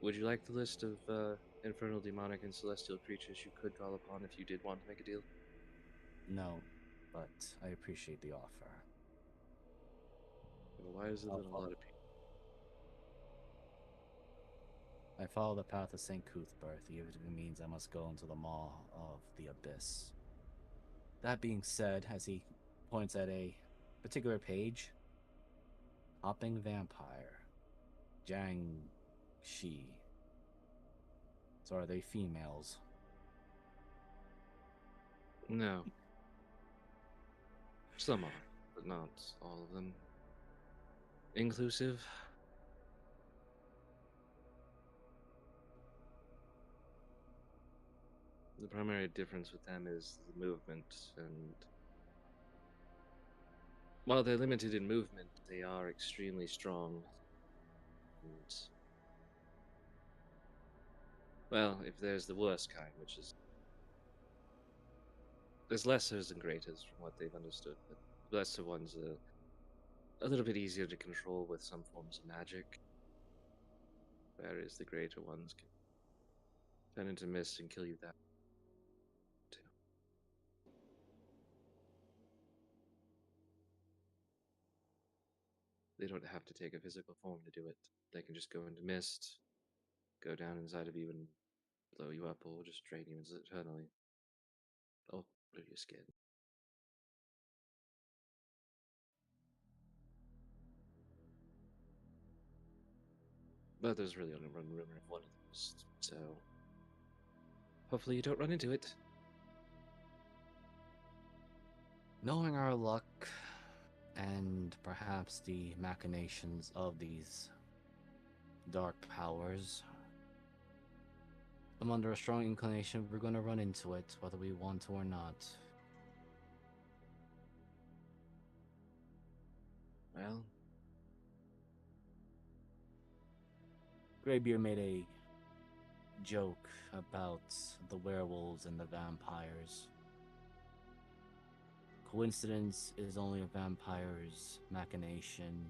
would you like the list of infernal, demonic, and celestial creatures you could call upon if you did want to make a deal? No, but I appreciate the offer. And why is it that a lot of people? I follow the path of St. Cuthbert, even if it means I must go into the maw of the abyss. That being said, as he points at a particular page, Hopping Vampire, Jiang Shi. So are they females? No. Some are, but not all of them. Inclusive? The primary difference with them is the movement, and while they're limited in movement, they are extremely strong. And, well, if there's the worst kind, which is... There's lessers and greaters from what they've understood, but the lesser ones are a little bit easier to control with some forms of magic, whereas the greater ones can turn into mist and kill you that too. They don't have to take a physical form to do it. They can just go into mist, go down inside of you and blow you up, or just drain you eternally. Or blue your skin. But there's really only one rumor of one of those, so hopefully you don't run into it. Knowing our luck and perhaps the machinations of these dark powers, I'm under a strong inclination we're going to run into it, whether we want to or not. Well, Greybeard made a joke about the werewolves and the vampires. Coincidence is only a vampire's machination,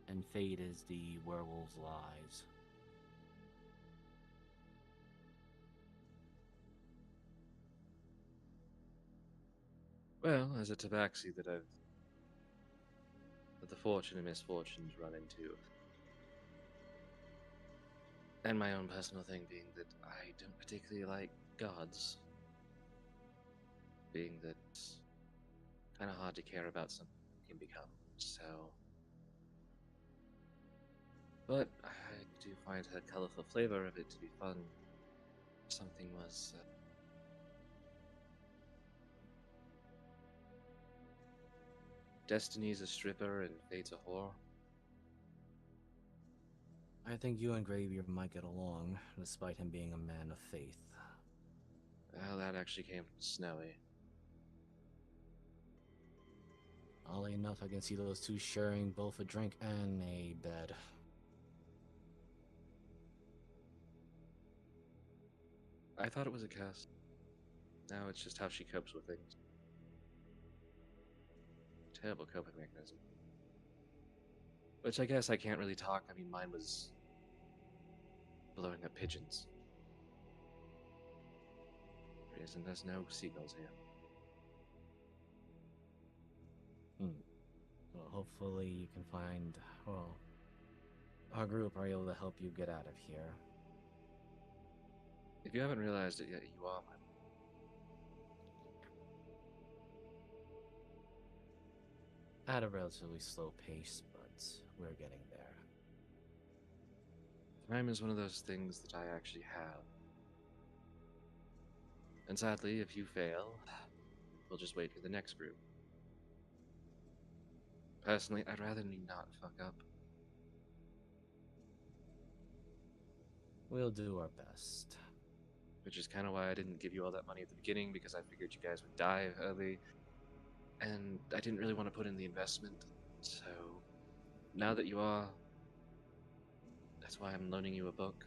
and fate is the werewolf's lies. Well, as a tabaxi that the fortune and misfortunes run into. And my own personal thing being that I don't particularly like gods. Being that it's kind of hard to care about something can become, so. But I do find the colorful flavor of it to be fun. Something was. Destiny's a stripper and fate's a whore. I think you and Greybeard might get along, despite him being a man of faith. Well, that actually came from Snowy. Oddly enough, I can see those two sharing both a drink and a bed. I thought it was a cast. Now it's just how she copes with things. Terrible coping mechanism. Which I guess I can't really talk. I mean, mine was blowing up pigeons. Reason there's no seagulls here. Well, hopefully you can find, well, our group are able to help you get out of here. If you haven't realized it yet, you are my. At a relatively slow pace, but we're getting there. Time is one of those things that I actually have. And sadly, if you fail, we'll just wait for the next group. Personally, I'd rather me not fuck up. We'll do our best. Which is kind of why I didn't give you all that money at the beginning, because I figured you guys would die early. And I didn't really want to put in the investment. So, now that you are, that's why I'm loaning you a book.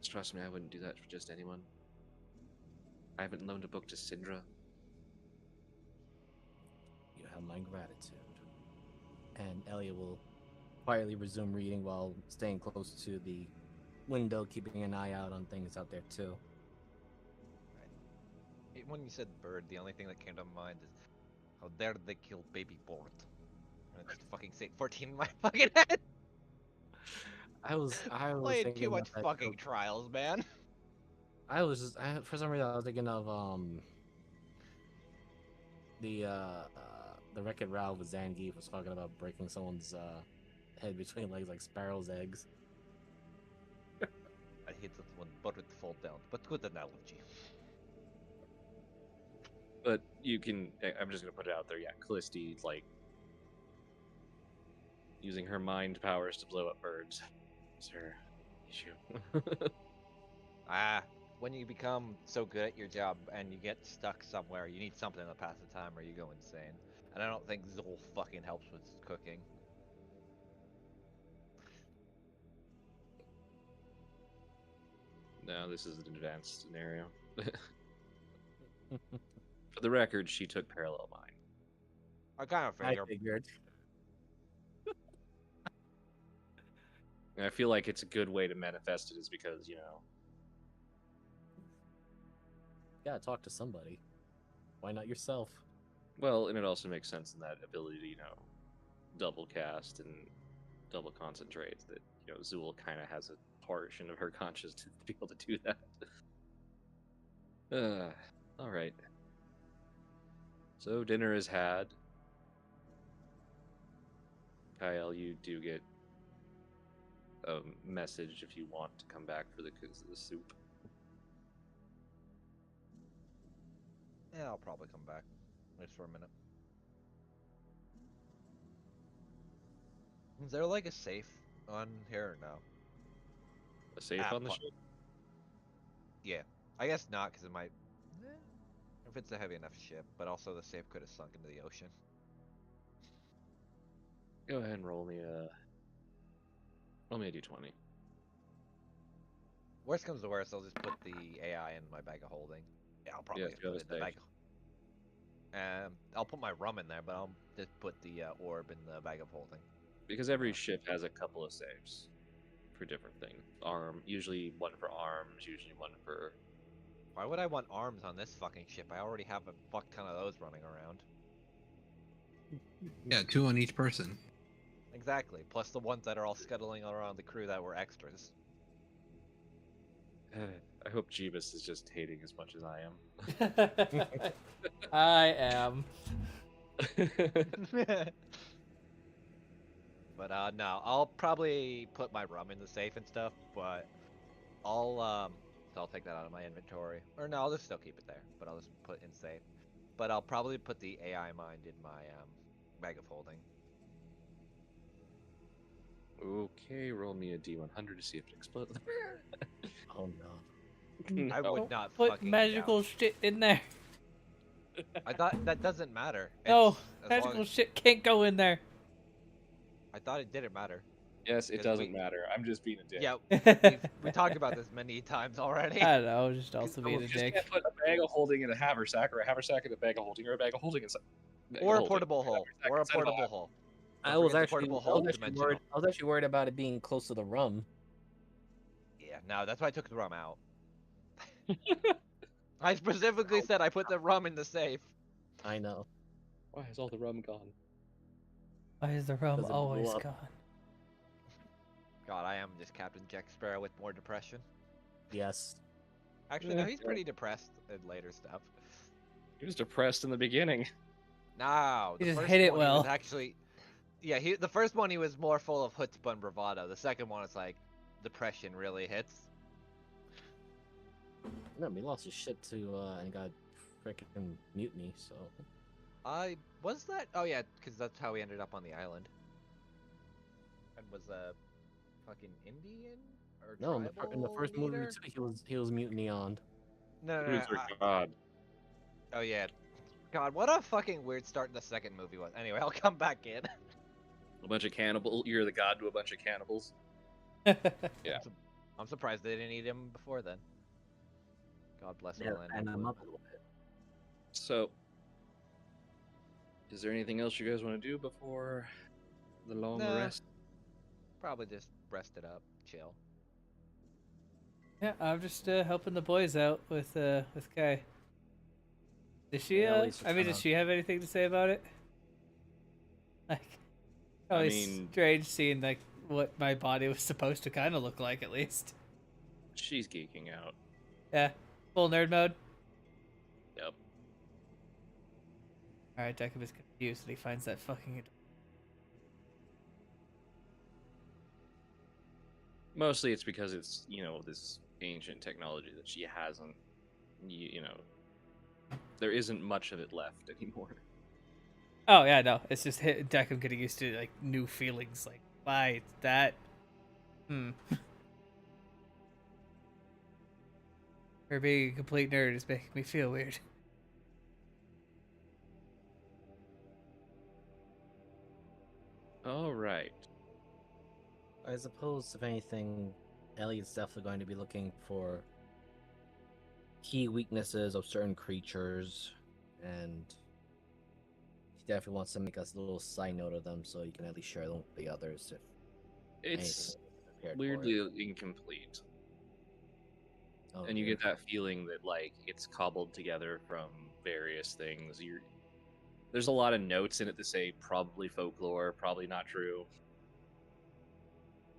Just trust me, I wouldn't do that for just anyone. I haven't loaned a book to Syndra. You have my gratitude. And Elliot will quietly resume reading while staying close to the window, keeping an eye out on things out there too. Right. When you said bird, the only thing that came to mind is how dare they kill baby Bort? And I just fucking say 14 in my fucking head. I was Playing thinking too much about that fucking joke. trials, man. For some reason I was thinking of the Wreck-It Ralph with Zangief was talking about breaking someone's head between legs like sparrow's eggs. I hate that when Bort fall down, but good analogy. But you can, I'm just gonna put it out there, yeah, Callisti, like, using her mind powers to blow up birds is her issue. When you become so good at your job and you get stuck somewhere, you need something to pass the time or you go insane. And I don't think Zol fucking helps with cooking. No, this is an advanced scenario. For the record, she took parallel mind. I kind of I figured. figured. And I feel like it's a good way to manifest it is because, you know, Gotta talk to somebody. Why not yourself? well, and it also makes sense in that ability to, you know, double cast and double concentrate that, you know, Zool kind of has a portion of her conscious to be able to do that. All right. So dinner is had. Kyle, you do get a message if you want to come back for the soup. Yeah, I'll probably come back. Just for a minute. Is there like a safe on here or no? A safe on the ship? Yeah. I guess not, because it might... If it's a heavy enough ship, but also the safe could have sunk into the ocean. Go ahead and roll me a Roll me a d20. Worst comes to worst, I'll just put the AI in my bag of holding. Yeah, I'll probably Yes, just you have put a it in the bag. I'll put my rum in there, but I'll just put the orb in the bag of holding. Because every ship has a couple of saves for different things. Usually one for arms, usually one for. Why would I want arms on this fucking ship? I already have a fuck ton of those running around. Yeah, 2 on each person. Exactly. Plus the ones that are all scuttling around the crew that were extras. I hope Jeebus is just hating as much as I am. I am. But no, I'll probably put my rum in the safe and stuff, but so I'll take that out of my inventory. Or no, I'll just still keep it there, but I'll just put it in safe. But I'll probably put the AI mind in my bag of holding. Okay, roll me a d100 to see if it explodes. Oh no. No. I would Don't not put fucking magical doubt. shit in there. I thought that doesn't matter. No, As magical long as, shit can't go in there. I thought it didn't matter. Yes, it 'Cause doesn't matter. I'm just being a dick. Yeah, we talked about this many times already. I don't know, just also being You a just dick. can't put a bag of holding in a haversack, or a haversack in a bag of holding, or a bag of holding in Or a portable hole. Or a portable hole. I Don't was forget the actually, portable I was hole actually dimensional. worried. I was actually worried about it being close to the rum. Yeah, no, that's why I took the rum out. I specifically said I put the rum in the safe. I know. Why is all the rum gone? Why is the rum Doesn't always blow up. gone? God, I am just Captain Jack Sparrow with more depression. Yes. Actually, no, he's pretty depressed in later stuff. He was depressed in the beginning. No, He the just first hit it one he well. was actually, yeah, the first one he was more full of chutzpah and bravado. The second one is like depression really hits. No, he lost his shit to and got freaking mutiny. So Was that? Oh yeah, because that's how he ended up on the island. And was a fucking Indian or no, tribal in the first movie leader? too, he was mutiny on. No, no, Who's no. their god? Oh yeah. God, what a fucking weird start the second movie was. Anyway, I'll come back in. A bunch of cannibals. You're the god to a bunch of cannibals. Yeah. I'm surprised they didn't eat him before then. God bless Yeah, Orlando. and I'm Bloom. up a little bit. So, is there anything else you guys want to do before the long Nah. rest? Probably just rest it up, chill. Yeah, I'm just helping the boys out with Kai. Does she? Yeah, Lisa's I mean, kinda- does she have anything to say about it? Like, I always mean- strange seeing like what my body was supposed to kind of look like, at least. She's geeking out. Yeah, full nerd mode. Yep. All right, Jacob is confused and he finds that fucking. Mostly it's because it's, this ancient technology that she hasn't, there isn't much of it left anymore. Oh yeah, no, it's just Jacob getting used to like new feelings. Like, why that? Her being a complete nerd is making me feel weird. All right. I suppose, if anything, Elliot's definitely going to be looking for key weaknesses of certain creatures, and he definitely wants to make us a little side note of them so you can at least share them with the others if It's anything is prepared for weirdly it. incomplete. Oh, And you dear. get that feeling that like it's cobbled together from various things. There's a lot of notes in it to say probably folklore, probably not true.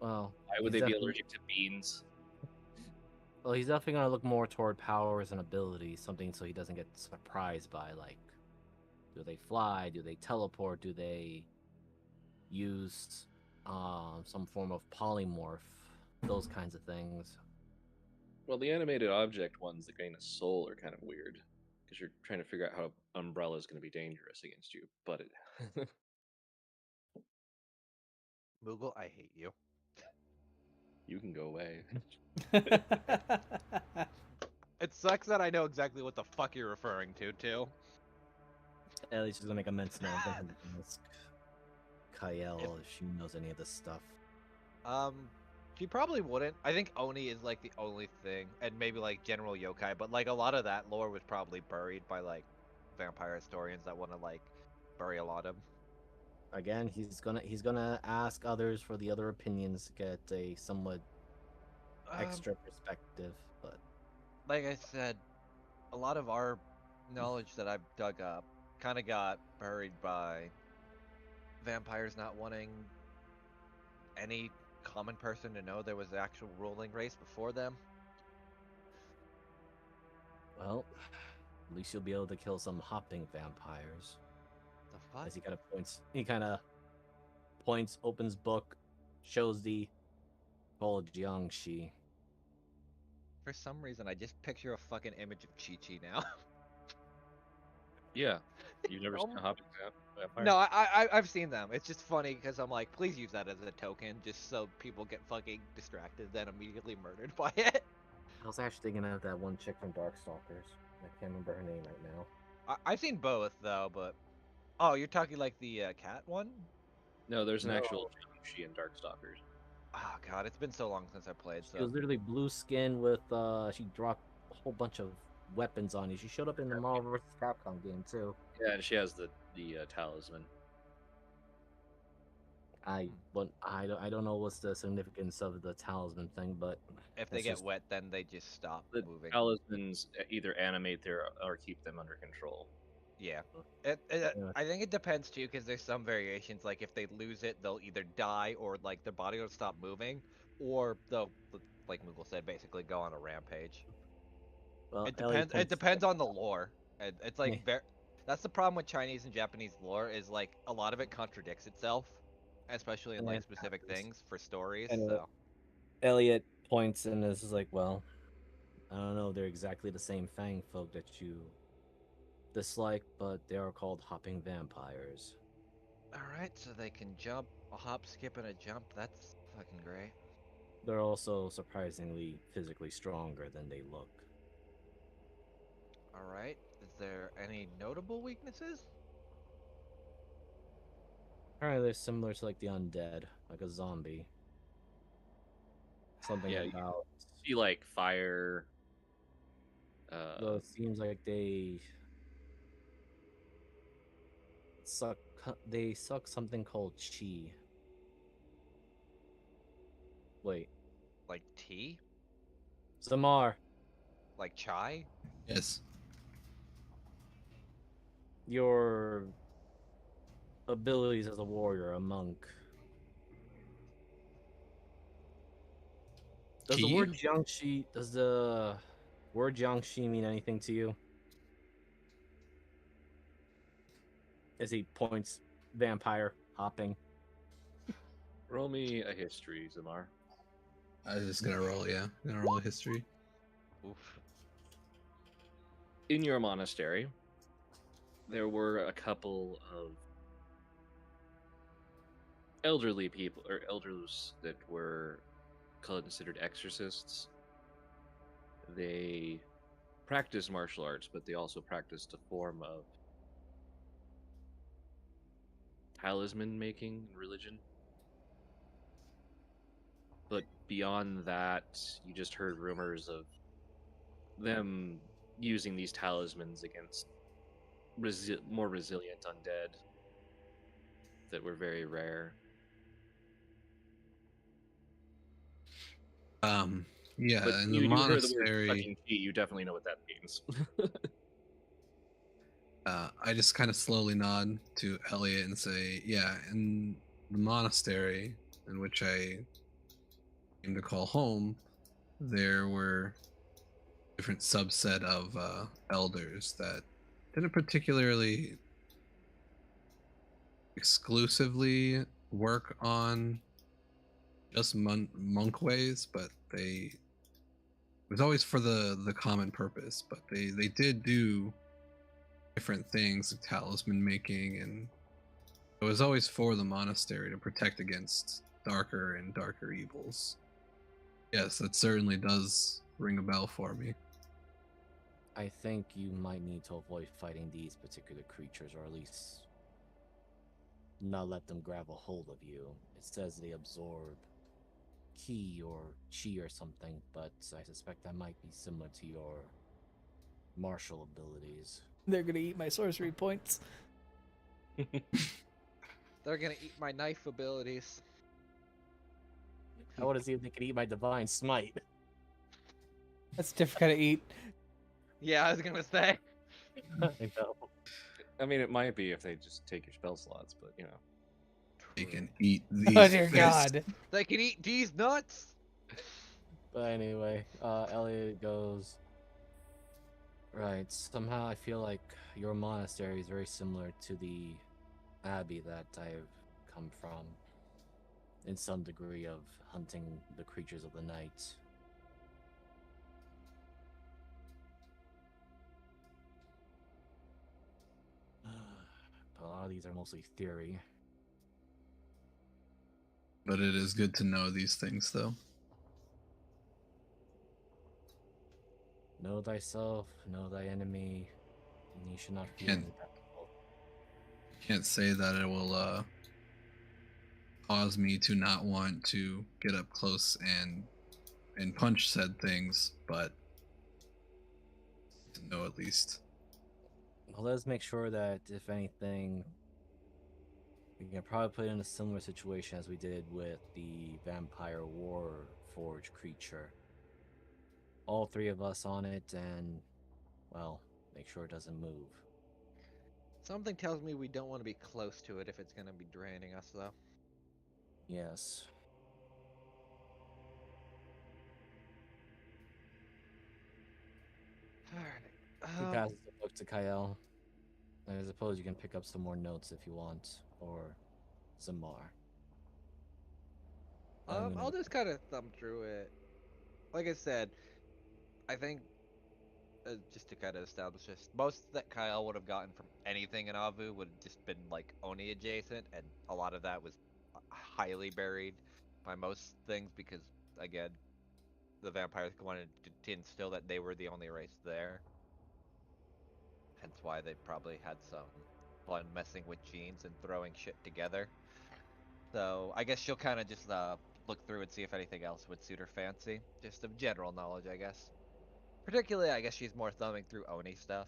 Well, Why would he's they be definitely- allergic to beans? Well, he's definitely going to look more toward powers and abilities, something so he doesn't get surprised by, like, do they fly? Do they teleport? Do they use some form of polymorph? Those kinds of things. Well, the animated object ones that gain a soul are kind of weird because you're trying to figure out how Umbrella is going to be dangerous against you. But Moogle, I hate you. you can go away. It sucks that I know exactly what the fuck you're referring to, too. Ellie's just going to make a mental note. I'm gonna ask Kyle if she knows any of this stuff. She probably wouldn't. I think Oni is like the only thing, and maybe like general yokai, but like a lot of that lore was probably buried by like vampire historians that want to like bury a lot of 'em. Again, he's gonna ask others for the other opinions to get a somewhat Um, extra perspective. But like I said, a lot of our knowledge that I've dug up kind of got buried by vampires not wanting any common person to know there was the actual ruling race before them. well, at least you'll be able to kill some hopping vampires. The fuck? As he kind of points, opens book, shows the whole Jiangxi. For some reason, I just picture a fucking image of Chi Chi now. Yeah. You've never seen Um, a hopping vampire? No, I've seen them. It's just funny because I'm like, please use that as a token, just so people get fucking distracted, then immediately murdered by it. I was actually thinking of that one chick from Darkstalkers. I can't remember her name right now. I've seen both though, but oh, you're talking like the cat one? No, there's an No, actual Jiangxi in Darkstalkers. Oh god, it's been so long since I played. she So was literally blue skin with she dropped a whole bunch of weapons on you. She showed up in the Marvel vs. Capcom game too. Yeah, and she has the talisman. I don't know what's the significance of the talisman thing, but if they that's get just wet, then they just stop The moving. talismans either animate their or keep them under control. Yeah. Yeah. I think it depends too, because there's some variations. Like if they lose it, they'll either die or like their body will stop moving, or they'll, like Moogle said, basically go on a rampage. Well, It Ellie depends. It points. depends on the lore. It's like Yeah, that's the problem with Chinese and Japanese lore is like a lot of it contradicts itself, especially in and like it specific happens. things for stories. And So Elliot points and is like, well, I don't know. They're exactly the same Fang folk that you dislike, but they are called hopping vampires. all right, so they can jump, a hop, skip, and a jump. That's fucking great. They're also surprisingly physically stronger than they look. All right. Is there any notable weaknesses? Apparently, they're similar to like the undead, like a zombie. Something Yeah, you about see like fire. though it seems like suck they suck something called chi. Wait, Like tea? Zamar, Like chai? Yes. your abilities as a warrior, a monk. Does the Key? word Jiangxi does the word Jiangxi mean anything to you? As he points, vampire hopping. Roll me a history, Zamar. I was just gonna roll, yeah. I'm gonna roll a history. Oof. In your monastery, there were a couple of elderly people or elders that were considered exorcists. They practiced martial arts, but they also practiced a form of talisman making in religion. But beyond that, you just heard rumors of them using these talismans against more resilient undead that were very rare. Yeah, But in the you heard the word monastery, sucking chi, you definitely know what that means. I just kind of slowly nod to Elliot and say, yeah, in the monastery in which I came to call home, there were different subset of elders that didn't particularly exclusively work on just monk ways, but it was always for the common purpose. But they did do different things, like talisman making, and it was always for the monastery to protect against darker and darker evils. Yes, that certainly does ring a bell for me. I think you might need to avoid fighting these particular creatures, or at least not let them grab a hold of you. It says they absorb ki or chi or something, but I suspect that might be similar to your martial abilities. They're gonna eat my sorcery points. They're gonna eat my knife abilities. I want to see if they can eat my divine smite. That's a different kind of eat. Yeah, I was gonna say. I know. I mean, it might be if they just take your spell slots, but you know. They can eat these. Oh dear fists. God. They can eat these nuts. But anyway, Elliot goes, right, somehow I feel like your monastery is very similar to the abbey that I've come from, in some degree of hunting the creatures of the night. But a lot of these are mostly theory. But it is good to know these things, though. Know thyself, know thy enemy, and you should not fear Can't- any people. Can't say that it will cause me to not want to get up close and punch said things, but to know at least. Well, let's make sure that, if anything, we can probably put it in a similar situation as we did with the vampire war forge creature. All three of us on it, and, well, make sure it doesn't move. Something tells me we don't want to be close to it if it's gonna be draining us, though. Yes. Alright. He passes the book to Kyle. I suppose you can pick up some more notes if you want, or some more. I'll just kind of thumb through it. Like I said, I think just to kind of establish this, most that Kyle would have gotten from anything in Avu would have just been like Oni adjacent, and a lot of that was highly buried by most things because, again, the vampires wanted to instill that they were the only race there. Hence why they probably had some fun messing with genes and throwing shit together. So I guess she'll kind of just look through and see if anything else would suit her fancy. Just of general knowledge, I guess. Particularly, I guess she's more thumbing through Oni stuff.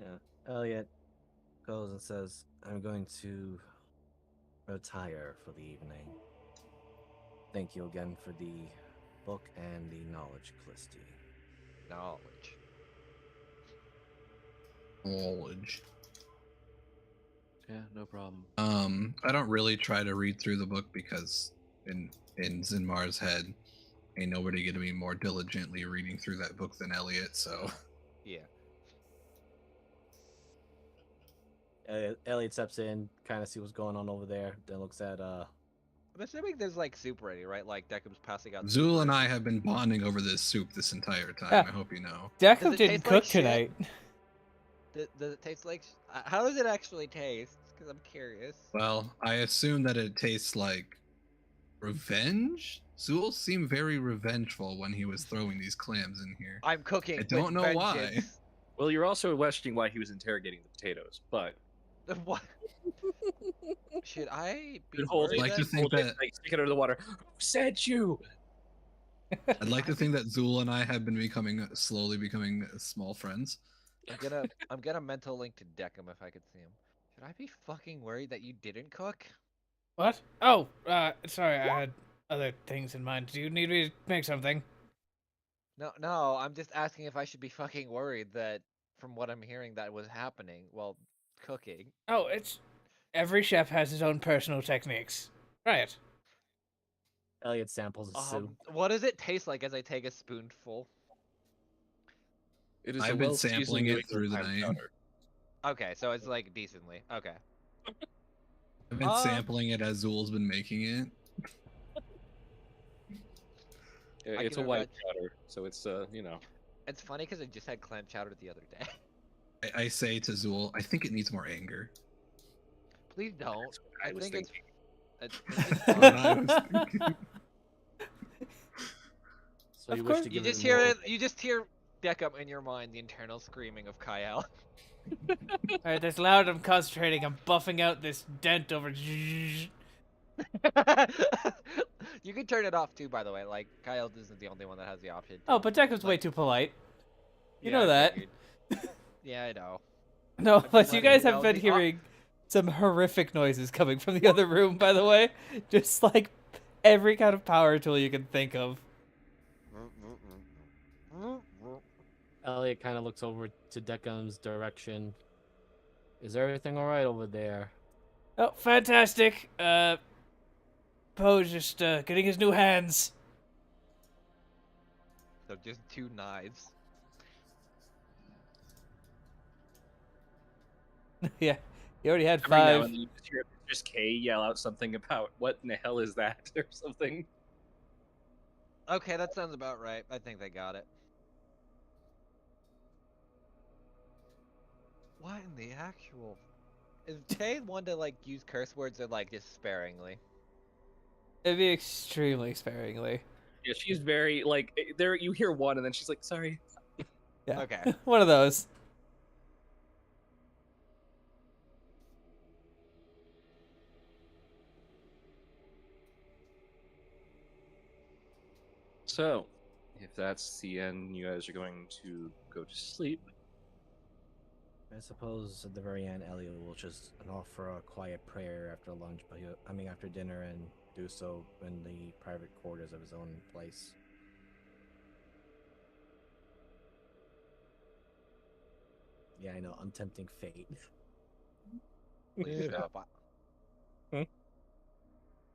Yeah. Elliot goes and says, I'm going to retire for the evening. Thank you again for the book and the knowledge, Callisti. Knowledge. Knowledge. Yeah, no problem. I don't really try to read through the book because in Zinmar's head, ain't nobody gonna be more diligently reading through that book than Elliot, so Yeah. Elliot steps in, kind of see what's going on over there, then looks at I'm assuming there's like soup ready, right? Like Deckham's passing out. Zool and I have been bonding over this soup this entire time. I hope you know. Does Deckham it didn't taste cook like shit? tonight. Does it taste like? How does it actually taste? Because I'm curious. Well, I assume that it tastes like revenge. Zool seemed very revengeful when he was throwing these clams in here. I'm cooking. I don't with know why. vengeance. Well, you're also questioning why he was interrogating the potatoes, but What? Should I be the whole worried like that? to think that like, stick it under the water. Who said you? I'd like to think that Zool and I have been slowly becoming small friends. I'm gonna mental link to Deckham if I could see him. Should I be fucking worried that you didn't cook? What? Oh, sorry, I had other things in mind. Do you need me to make something? No, I'm just asking if I should be fucking worried that, from what I'm hearing, that was happening while cooking. Oh, it's every chef has his own personal techniques. Right. Elliot samples the soup. What does it taste like as I take a spoonful? It is I've a been well-seasoned sampling New it through the England night. powder. Okay, so it's like decently. Okay. I've been sampling it as Zool's been making it. It's a can white powder, so it's you know. It's funny because I just had clam chowder the other day. I say to Zool, I think it needs more anger. Please don't. I was think thinking. it's What I was thinking. So Of you course- wish to you give just it hear more- it. You just hear Deckham in your mind, the internal screaming of Kyle. Alright, that's loud. I'm concentrating. I'm buffing out this dent over. You can turn it off too, by the way. Like Kyle isn't the only one that has the option. Oh, but Declan's way too polite. You know I that. figured. Yeah, I know. No, I'm but just you letting guys you have know been the hearing some horrific noises coming from the other room, by the way. Just like every kind of power tool you can think of. Elliot kind of looks over to Deckham's direction. Is everything all right over there? Oh, fantastic. Poe's just getting his new hands. So just 2 knives. Yeah, he already had Every now 5. and then you just hear just Kay yell out something about what in the hell is that or something. Okay, that sounds about right. I think they got it. What in the actual? Is Kay one to like use curse words or like just sparingly? It'd be extremely sparingly. Yeah, she's very like there. You hear one, and then she's like, "Sorry." Yeah. Okay. One of those. So, if that's the end, you guys are going to go to sleep. I suppose at the very end, Elliot will just offer a quiet prayer after lunch, but after dinner, and do so in the private quarters of his own place. Yeah, I know, untempting fate. Please Yeah. stop.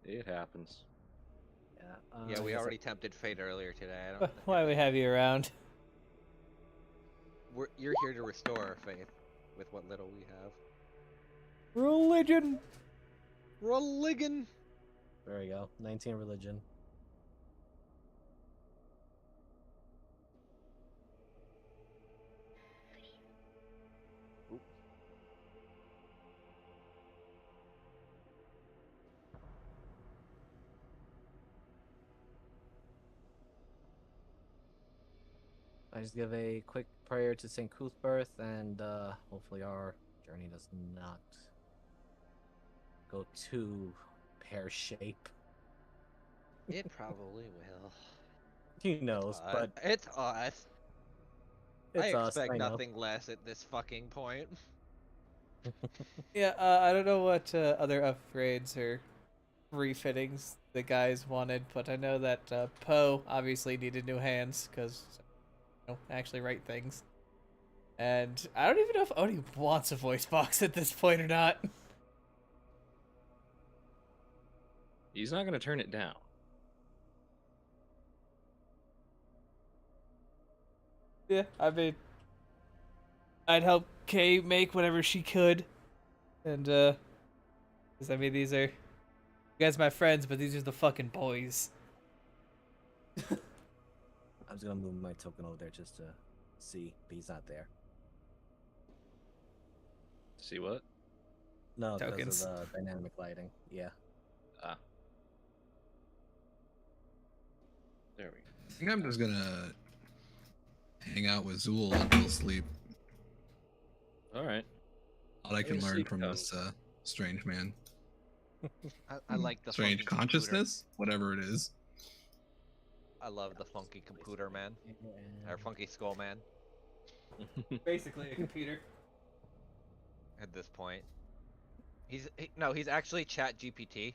It happens. Yeah, I we guess already tempted fate earlier today. I don't think Why we have you around? you're here to restore our faith with what little we have. Religion. Religion. There we go. 19 religion. I just give a quick prayer to St. Cuthbert, and hopefully our journey does not go too pear-shaped. It probably will. Who knows, but It's us. I it's us. expect I know. nothing less at this fucking point. Yeah, I don't know what other upgrades or refittings the guys wanted, but I know that Poe obviously needed new hands because actually write things. And I don't even know if Odie wants a voice box at this point or not. He's not going to turn it down. Yeah, I mean, I'd help Kay make whatever she could. And, because I mean, these are, you guys are my friends, but these are the fucking boys. I was gonna move my token over there just to see, but he's not there. See what? No, Tokens. because of the dynamic lighting. Yeah. Ah. There we go. I think I'm just gonna hang out with Zool until sleep. All right. All I can Your learn sleep from comes. this strange man. I like the Strange funky computer. consciousness, whatever it is. I love the funky computer man. Or funky skull man Basically a computer. at this point. He's actually Chat GPT.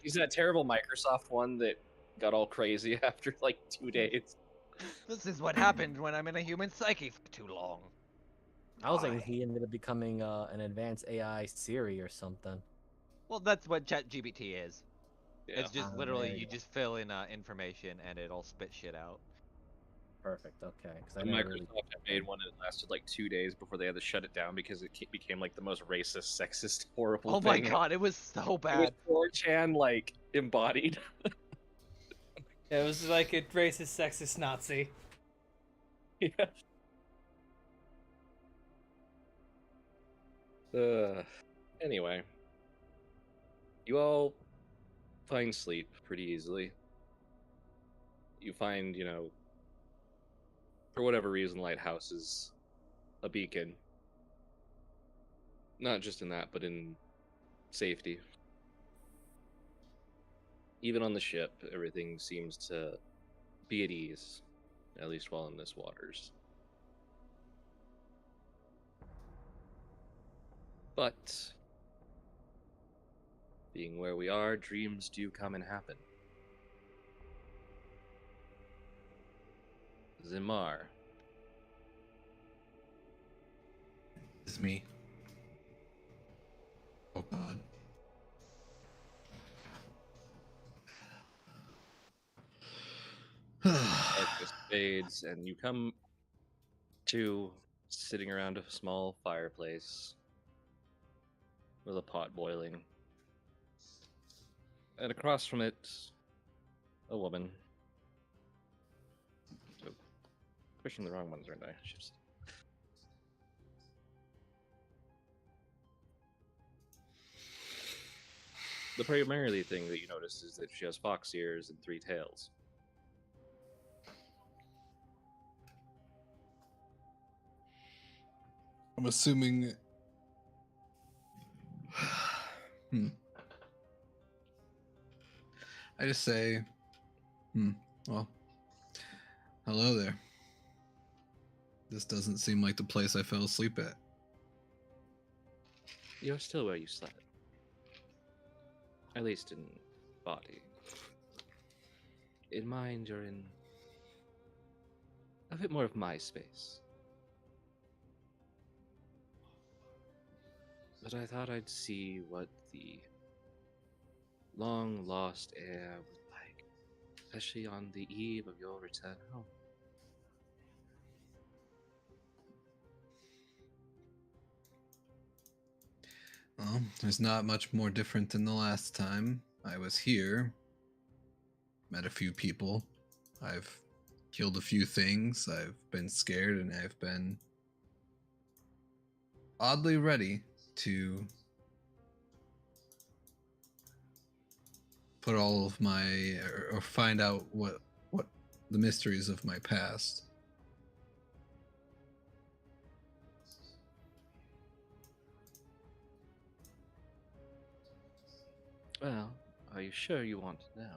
He's that terrible Microsoft one that got all crazy after like 2 days. This is what happened when I'm in a human psyche for too long. I was thinking he ended up becoming an advanced AI Siri or something. Well, that's what Chat GPT is. Yeah. It's just Ah, literally there you you go. just fill in information and it'll spit shit out. Perfect. Okay, because I And never Microsoft really. had made one that lasted like 2 days before they had to shut it down because it became like the most racist, sexist, horrible Oh thing. my god, it was so It was bad. 4chan like embodied. Yeah, it was like a racist, sexist Nazi. Yeah. Anyway, you all find sleep pretty easily. You find, for whatever reason, Lighthouse is a beacon. Not just in that, but in safety. even on the ship, everything seems to be at ease, at least while in this waters. But being where we are, dreams do come and happen. Zimar. It's me. Oh God. Darkness fades, and you come to sitting around a small fireplace with a pot boiling. And across from it, a woman. So, pushing the wrong ones, aren't I? The primarily thing that you notice is that she has fox ears and 3 tails. I'm assuming. I just say, well, hello there. This doesn't seem like the place I fell asleep at. You're still where you slept. At least in body. In mind, you're in a bit more of my space. But I thought I'd see what the long lost air was like, especially on the eve of your return home. Well, there's not much more different than the last time I was here. Met a few people. I've killed a few things. I've been scared, and I've been oddly ready to put all of my or find out what the mysteries of my past. Well, are you sure you want to know?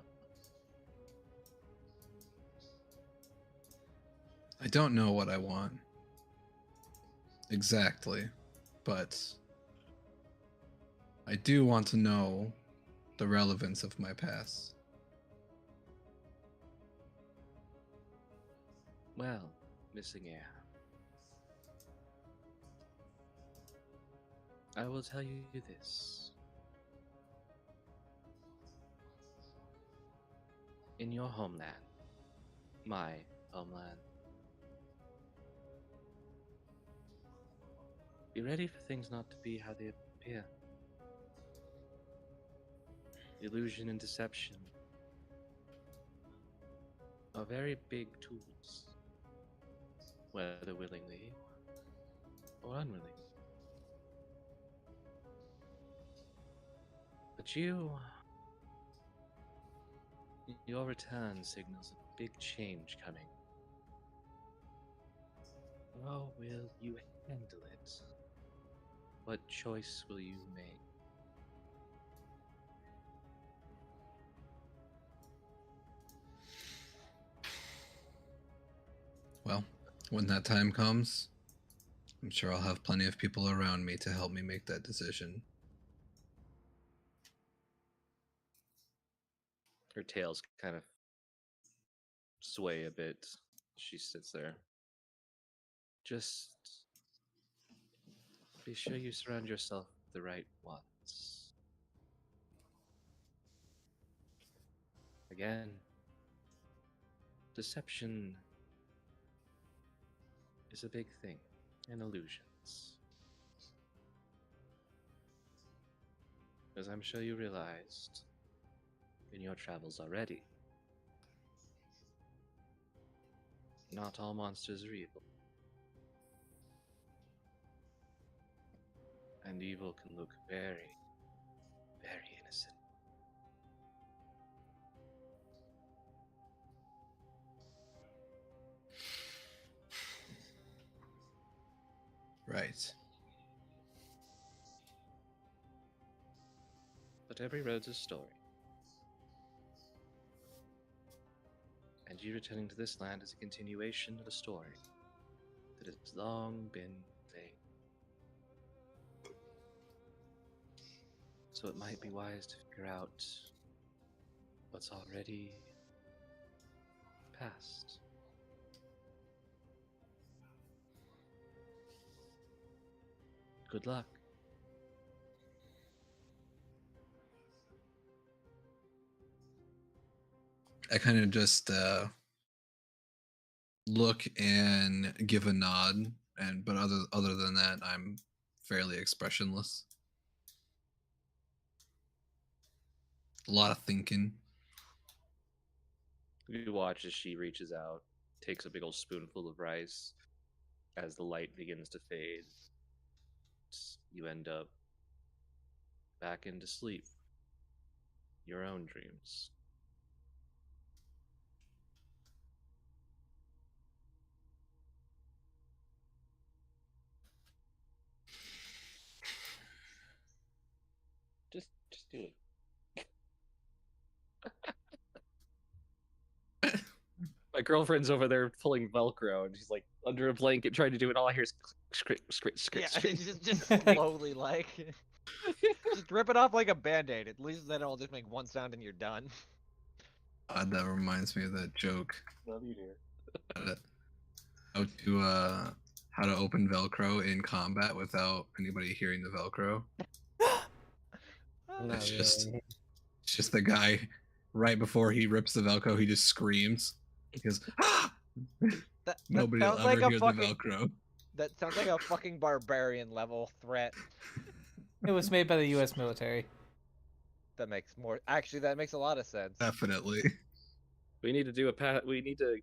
I don't know what I want exactly, but I do want to know the relevance of my past. Well, missing air. I will tell you this. In your homeland, my homeland, be ready for things not to be how they appear. Illusion and deception are very big tools, whether willingly or unwillingly. But your return signals a big change coming. How will you handle it? What choice will you make? Well, when that time comes, I'm sure I'll have plenty of people around me to help me make that decision. Her tails kind of sway a bit. She sits there. Just be sure you surround yourself with the right ones. Again, deception is a big thing, and illusions. As I'm sure you realized in your travels already, not all monsters are evil. And evil can look very, very innocent. Right. But every road's a story. And you returning to this land is a continuation of a story that has long been vague. So it might be wise to figure out what's already past. Good luck. I kind of just look and give a nod, but other than that, I'm fairly expressionless. A lot of thinking. You watch as she reaches out, takes a big old spoonful of rice. As the light begins to fade, you end up back into sleep. Your own dreams. Just do it. My girlfriend's over there pulling Velcro, and she's like under a blanket trying to do it. All I hear is script, script, Yeah, script, script. just slowly, like, just rip it off like a band-aid. At least then it'll just make one sound and you're done. That reminds me of that joke. Love you, dear. How to open Velcro in combat without anybody hearing the Velcro. Not It's really. just the guy right before he rips the Velcro, he just screams. He goes, ah! That Nobody will sounds ever like a hear fucking the Velcro. that sounds like a fucking barbarian level threat. It was made by the U.S. military. That makes more. Actually, that makes a lot of sense. Definitely. We need to do a We need to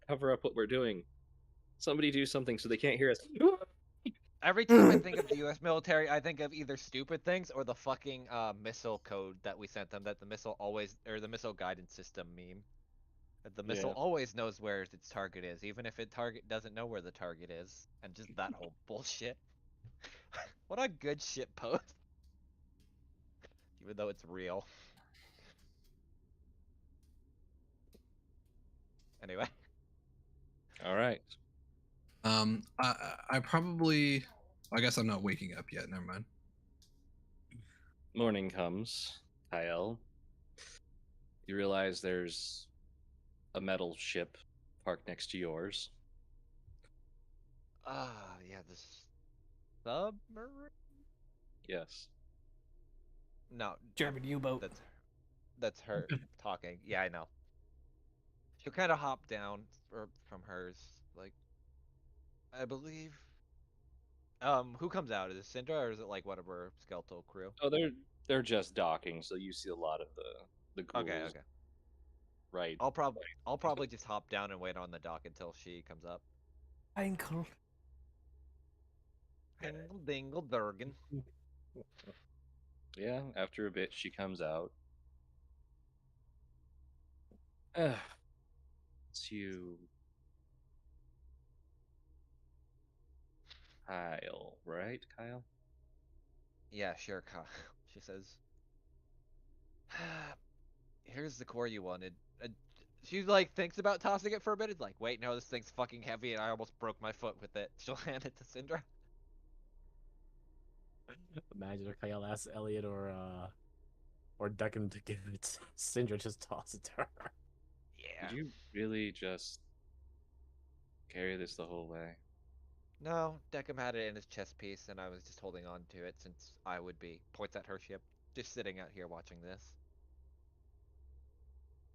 cover up what we're doing. Somebody do something so they can't hear us. Every time I think of the U.S. military, I think of either stupid things or the fucking missile code that we sent them. That the missile always, or the missile guidance system meme. That the missile Yeah. always knows where its target is, even if its target doesn't know where the target is, and just that whole bullshit. What a good shit post. Even though it's real. Anyway. All right. I probably. I guess I'm not waking up yet. Never mind. Morning comes, Kyle. You realize there's a metal ship parked next to yours. Yeah, this submarine? Yes. No, German U-boat. that's her talking. Yeah, I know. She'll kind of hop down from hers, like, I believe. Who comes out? Is it Syndra or is it like one of her skeletal crew? Oh, they're just docking, so you see a lot of the Okay, ghouls. okay. Right. I'll probably just hop down and wait on the dock until she comes up. Ankle. Dingle dingle durgan. Yeah. After a bit, she comes out. It's you, Kyle. Right, Kyle? Yeah, sure, Kyle. She says, "Here's the core you wanted." She like thinks about tossing it for a bit. It's like, wait, no, this thing's fucking heavy, and I almost broke my foot with it. She'll hand it to Syndra. Imagine if Kyle asks Elliot or Declan to give it. Syndra just toss it to her. Yeah. Did you really just carry this the whole way? No, Deckham had it in his chest piece, and I was just holding on to it since I would be points at her ship, just sitting out here watching this.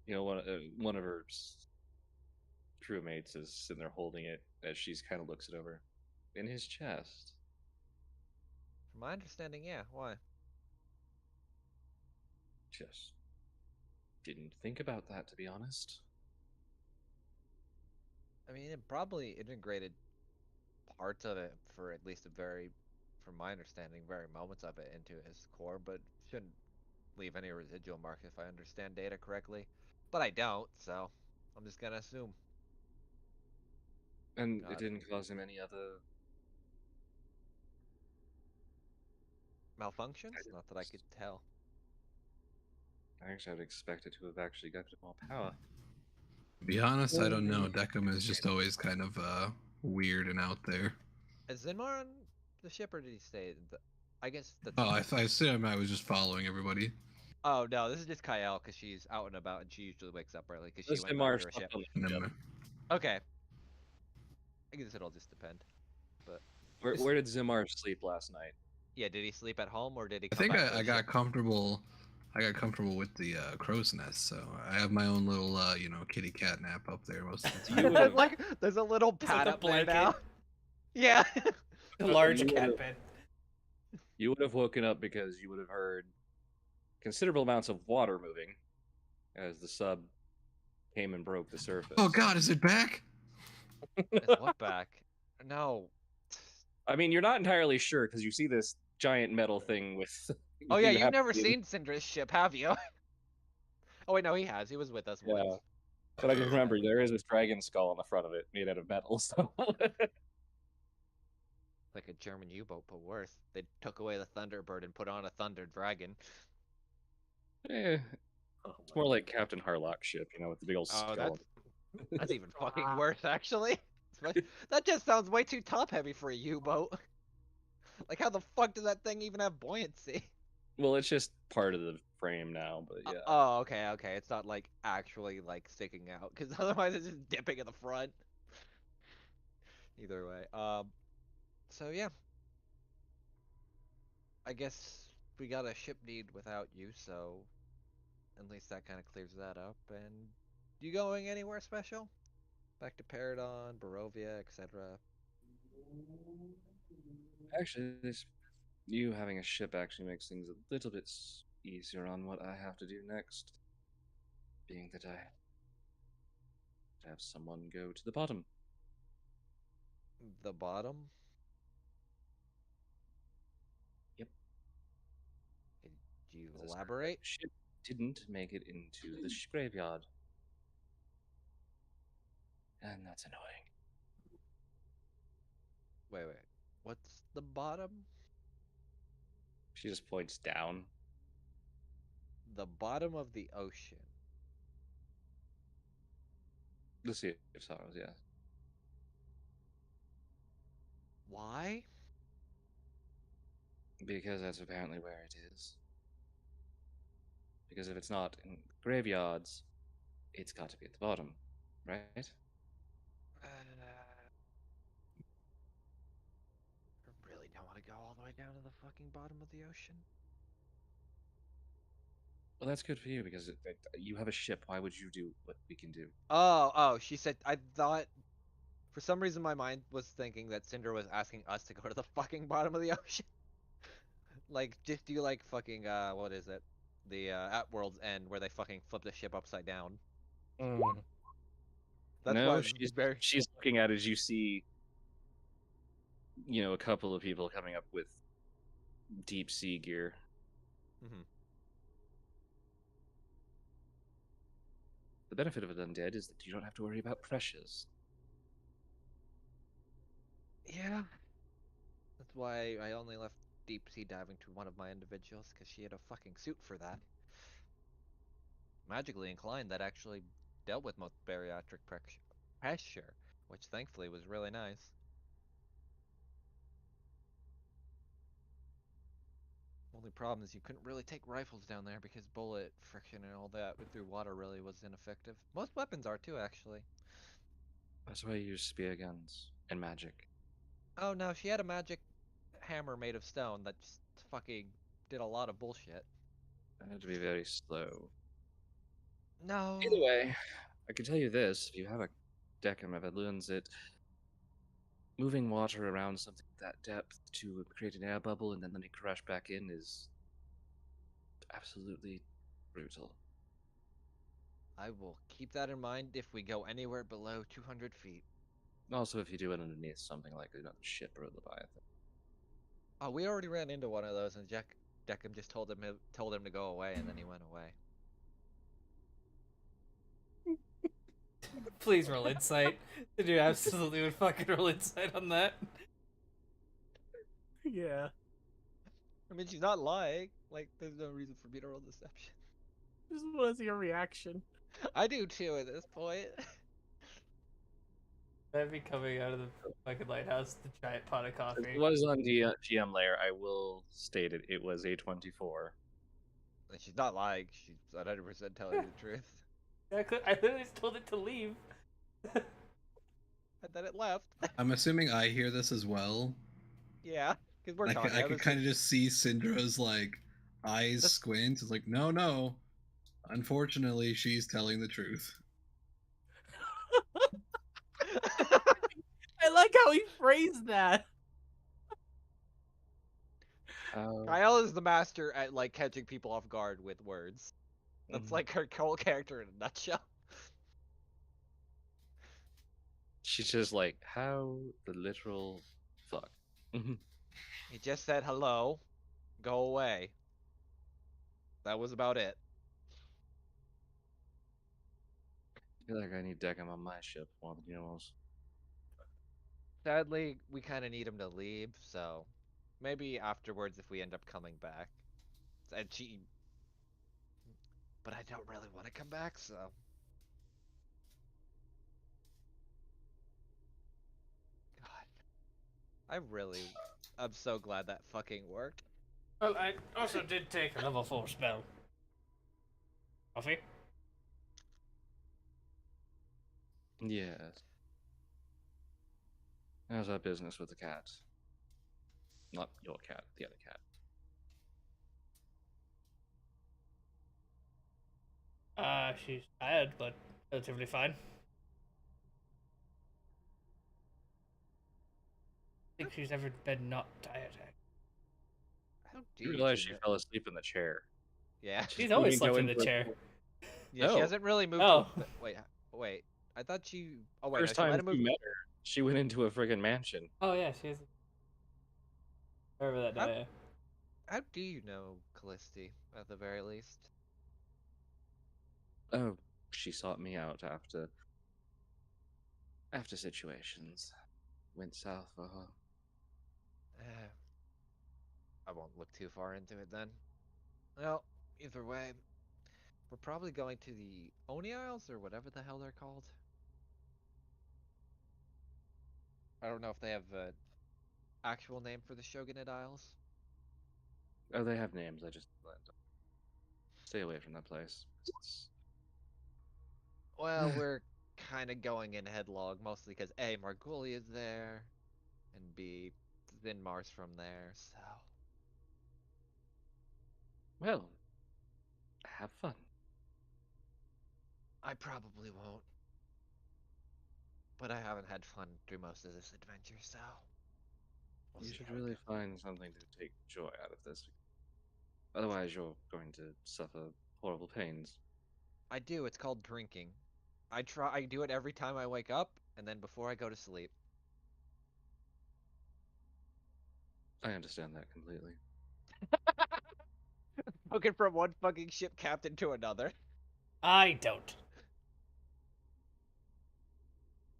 You know, one of her crewmates is sitting there holding it as she's kind of looks it over in his chest. From my understanding, yeah. Why? Just didn't think about that, to be honest. I mean, it probably integrated parts of it for at least a very, from my understanding, very moments of it into his core, but shouldn't leave any residual mark if I understand data correctly. But I don't, so I'm just gonna assume. And it God. didn't cause him any other Malfunctions? side Not that I effects. could tell. I actually would expect it to have actually got more power. To be honest, I don't know. Deckham is just always kind of weird and out there. Is Zinmar on the ship, or did he stay? I guess that's. Oh, I assume I was just following everybody. Oh no, this is just Kyle because she's out and about and she usually wakes up early because she This went back Mars to her ship. on the Never ship. mind. Okay. I guess it'll just depend. But Where did Zimar sleep last night? yeah, did he sleep at home or did he I come think back to I his got ship? comfortable. I got comfortable with the crow's nest, so I have my own little, kitty cat nap up there most of the You time. would've- Like, there's a little It's like pad a up there blanket. now. Yeah. A large You cat would've- bed. You would have woken up because you would have heard considerable amounts of water moving as the sub came and broke the surface. Oh God, is it back? Is what back? No. I mean, you're not entirely sure because you see this giant metal thing with. Oh yeah, you you've have never to- seen Syndra's ship, have you? Oh wait, no, he has. He was with us Yeah. once. But I just remember there is this dragon skull on the front of it made out of metal. So Like a German U-boat, but worse. They took away the Thunderbird and put on a Thunder Dragon. eh, Oh it's my more like Captain Harlock's ship, with the big old Oh, skull. that's even fucking worse, actually. That just sounds way too top-heavy for a U-boat. Like, how the fuck does that thing even have buoyancy? Well, it's just part of the frame now, but yeah. Oh, okay, okay. It's not like actually like sticking out, because otherwise it's just dipping in the front. Either way, so yeah, I guess we got a ship need without you, so at least that kind of clears that up. And you going anywhere special? Back to Paradon, Barovia, etc. Actually, you having a ship actually makes things a little bit easier on what I have to do next. Being that I have someone go to the bottom. The bottom. Yep. Could you This elaborate? ship didn't make it into the graveyard. And that's annoying. Wait. What's the bottom? She just points down. The bottom of the ocean. The Sea of Sorrows, yeah. Why? Because that's apparently where it is. Because if it's not in graveyards, it's got to be at the bottom, right? I really don't want to go all the way down to the fucking bottom of the ocean. Well, that's good for you because you have a ship. Why would you do what we can do? Oh, she said, I thought, for some reason my mind was thinking that Cinder was asking us to go to the fucking bottom of the ocean. Like, just do like fucking, what is it? The, at World's End where they fucking flip the ship upside down. That's No, why she's looking at it as you see, a couple of people coming up with deep sea gear. Mhm. The benefit of an undead is that you don't have to worry about pressures. Yeah. That's why I only left deep sea diving to one of my individuals, because she had a fucking suit for that. Magically inclined that actually dealt with most bariatric pressure, which thankfully was really nice. Only problem is you couldn't really take rifles down there because bullet friction and all that through water really was ineffective. Most weapons are too, actually. That's why you use spear guns and magic. Oh no, she had a magic hammer made of stone that just fucking did a lot of bullshit. I had to be very slow. No. Either way, I can tell you this: if you have a Deckham of Edluins, it moving water around something that depth to create an air bubble and then let it crash back in is absolutely brutal. I will keep that in mind if we go anywhere below 200 feet. Also, if you do it underneath something like another ship or a Leviathan. Oh, we already ran into one of those, and Deckham just told him to go away, and then he went away. Please roll insight. Did you absolutely would fucking roll insight on that? Yeah. I mean, she's not lying. Like, there's no reason for me to roll deception. Just want to see your reaction. I do too at this point. That'd be coming out of the fucking lighthouse, the giant pot of Since coffee. it was on GM layer, I will state it. It was A24. And she's not lying. She's 100% telling you the truth. I literally just told it to leave. And then it left. I'm assuming I hear this as well. Yeah, because we're talking. I could kind of just see Syndra's like eyes squint. It's like, no, no. Unfortunately, she's telling the truth. I like how he phrased that. Kyle is the master at like catching people off guard with words. That's Mhm. like her whole character in a nutshell. She's just like, how the literal fuck. He just said hello, go away. That was about it. I feel like I need Deckham on my ship more than yours. Sadly, we kind of need him to leave, so maybe afterwards if we end up coming back. And she, but I don't really want to come back, so. God, I'm so glad that fucking worked. Well, I also did take a level 4 spell. Coffee? Yes. How's our business with the cat? Not your cat, the other cat. She's tired, but relatively fine. I think she's ever been not tired. How You dare realize she fell asleep in the chair. Yeah. She's always moving slept in the into a- chair. Yeah, she No. hasn't really moved. Oh. Wait. I thought she. Oh wait, First no, she might time have you moved. met her, she went into a friggin' mansion. Oh yeah, she is. I remember that day. How do you know Callisti, at the very least? Oh, she sought me out after situations went south for her. I won't look too far into it then. Well, either way, we're probably going to the Oni Isles or whatever the hell they're called. I don't know if they have an actual name for the Shogunate Isles. Oh, they have names. I just stay away from that place. Well, we're kind of going in headlong, mostly because A, Margulia's there, and B, then Mars from there, so. Well, have fun. I probably won't. But I haven't had fun through most of this adventure, so. You should really find something to take joy out of this. Otherwise, you're going to suffer horrible pains. I do, it's called drinking. I do it every time I wake up, and then before I go to sleep. I understand that completely. Looking from one fucking ship captain to another. I don't.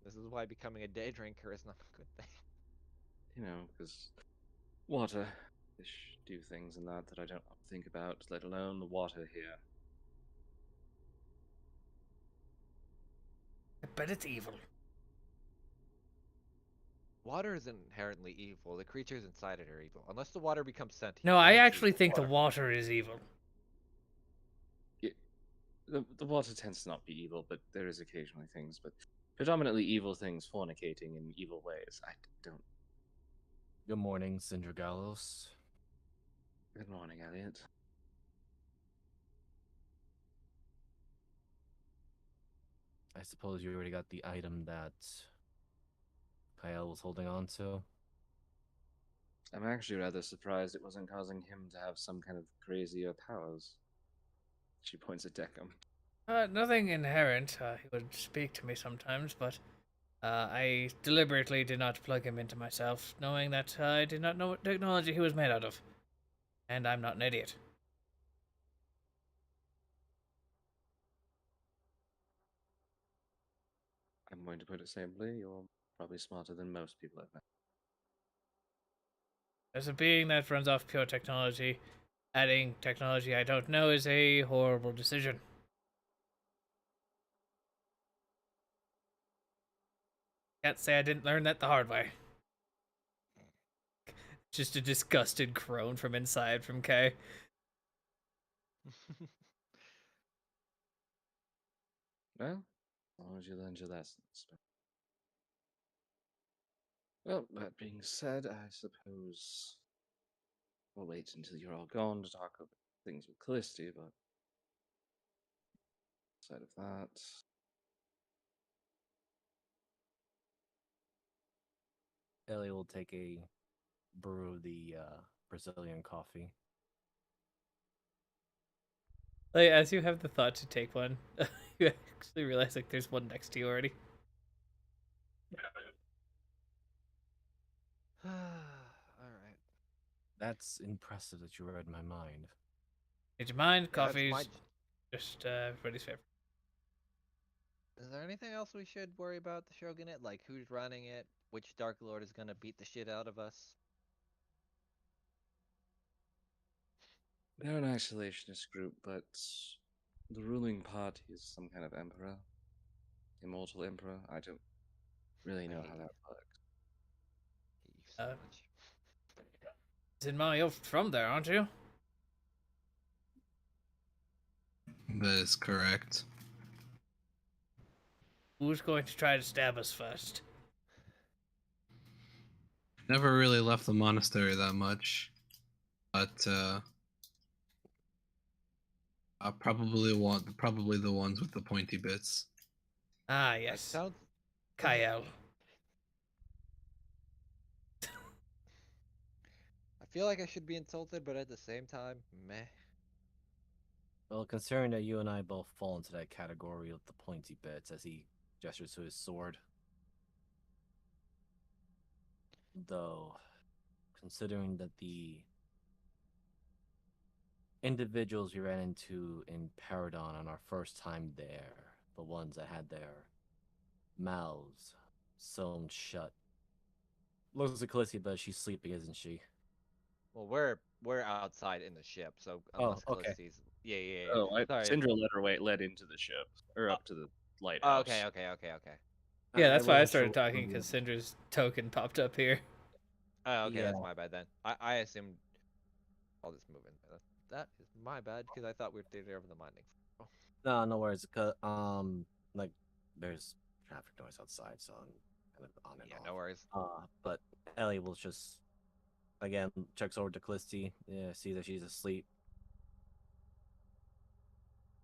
This is why becoming a day drinker is not a good thing. You know, because water, fish do things and that I don't think about, let alone the water here. I bet it's evil. Water isn't inherently evil. The creatures inside it are evil. Unless the water becomes sentient. No, I then it's actually evil. think the water is evil. The water tends to not be evil, but there is occasionally things, but predominantly evil things fornicating in evil ways. I don't. Good morning, Syndra Gallos. Good morning, Elliot. I suppose you already got the item that Kyle was holding on to. I'm actually rather surprised it wasn't causing him to have some kind of crazier powers. She points at Deckham. Nothing inherent. He would speak to me sometimes, but I deliberately did not plug him into myself, knowing that I did not know what technology he was made out of. And I'm not an idiot. I'm going to put it simply, you're probably smarter than most people I've met. As a being that runs off pure technology, adding technology I don't know is a horrible decision. Can't say I didn't learn that the hard way. Just a disgusted groan from inside from Kay. Well, as long as you learned your lessons. Well, that being said, I suppose we'll wait until you're all gone to talk about things with Callisti, but aside of that. Ellie will take a brew of the Brazilian coffee. Like, as you have the thought to take one, you actually realize like there's one next to you already. All right. That's impressive that you read my mind. Did you mind? Yeah, that's Coffee's just everybody's favorite. Is there anything else we should worry about the Shogunate? Like who's running it? Which Dark Lord is gonna beat the shit out of us? They're an isolationist group, but the ruling party is some kind of emperor. Immortal emperor. I don't really I know hate how you. that works. Hate you so Uh, much. Zinma, you're from there, aren't you? That is correct. Who's going to try to stab us first? Never really left the monastery that much, but I probably the ones with the pointy bits. Ah, That yes. sounds. Kyle. I feel like I should be insulted, but at the same time, meh. Well, considering that you and I both fall into that category of the pointy bits, as he gestures to his sword. Though, considering that the individuals we ran into in Paradon on our first time there, the ones that had their mouths sewn shut. Looks at Callisti, but she's sleeping, isn't she? Well, we're outside in the ship, so Oh, unless okay. Callisti's, yeah. Oh, Sorry. Syndra led into the ship or up to the Oh, lighthouse. okay. Yeah, I that's why I wasn't sure started which one talking of because you- Syndra's token popped up here. Oh, okay, Yeah, that's my bad then. I assumed. I'll just move in. That is my bad because I thought we were there over the mining. Oh, no worries. Like there's traffic noise outside, so I'm kind of on and yeah, off. no worries. But Ellie will just again checks over to Callisti, yeah, sees that she's asleep,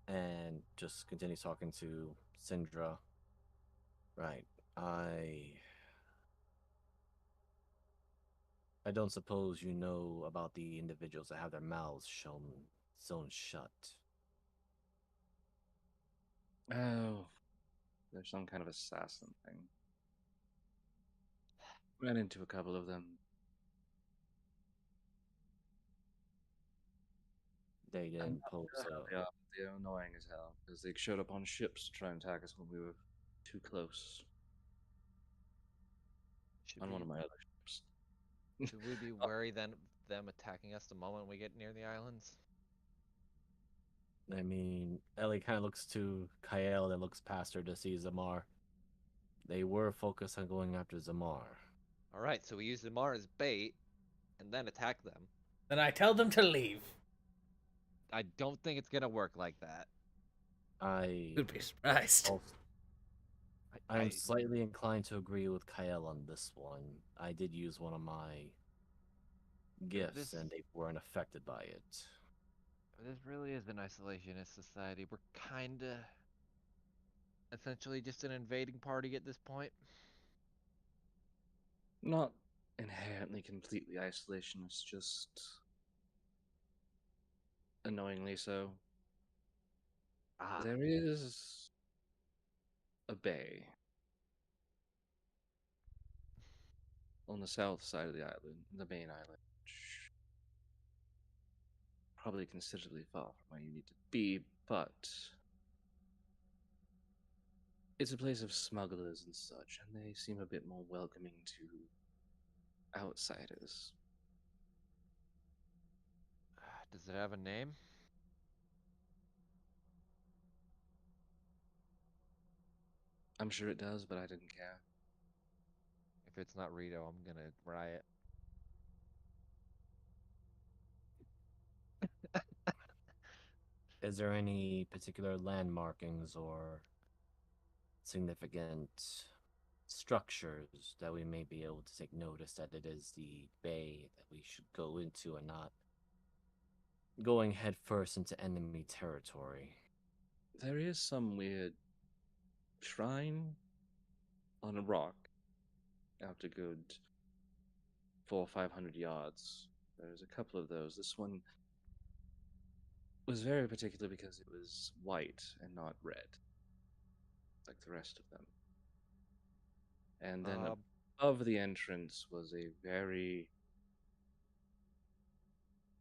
and just continues talking to Syndra. Right. I don't suppose you know about the individuals that have their mouths sewn shut. Oh, there's some kind of assassin thing. Ran into a couple of them. They I'm didn't not pose sure how they are, but they're annoying as hell because they showed up on ships to try and attack us when we were too close Should on one we of my other ships. should we be worried then them attacking us the moment we get near the islands? I mean, Ellie kind of looks to Kael, that looks past her to see Zamar. They were focused on going after Zamar. All right, so we use the Mar as bait and then attack them. Then I tell them to leave. I don't think it's gonna work like that. I You'd be surprised. also, I'm I slightly inclined to agree with Kael on this one. I did use one of my gifts, this and they weren't affected by it. this really is an isolationist society. We're kinda essentially just an invading party at this point. Not inherently completely isolationist, just annoyingly so. Ah, There is a bay on the south side of the island, the main island, which probably considerably far from where you need to be, but it's a place of smugglers and such, and they seem a bit more welcoming to outsiders. does it have a name? I'm sure it does, but I didn't care. If it's not Rito, I'm gonna riot. Is there any particular land markings or significant structures that we may be able to take notice that it is the bay that we should go into and not going headfirst into enemy territory? There is some weird shrine on a rock out a good 400 or 500 yards. There's a couple of those. This one was very particular because it was white and not red, like the rest of them. And then Uh, above the entrance was a very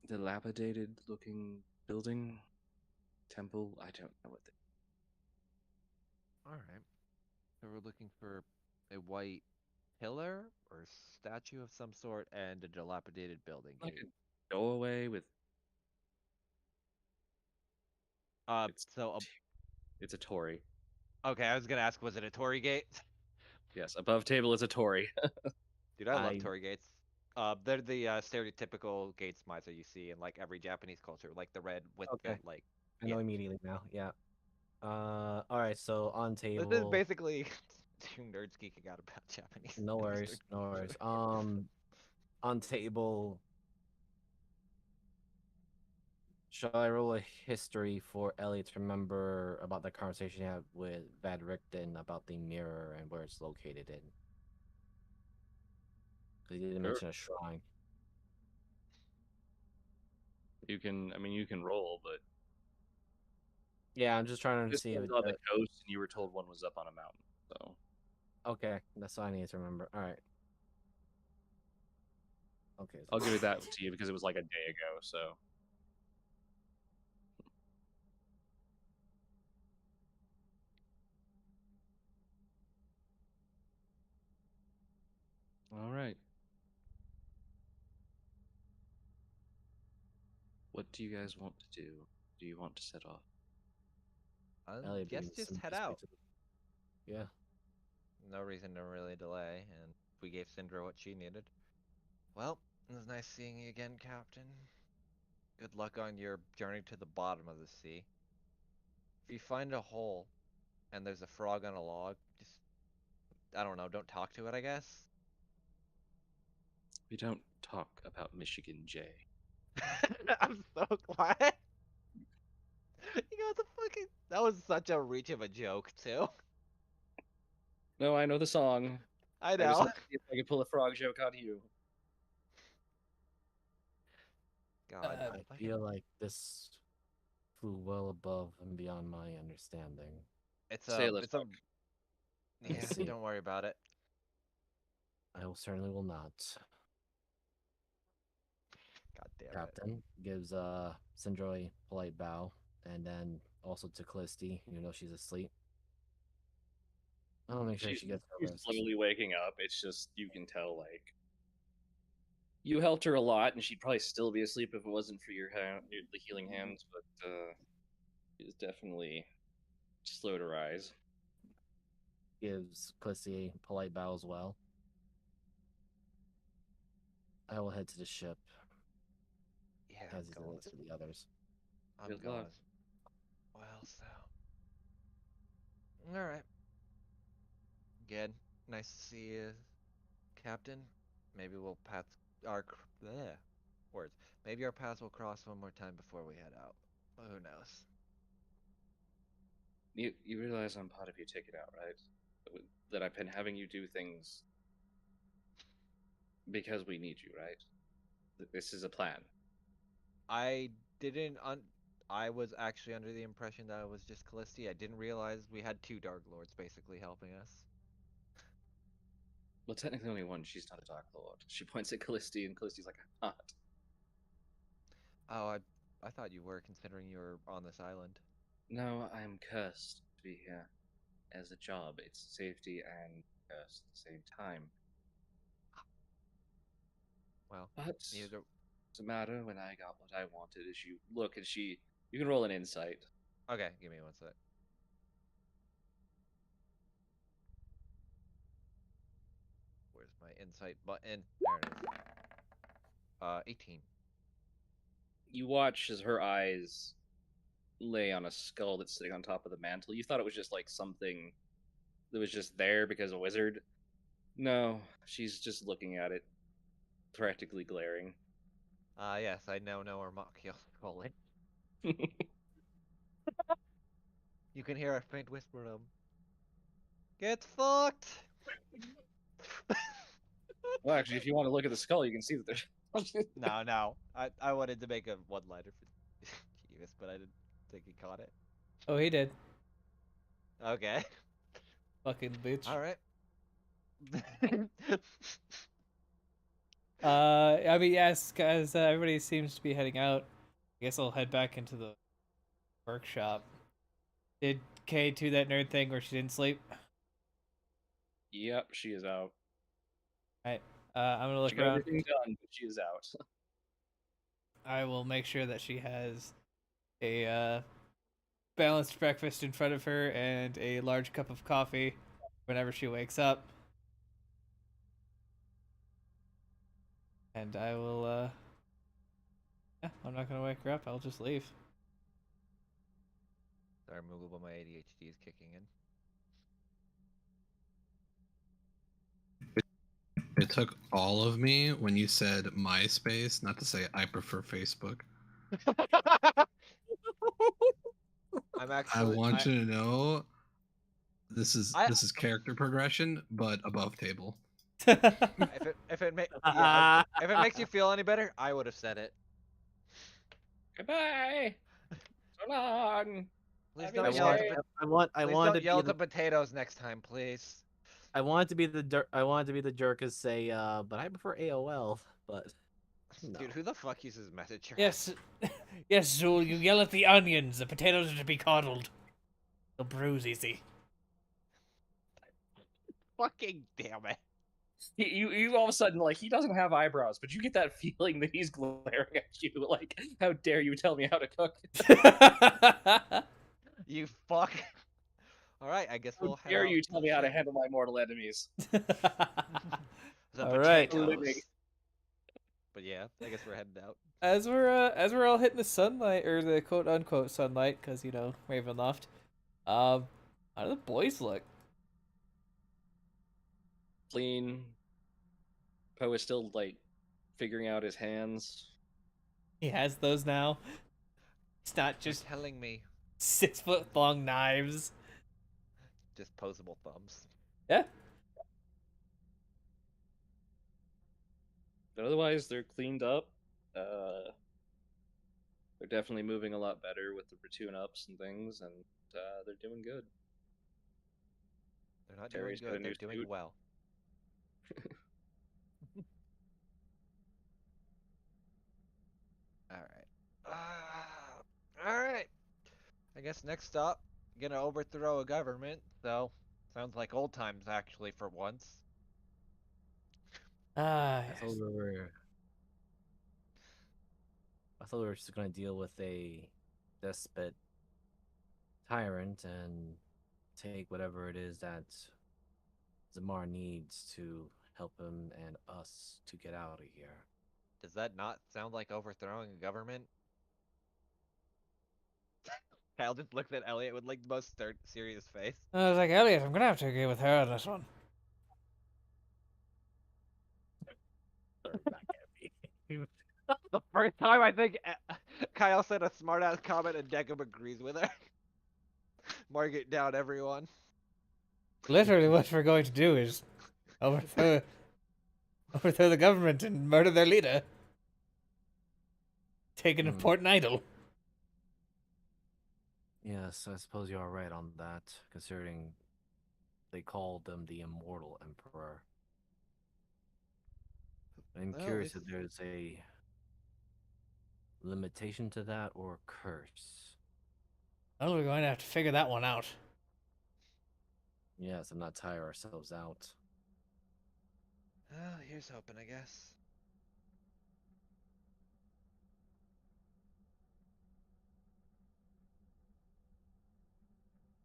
dilapidated looking building, temple. I don't know what all right. So we're looking for a white pillar or statue of some sort and a dilapidated building like gate. a doorway with. It's So it's a Tory. okay, I was gonna ask, was it a Torii gate? Yes, above table is a Tory. Dude, I love I Torii gates. They're the stereotypical gates miser you see in like every Japanese culture, like the red with the okay. like. I Yeah, know immediately now. Yeah. All right. So on this is table. basically two nerds geeking out about Japanese No wizard worries. No worries. culture. On table. Shall I roll a history for Elliot to remember about the conversation he had with Vad Richten about the mirror and where it's located in? Because he didn't Sure. mention a shrine. You can, I mean, you can roll, but Yeah, I'm just trying to this see if one's it's on the coast, and you were told one was up on a mountain. So okay. That's all I need to remember. All right. Okay. I'll give it that to you because it was like a day ago. So all right. What do you guys want to do? Do you want to set off? I Elliot guess being the just head simplest way out. Yeah. No reason to really delay, and we gave Syndra what she needed. Well, it was nice seeing you again, Captain. Good luck on your journey to the bottom of the sea. If you find a hole and there's a frog on a log, just, I don't know, don't talk to it, I guess? We don't talk about Michigan J. I'm so glad. You know, the fucking. That was such a reach of a joke, too. No, I know the song. I I just know. want to see if I can pull a frog joke out of you. God, Uh, I fucking. feel like this flew well above and beyond my understanding. It's a. Sailor It's a. folk. I Yeah, see. don't worry about it. I will certainly will not. God damn it. Captain gives Sindri a polite bow, and then also to Callisti, even though she's asleep. I'll make sure she gets her She's rest. slowly waking up. It's just you can tell like you helped her a lot, and she'd probably still be asleep if it wasn't for your the healing hands. But it's definitely slow to rise. Gives Callisti a polite bow as well. I will head to the ship Yeah, as I'm is going. to the others. I'm Good going luck. as well, so. Alright. Good. Nice to see you, Captain. Maybe we'll paths our bleh, words. Maybe our paths will cross one more time before we head out. Who knows? You realize I'm part of your ticket out, right? That I've been having you do things because we need you, right? This is a plan. I didn't I was actually under the impression that it was just Callisti. I didn't realize we had two Dark Lords basically helping us. Well, technically only one. She's not a Dark Lord. She points at Callisti, and Callisti's like, I'm not. Oh, I thought you were, considering you were on this island. No, I am cursed to be here as a job. It's safety and curse at the same time. Well, But either doesn't matter. When I got what I wanted, as you look, and you can roll an insight. okay, give me one sec. Where's my insight button. There it is. 18. You watch as her eyes lay on a skull that's sitting on top of the mantle. You thought it was just like something that was just there because a wizard. No, she's just looking at it, practically glaring. Yes, I now know where Machia's calling. You can hear a faint whisper of, "Get fucked!" Well, actually, if you want to look at the skull, you can see that there's. No. I wanted to make a one-liner for Jeeves, but I didn't think he caught it. Oh, he did. Okay. Fucking bitch. All right. I mean, yes, guys. Everybody seems to be heading out. I guess I'll head back into the workshop. Did Kay do that nerd thing where she didn't sleep? Yep, she is out. Right. I'm gonna look She got around. everything done, but she is out. I will make sure that she has a balanced breakfast in front of her and a large cup of coffee whenever she wakes up. And I will, yeah, I'm not gonna wake her up. I'll just leave. Sorry, Moogle, but my ADHD is kicking in. It took all of me when you said MySpace, not to say I prefer Facebook. I'm I actually. want you to know this is character progression, but above table. If it if it makes you feel any better, I would have said it. Goodbye. So long. Please Have don't a yell nice at day. the please don't yell at the potatoes next time, please. I wanted to be the jerk and say, but I prefer AOL. But no. Dude, who the fuck uses Messenger? Yes, yes, Zool, you yell at the onions. The potatoes are to be coddled. They'll bruise easy. Fucking damn it. You all of a sudden, like, he doesn't have eyebrows, but you get that feeling that he's glaring at you like, how dare you tell me how to cook? You fuck. Alright, I guess we'll How head dare out you to tell the me how to ship. handle my mortal enemies? The All right. potatoes. But yeah, I guess we're heading out. As we're all hitting the sunlight or the quote unquote sunlight, because you know Ravenloft. How do the boys look? Clean. Poe is still, like, figuring out his hands. He has those now. It's not You're just telling me 6-foot long knives. just posable thumbs. Yeah. But otherwise, they're cleaned up. They're definitely moving a lot better with the tune-ups and things, and they're doing good. They're not Terry's doing got a good, new they're doing suit. well. Alright. Alright. I guess next stop, gonna overthrow a government, so sounds like old times actually for once. Ah, I thought we were just gonna deal with a despot tyrant and take whatever it is that Zamar needs to help him and us to get out of here. Does that not sound like overthrowing a government? Kyle just looked at Elliot with like the most serious face. I was like, Elliot, I'm gonna have to agree with her on this one. The first time I think Kyle said a smartass comment and Deckham agrees with her. Mark it down, everyone. Literally, what we're going to do is overthrow the government and murder their leader. Take an important idol. Yes, I suppose you are right on that, considering they called them the Immortal Emperor. I'm Well, curious if there's a limitation to that or a curse. Well, we're going to have to figure that one out. Yes, and not tire ourselves out. Well, here's hoping, I guess.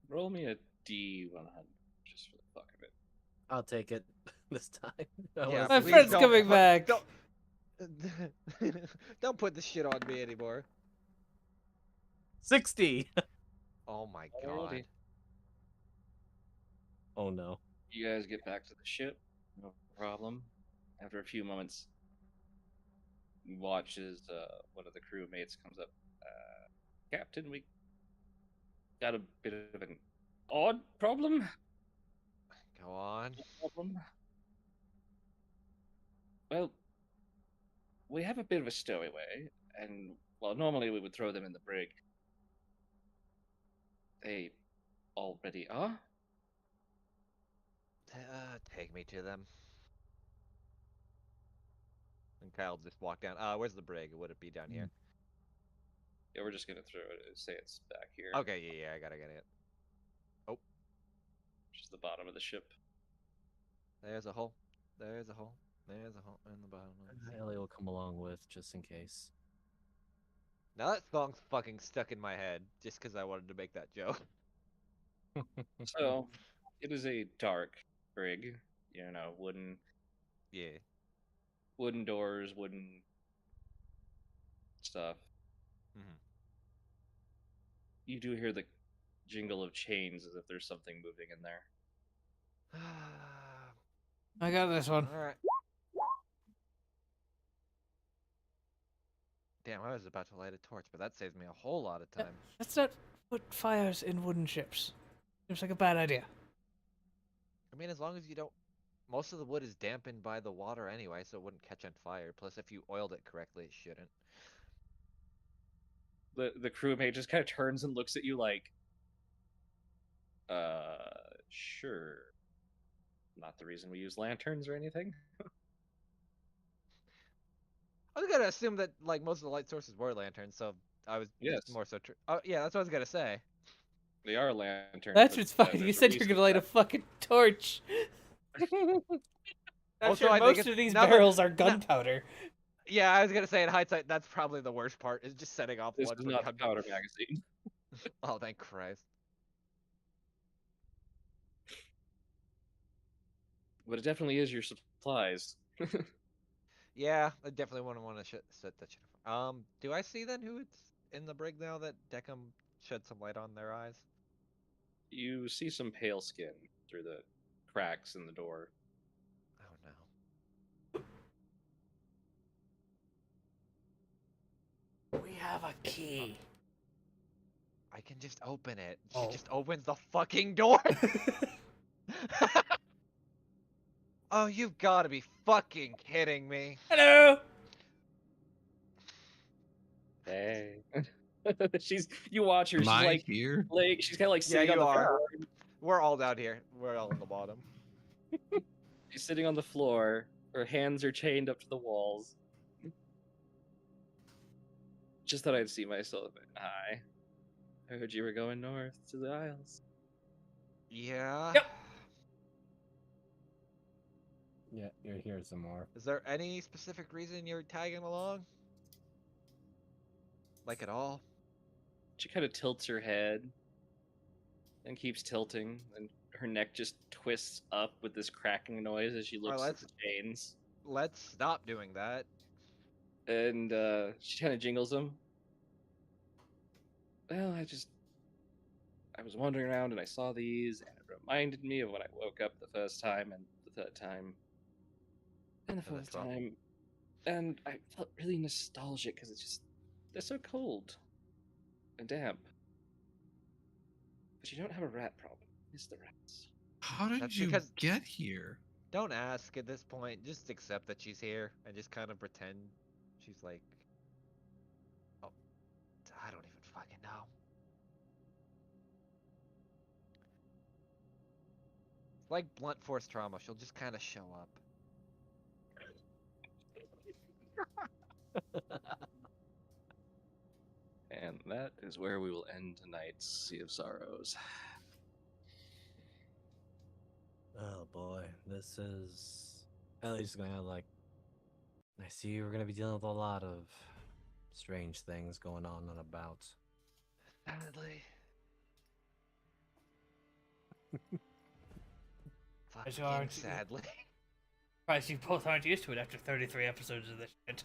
Roll me a D100, just for the fuck of it. I'll take it. this time. Yeah, My please friend's don't coming back. Don't, don't put the shit on me anymore. 60. Oh my god. Alrighty. Oh no. You guys get back to the ship, no problem. After a few moments, you watch as one of the crewmates comes up. Captain, we got a bit of an odd problem. Go on. Problem. Well, we have a bit of a stowaway, and well, normally we would throw them in the brig. They already are. Take me to them. And Kyle just walked down. Where's the brig? Would it be down here? Yeah, we're just gonna throw it. Say it's back here. Okay, yeah, I gotta get it. Oh, Which is the bottom of the ship. there's a hole. There's a hole. There's a hole in the bottom of the sea. Ellie will come along with just in case. Now that song's fucking stuck in my head just because I wanted to make that joke. So, it is a dark brig. You know, Yeah. wooden doors, wooden stuff. Mhm. You do hear the jingle of chains as if there's something moving in there. I got this one. All right. Damn, I was about to light a torch, but that saves me a whole lot of time. Let's not put fires in wooden ships. Seems like a bad idea. I mean, as long as you don't. Most of the wood is dampened by the water anyway, so it wouldn't catch on fire. Plus, if you oiled it correctly, it shouldn't. The crewmate just kind of turns and looks at you like, sure. Not the reason we use lanterns or anything. I was gonna assume that like most of the light sources were lanterns, so I was Yes. just more so. Oh yeah, that's what I was gonna say. They are lanterns. That's but, what's fine. You there's a said you're reason gonna light a fucking torch. I'm Also, sure I think most of these now that- barrels are gunpowder. Yeah, I was gonna say in hindsight, that's probably the worst part is just setting off This one is for not the gunpowder. powder magazine. Oh, thank Christ. But it definitely is your supplies. Yeah, I definitely wouldn't want to set that shit. Do I see then who it's in the brig now that Deckham shed some light on their eyes? You see some pale skin through the cracks in the door. Oh no. We have a key. I can just open it. Oh. She just opens the fucking door. Oh, you've got to be fucking kidding me. Hello. Hey. You watch her, Am she's I like here? she's kinda like Yeah, sitting on you the are. floor. We're all down here. We're all on the bottom. She's sitting on the floor. Her hands are chained up to the walls. Just thought I'd see myself. Hi. I heard you were going north to the Isles. Yeah. Yep. Yeah, you're here some more. Is there any specific reason you're tagging along? Like at all? She kind of tilts her head and keeps tilting, and her neck just twists up with this cracking noise as she looks at let's- the chains. Let's stop doing that. And she kind of jingles them. Well, I was wandering around and I saw these, and it reminded me of when I woke up the first time and the third time. And the And the fourth 12th. time. And I felt really nostalgic because they're so cold and damp. But you don't have a rat problem. It's the rats. How did That's you because- get here? Don't ask at this point. Just accept that she's here and just kind of pretend she's like. Oh, I don't even fucking know. It's like blunt force trauma. She'll just kind of show up. And that is where we will end tonight's Sea of Sorrows. Oh boy, this is. Ellie's gonna have like. I see we're gonna be dealing with a lot of strange things going on and about. Sadly. As Fucking you are- sadly. Surprised you both aren't used to it after 33 episodes of this shit.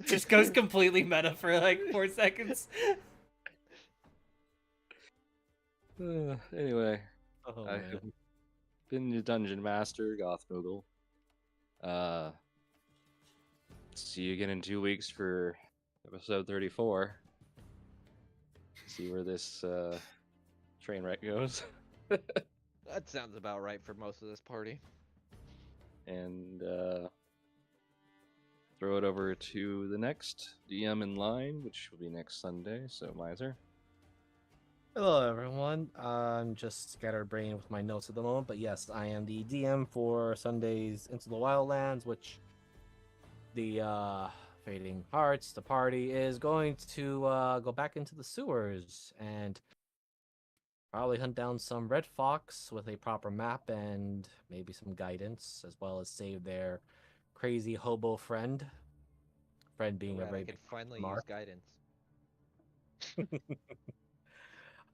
Just goes completely meta for like 4 seconds. Anyway, Oh, I've man. been your Dungeon Master, Gothmogul. See you again in 2 weeks for episode 34. See where this train wreck goes. That sounds about right for most of this party. And throw it over to the next DM in line, which will be next Sunday. So, Miser. Hello, everyone. I'm just scatterbrained with my notes at the moment, but yes, I am the DM for Sunday's Into the Wildlands, which the Fading Hearts, the party, is going to go back into the sewers and probably hunt down some red fox with a proper map and maybe some guidance, as well as save their crazy hobo friend. Friend being a Right, very I big could finally use mark. guidance.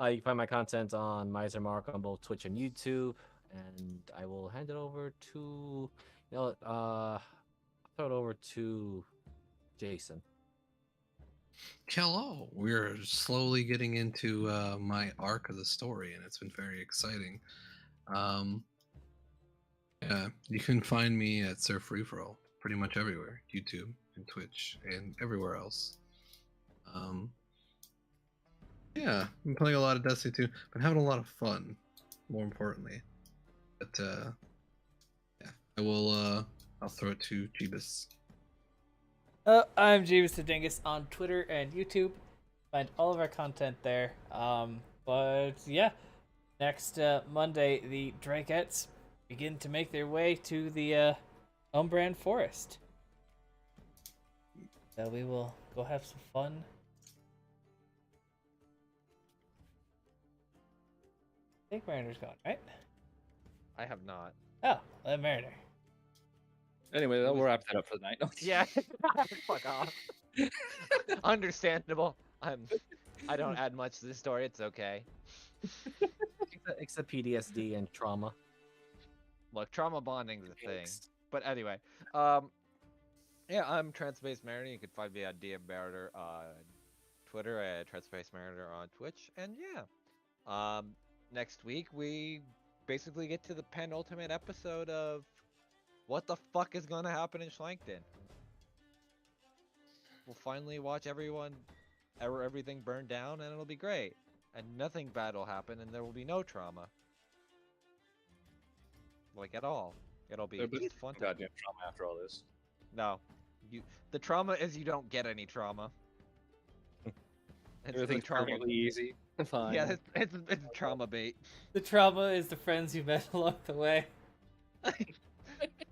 You can find my content on Miser Mark on both Twitch and YouTube, and I will hand it over to, throw it over to Jason. Hello. We're slowly getting into my arc of the story, and it's been very exciting. Yeah, you can find me at Surf Free For All pretty much everywhere, YouTube and Twitch and everywhere else. Yeah, I'm playing a lot of Destiny 2, but having a lot of fun, more importantly. But yeah, I'll throw it to Jeebus. I'm Jeeves the Dingus on Twitter and YouTube. Find all of our content there. But yeah, next Monday, the Drakettes begin to make their way to the Umbran Forest. So we will go have some fun. I think Mariner's gone, right? I have not. Oh, Mariner. Anyway, we'll wrap that up for the night. Yeah, fuck off. Understandable. I don't add much to this story. It's okay. Except PTSD and trauma. Look, trauma bonding's a thing. Thanks. But anyway, yeah, I'm Transpace Mariner. You can find me at DM Mariner on Twitter, at Transpace Mariner on Twitch, and yeah, next week we basically get to the penultimate episode of what the fuck is gonna happen in Schlankton. We'll finally watch everything burn down, and it'll be great. And nothing bad will happen, and there will be no trauma. Like, at all. It'll be just fun. Goddamn trauma after all this. No. The trauma is you don't get any trauma. Everything's perfectly easy. Fine. Yeah, it's trauma bait. The trauma is the friends you met along the way.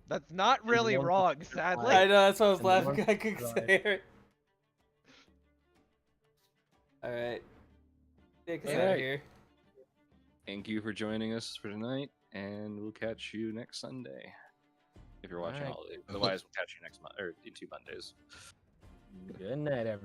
That's not really wrong, sadly. I know, that's why I was And laughing. one I couldn't drive. say it. Alright. Take us out of Alright. here. Thank you for joining us for tonight, and we'll catch you next Sunday. If you're watching Alright. all day. Otherwise, we'll catch you next month or in 2 Mondays. Good night, everyone.